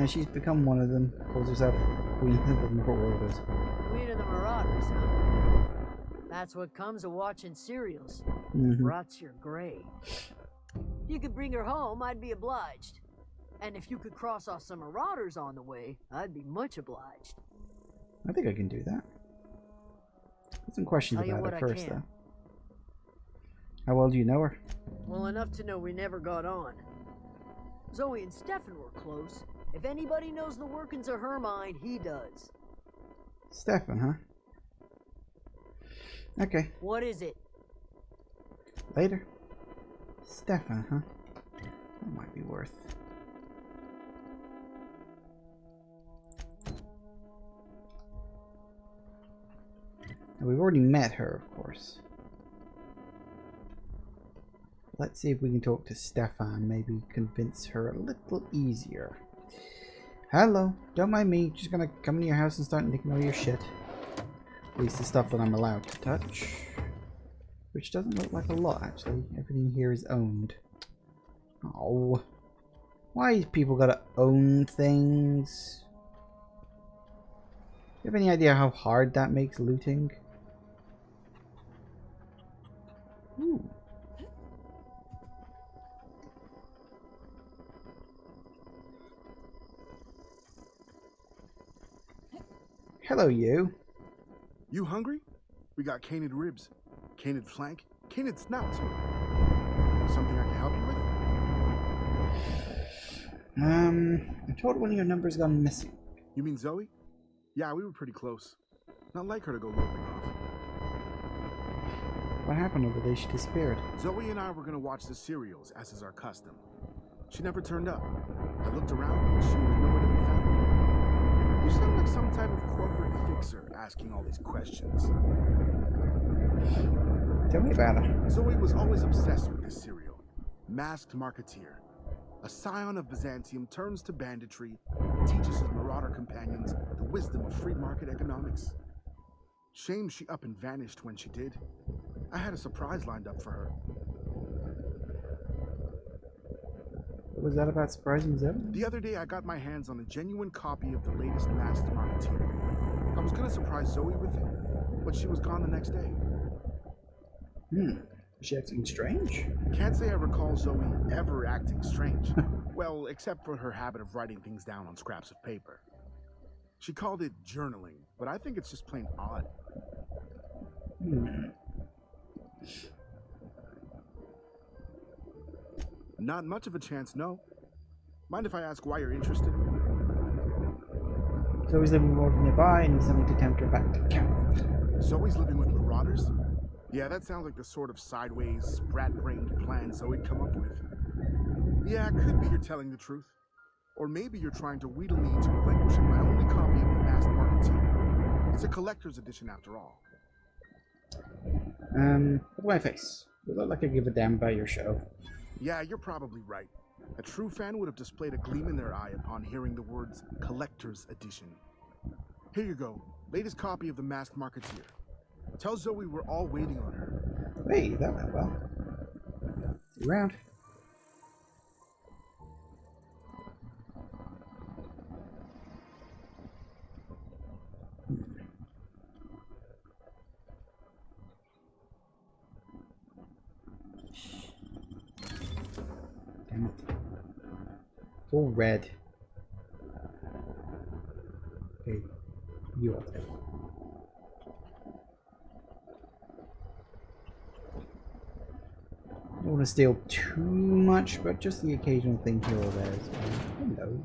She's become one of them. Calls herself Queen of the Marauders. Queen of the Marauders, huh? That's what comes of watching serials. Rots your gray. If you could bring her home, I'd be obliged. And if you could cross off some marauders on the way, I'd be much obliged. I think I can do that. Got some questions about her first, though. How well do you know her? Well enough to know we never got on. Zoe and Stefan were close. If anybody knows the workings of her mind, he does. Stefan, huh? Okay. What is it? Later. Stefan, huh? That might be worth. Now, we've already met her, of course. Let's see if we can talk to Stefan. Maybe convince her a little easier. Hello. Don't mind me. Just gonna come into your house and start nicking all your shit. At least the stuff that I'm allowed to touch. Which doesn't look like a lot, actually. Everything here is owned. Oh. Why people gotta own things? Do you have any idea how hard that makes looting? Ooh. Hello, you. You hungry? We got canid ribs, canid flank, canid snout. Something I can help you with? I'm told one of your numbers gone missing. You mean Zoe? Yeah, we were pretty close. Not like her to go loping off. What happened over there? She disappeared. Zoe and I were gonna watch the serials, as is our custom. She never turned up. I looked around, but she was nowhere to be found. You sound like some type of corporate fixer asking all these questions. Tell me about her. Zoe was always obsessed with this serial. Masked Marketeer. A scion of Byzantium turns to banditry, teaches his marauder companions the wisdom of free market economics. Shame she up and vanished when she did. I had a surprise lined up for her. What was that about surprising Zoe? The other day I got my hands on a genuine copy of the latest Masked Marketeer. I was gonna surprise Zoe with it, but she was gone the next day. Is she acting strange? Can't say I recall Zoe ever acting strange. Well, except for her habit of writing things down on scraps of paper. She called it journaling, but I think it's just plain odd. Not much of a chance, no. Mind if I ask why you're interested? Zoe's living with marauders nearby and needs something to tempt her back to camp. Zoe's living with marauders? Yeah, that sounds like the sort of sideways, sprat-brained plan Zoe'd come up with. Yeah, it could be you're telling the truth. Or maybe you're trying to wheedle me into relinquishing my only copy of the Masked Marketeer. It's a collector's edition after all. Look at my face. You look like I give a damn about your show. Yeah, you're probably right. A true fan would have displayed a gleam in their eye upon hearing the words collector's edition. Here you go. Latest copy of the Masked Marketeer. Tell Zoe we're all waiting on her. Hey, that went well. See you around. Damn it. It's all red. Okay, you up there. I don't want to steal too much, but just the occasional thing here or there as well. Hello.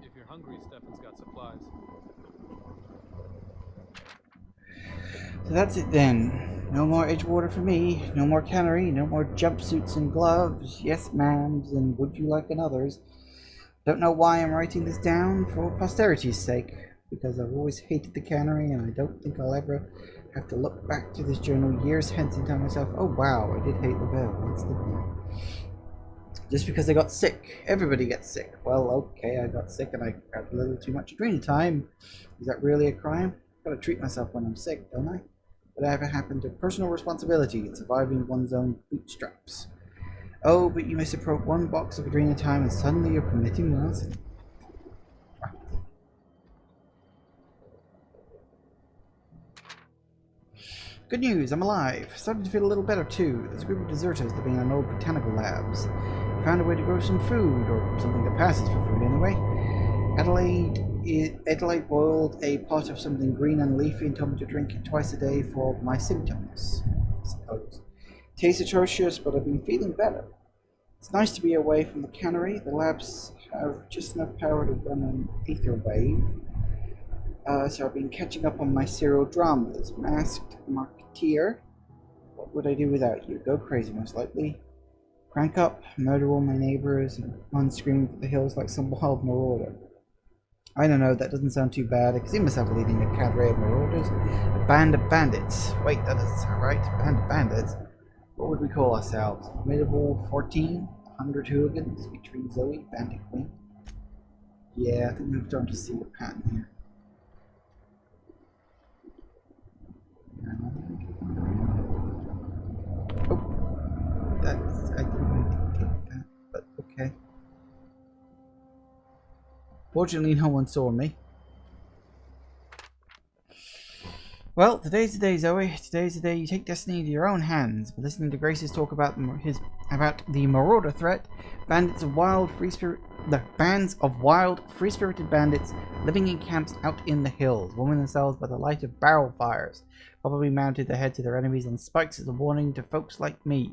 If you're hungry, Stefan's got supplies. So that's it then. No more Edgewater for me. No more cannery. No more jumpsuits and gloves. Yes, ma'ams, and would you like another's? Don't know why I'm writing this down for posterity's sake. because I've always hated the cannery, and I don't think I'll ever have to look back to this journal years hence and tell myself, oh wow, I did hate the Vale once, didn't I? Just because I got sick. Everybody gets sick. Well, okay, I got sick and I had a little too much adrenal time. Is that really a crime? I've got to treat myself when I'm sick, don't I? Whatever happened to personal responsibility and surviving one's own bootstraps? Oh, but you misapproach one box of adrenal time and suddenly you're committing larceny. Good news, I'm alive. Starting to feel a little better too. There's a group of deserters living in old botanical labs. Found a way to grow some food, or something that passes for food anyway. Adelaide boiled a pot of something green and leafy and told me to drink it twice a day for all my symptoms, I suppose. Tastes atrocious, but I've been feeling better. It's nice to be away from the cannery. The labs have just enough power to run an ether wave. So I've been catching up on my serial dramas. Masked Marketeer. What would I do without you? Go crazy, most likely. Crank up, murder all my neighbors, and run screaming for the hills like some wild marauder. I don't know, that doesn't sound too bad. I can see myself leading a cadre of marauders. A band of bandits. Wait, that doesn't sound right. A band of bandits? What would we call ourselves? Formidable 14? 100 hooligans featuring Zoe, Bandit Queen? Yeah, I think we're starting to see a pattern here. Oh, that's, I didn't mean to take that, but okay. Fortunately, no one saw me. Well, today's the day, Zoe. Today's the day you take destiny into your own hands. But listening to Grace's talk about the marauder threat, bands of wild, free-spirited bandits living in camps out in the hills, warming themselves by the light of barrel fires, probably mounted their heads to their enemies on spikes as a warning to folks like me,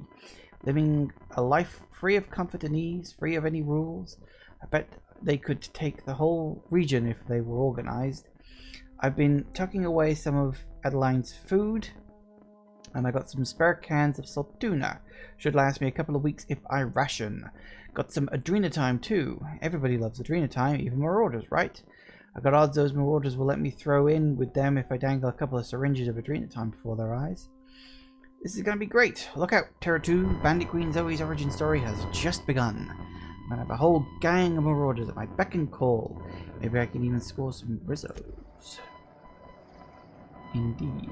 living a life free of comfort and ease, free of any rules. I bet they could take the whole region if they were organized. I've been tucking away some of Adeline's food, and I got some spare cans of salt tuna. Should last me a couple of weeks if I ration. Got some adrenatime too. Everybody loves adrenatime, even marauders, right? I got odds those marauders will let me throw in with them if I dangle a couple of syringes of adrenatime before their eyes. This is going to be great. Look out, Terra 2. Bandit Queen Zoe's origin story has just begun. I'm going to have a whole gang of marauders at my beck and call. Maybe I can even score some Rizzos. Indeed.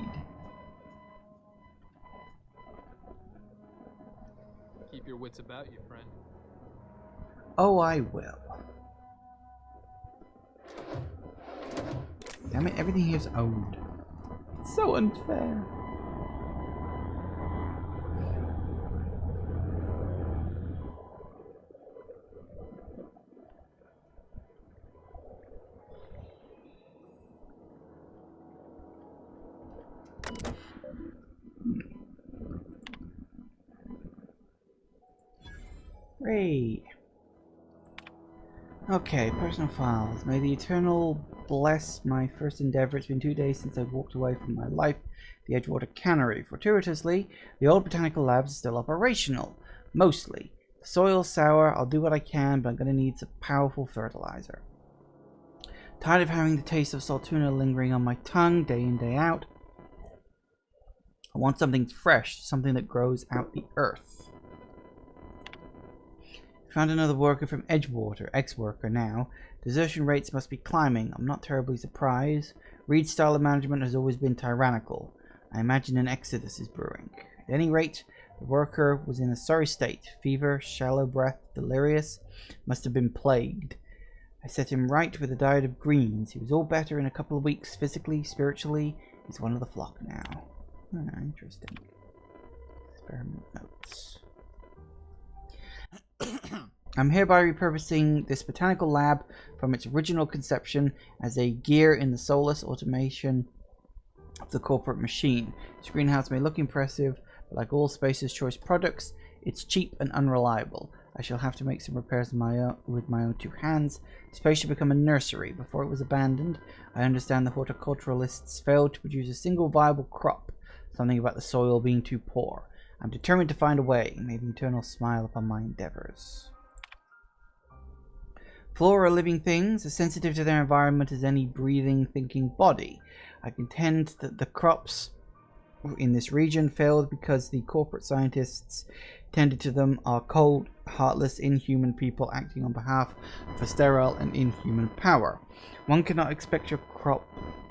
Keep your wits about you, friend. Oh, I will. Damn it, everything here's owned. It's so unfair. Great. Okay, personal files. May the Eternal bless my first endeavor. It's been 2 days since I've walked away from my life, the Edgewater Cannery. Fortuitously, the old botanical labs are still operational. Mostly. The soil's sour, I'll do what I can, but I'm going to need some powerful fertilizer. Tired of having the taste of saltuna lingering on my tongue day in, day out. I want something fresh, something that grows out the earth. Found another worker from Edgewater, ex-worker now. Desertion rates must be climbing. I'm not terribly surprised. Reed's style of management has always been tyrannical. I imagine an exodus is brewing. At any rate, the worker was in a sorry state. Fever, shallow breath, delirious. Must have been plagued. I set him right with a diet of greens. He was all better in a couple of weeks, physically, spiritually. He's one of the flock now. Interesting. Experiment notes. I'm hereby repurposing this botanical lab from its original conception as a gear in the soulless automation of the corporate machine. This greenhouse may look impressive, but like all Spacer's Choice products, it's cheap and unreliable. I shall have to make some repairs with my own two hands. The space should become a nursery. Before it was abandoned, I understand the horticulturalists failed to produce a single viable crop. Something about the soil being too poor. I'm determined to find a way. May the Eternal smile upon my endeavors. Flora are living things, as sensitive to their environment as any breathing, thinking body. I contend that the crops in this region failed because the corporate scientists tended to them are cold, heartless, inhuman people acting on behalf of a sterile and inhuman power. One cannot expect your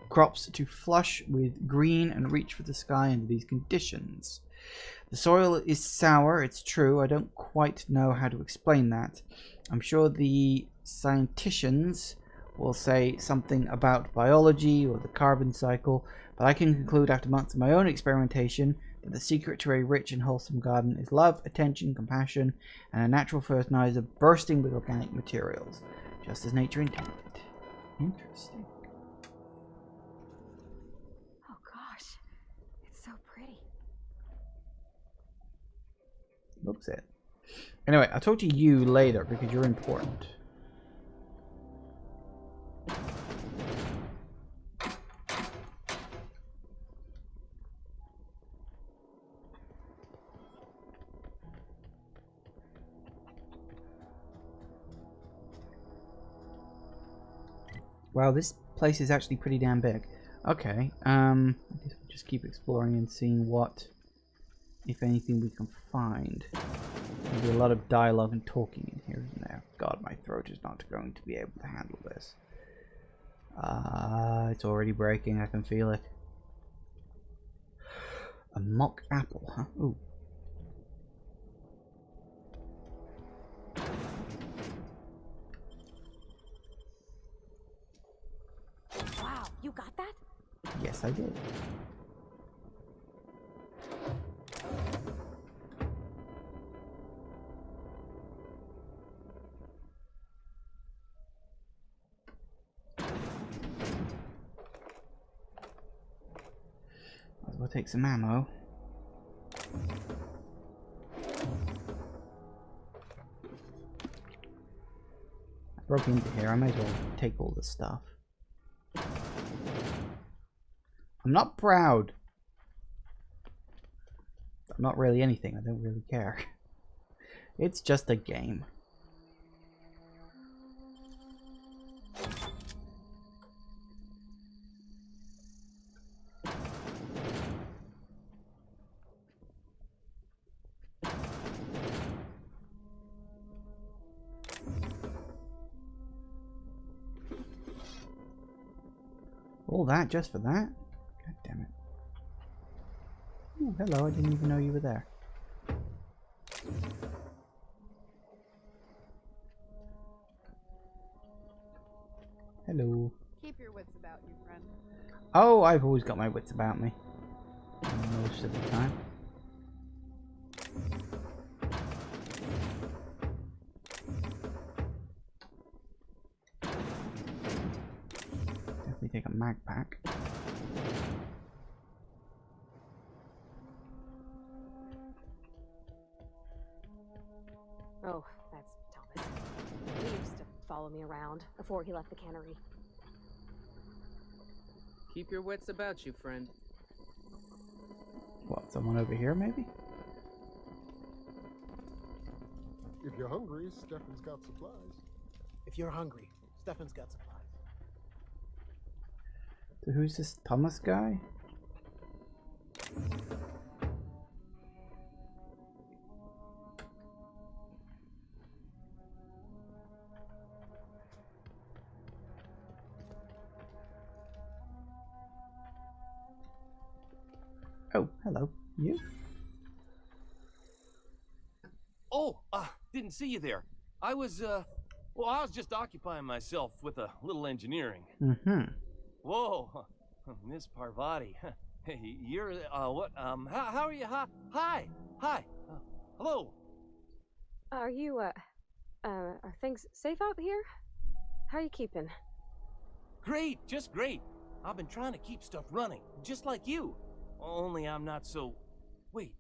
crops to flush with green and reach for the sky under these conditions. The soil is sour, it's true. I don't quite know how to explain that. I'm sure the scienticians will say something about biology or the carbon cycle, but I can conclude after months of my own experimentation that the secret to a rich and wholesome garden is love, attention, compassion, and a natural fertilizer bursting with organic materials, just as nature intended. Interesting. Oh gosh, it's so pretty. Looks it. Anyway, I'll talk to you later because you're important. Wow, this place is actually pretty damn big. Okay, I guess we'll just keep exploring and seeing what, if anything, we can find. There'll be a lot of dialogue and talking in here, isn't there? God, my throat is not going to be able to handle this. It's already breaking, I can feel it. A mock apple, huh? Ooh. Wow, you got that? Yes, I did. Might as well take some ammo. I broke into here, I might as well take all this stuff. I'm not proud. I'm not really anything, I don't really care. It's just a game. All that just for that? God damn it. Ooh, hello, I didn't even know you were there. Hello. Keep your wits about you, friend. Oh, I've always got my wits about me. Most of the time. Definitely take a mag pack. Oh, that's Thomas. He used to follow me around before he left the cannery. Keep your wits about you, friend. What, someone over here maybe? If you're hungry, Stefan's got supplies. If you're hungry, Stefan's got supplies. So who's this Thomas guy? Oh, hello. You? Oh, didn't see you there. I was just occupying myself with a little engineering. Mm-hmm. Whoa, Miss Parvati. Hey, you're, what, how are you? Hi. Hello. Are you, are things safe out here? How are you keeping? Great, just great. I've been trying to keep stuff running, just like you. Only I'm not so... Wait,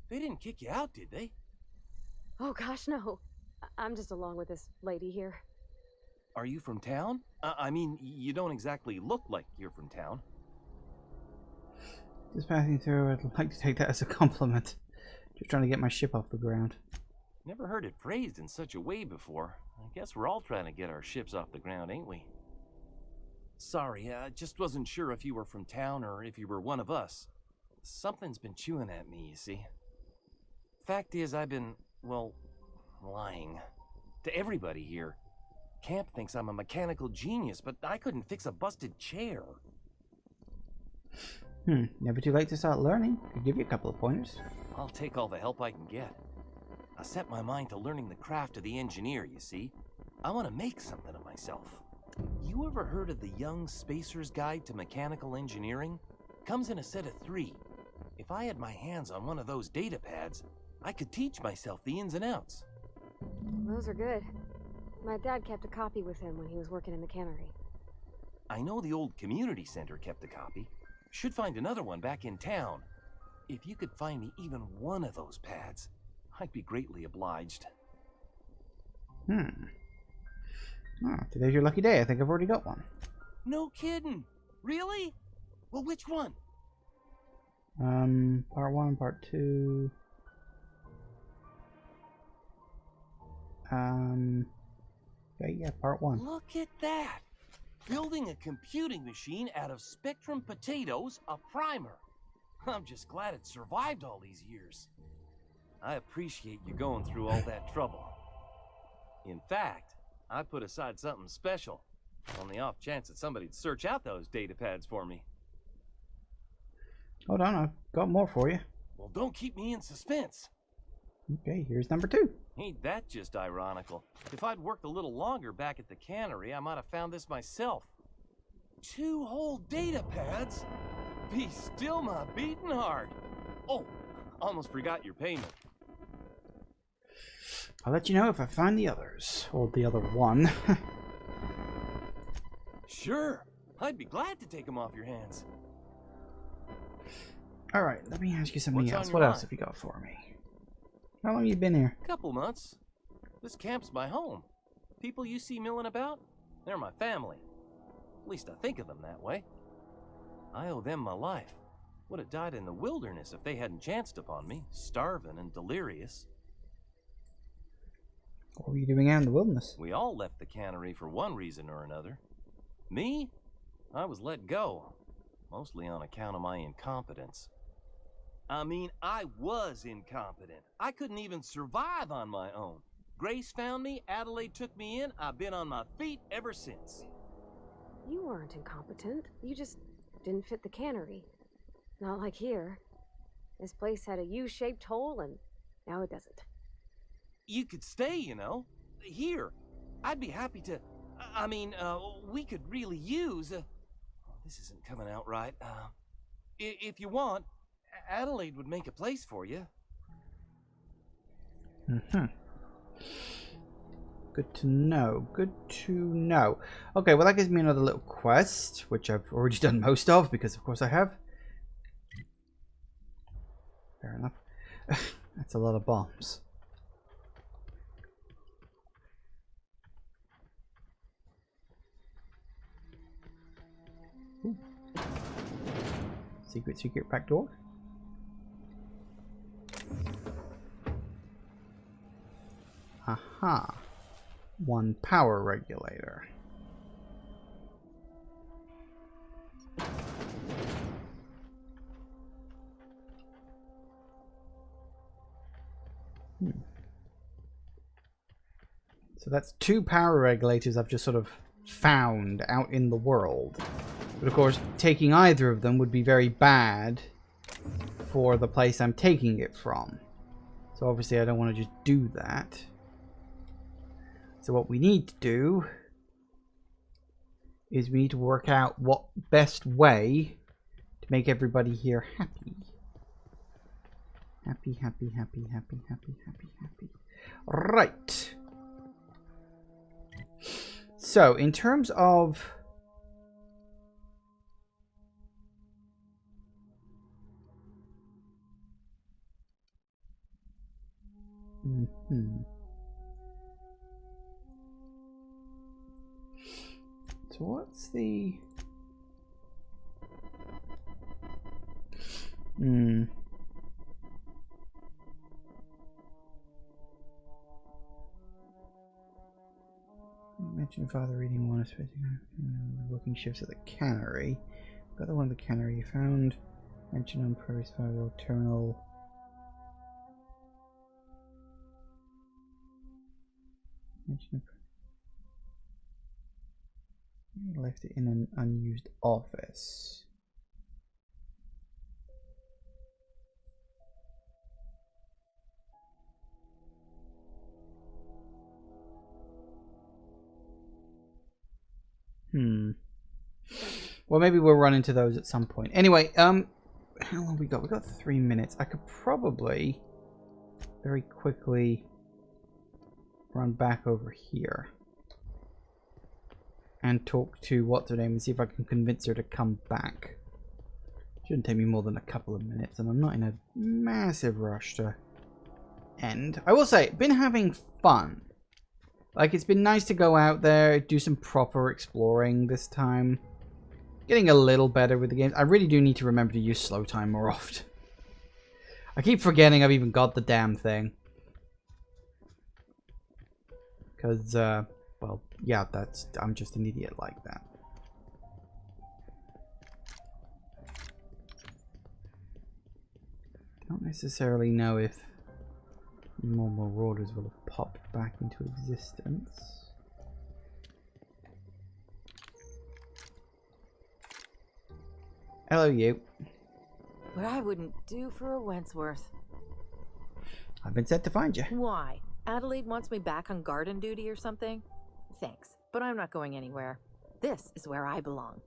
they didn't kick you out, did they? Oh gosh, no. I'm just along with this lady here. Are you from town? I mean, you don't exactly look like you're from town. Just passing through, I'd like to take that as a compliment. Just trying to get my ship off the ground. Never heard it phrased in such a way before. I guess we're all trying to get our ships off the ground, ain't we? Sorry, I just wasn't sure if you were from town or if you were one of us. Something's been chewing at me, you see. Fact is, I've been, well, lying. To everybody here. Camp thinks I'm a mechanical genius, but I couldn't fix a busted chair. Never too late to start learning. Could give you a couple of pointers. I'll take all the help I can get. I set my mind to learning the craft of the engineer, you see. I want to make something of myself. You ever heard of the Young Spacer's Guide to Mechanical Engineering? Comes in a set of 3. If I had my hands on one of those data pads, I could teach myself the ins and outs. Those are good. My dad kept a copy with him when he was working in the cannery. I know the old community center kept a copy. Should find another one back in town. If you could find me even one of those pads, I'd be greatly obliged. Oh, today's your lucky day. I think I've already got one. No kidding. Really? Well, which one? Part 1, part 2. Okay, yeah, part 1. Look at that. Building a computing machine out of Spectrum potatoes, a primer. I'm just glad it survived all these years. I appreciate you going through all that trouble. In fact, I put aside something special on the off chance that somebody'd search out those data pads for me. Hold on, I've got more for you. Well, don't keep me in suspense. Okay, here's number 2. Ain't that just ironical? If I'd worked a little longer back at the cannery, I might have found this myself. 2 whole data pads? Be still my beating heart. Oh, almost forgot your payment. I'll let you know if I find the others. Or the other one. Sure. I'd be glad to take them off your hands. Alright, let me ask you something What's on else. your What else mind? have you got for me? How long have you been here? Couple months. This camp's my home. People you see milling about, they're my family. At least I think of them that way. I owe them my life. Would have died in the wilderness if they hadn't chanced upon me, starving and delirious. What were you doing out in the wilderness? We all left the cannery for one reason or another. Me? I was let go, mostly on account of my incompetence. I mean, I was incompetent. I couldn't even survive on my own. Grace found me, Adelaide took me in, I've been on my feet ever since. You weren't incompetent. You just didn't fit the cannery. Not like here. This place had a U-shaped hole, and now it doesn't. You could stay, you know. Here. I'd be happy to... we could really use... this isn't coming out right. If you want, Adelaide would make a place for you. Good to know. Good to know. Okay, well that gives me another little quest, which I've already done most of, because of course I have. Fair enough. That's a lot of bombs. Ooh. Secret back door. Aha. 1 power regulator. So that's 2 power regulators I've just sort of found out in the world. But of course, taking either of them would be very bad for the place I'm taking it from. So obviously I don't want to just do that. So what we need to do is we need to work out what best way to make everybody here happy. Happy, happy, happy, happy, happy, happy, happy. Right. So in terms of... So what's the... Mention father reading one, working shifts at the cannery. Got the one at the cannery you found. Mention on Prairie's father terminal. Mention left it in an unused office. Well, maybe we'll run into those at some point. Anyway, how long we got? We got 3 minutes. I could probably very quickly run back over here and talk to what's her name and see if I can convince her to come back. Shouldn't take me more than a couple of minutes, and I'm not in a massive rush to end. I will say, been having fun. Like, it's been nice to go out there, do some proper exploring this time. Getting a little better with the games. I really do need to remember to use slow time more often. I keep forgetting I've even got the damn thing. Because, well, yeah, I'm just an idiot like that. Don't necessarily know if more marauders will have popped back into existence. Hello, you. What I wouldn't do for a Wentworth. I've been sent to find you. Why? Adelaide wants me back on garden duty or something? Thanks, but I'm not going anywhere. This is where I belong.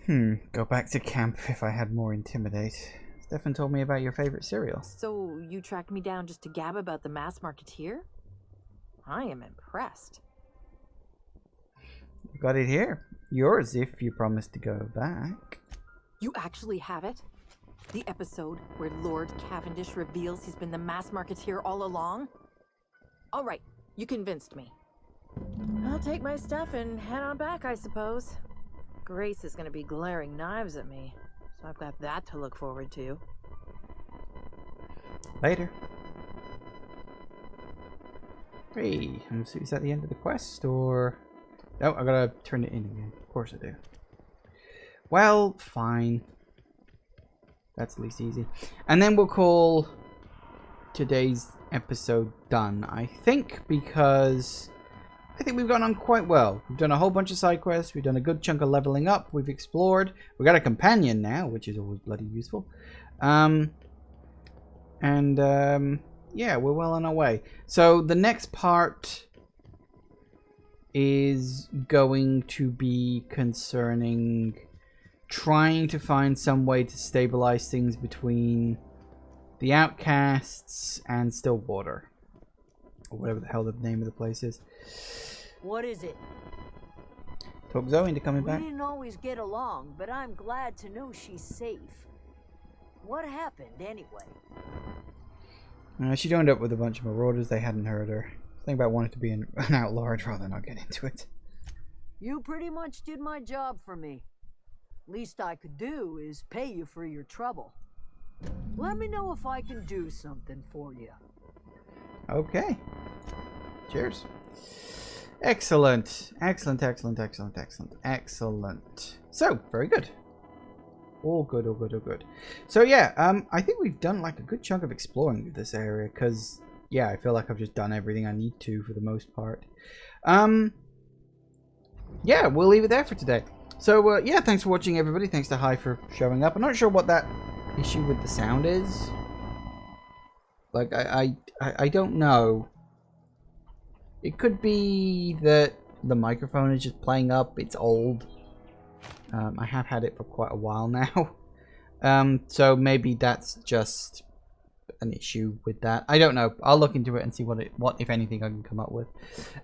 Go back to camp if I had more intimidate. Stefan told me about your favorite cereal. So you tracked me down just to gab about the mass marketeer? I am impressed. You got it here. Yours if you promise to go back. You actually have it? The episode where Lord Cavendish reveals he's been the mass marketeer all along? All right, you convinced me. I'll take my stuff and head on back, I suppose. Grace is going to be glaring knives at me, so I've got that to look forward to. Later. Hey, is that the end of the quest, or... Oh, I gotta turn it in again. Of course I do. Well, fine. That's at least easy. And then we'll call today's episode done, I think, because I think we've gone on quite well. We've done a whole bunch of side quests. We've done a good chunk of leveling up. We've explored. We've got a companion now, which is always bloody useful. Yeah, we're well on our way. So the next part is going to be concerning trying to find some way to stabilize things between the Outcasts and Stillwater, or whatever the hell the name of the place is. What is it? Talk Zoe into coming back. We didn't always get along, but I'm glad to know she's safe. What happened anyway? She joined up with a bunch of marauders. They hadn't heard her. Think about wanting to be an outlaw. I'd rather not get into it. You pretty much did my job for me. Least I could do is pay you for your trouble. Let me know if I can do something for you. Okay. Cheers. Excellent. Excellent, excellent, excellent, excellent, excellent. So, very good. All good, all good, all good. So, yeah, I think we've done like a good chunk of exploring this area, because, yeah, I feel like I've just done everything I need to for the most part. Yeah, we'll leave it there for today. So, yeah, thanks for watching, everybody. Thanks to Hi for showing up. I'm not sure what that issue with the sound is. Like, I don't know. It could be that the microphone is just playing up. It's old. I have had it for quite a while now. So maybe that's just an issue with that. I don't know. I'll look into it and see what if anything I can come up with.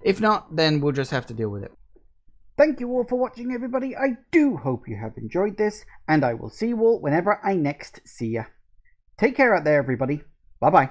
If not, then we'll just have to deal with it. Thank you all for watching, everybody. I do hope you have enjoyed this, and I will see you all whenever I next see ya. Take care out there, everybody. Bye-bye.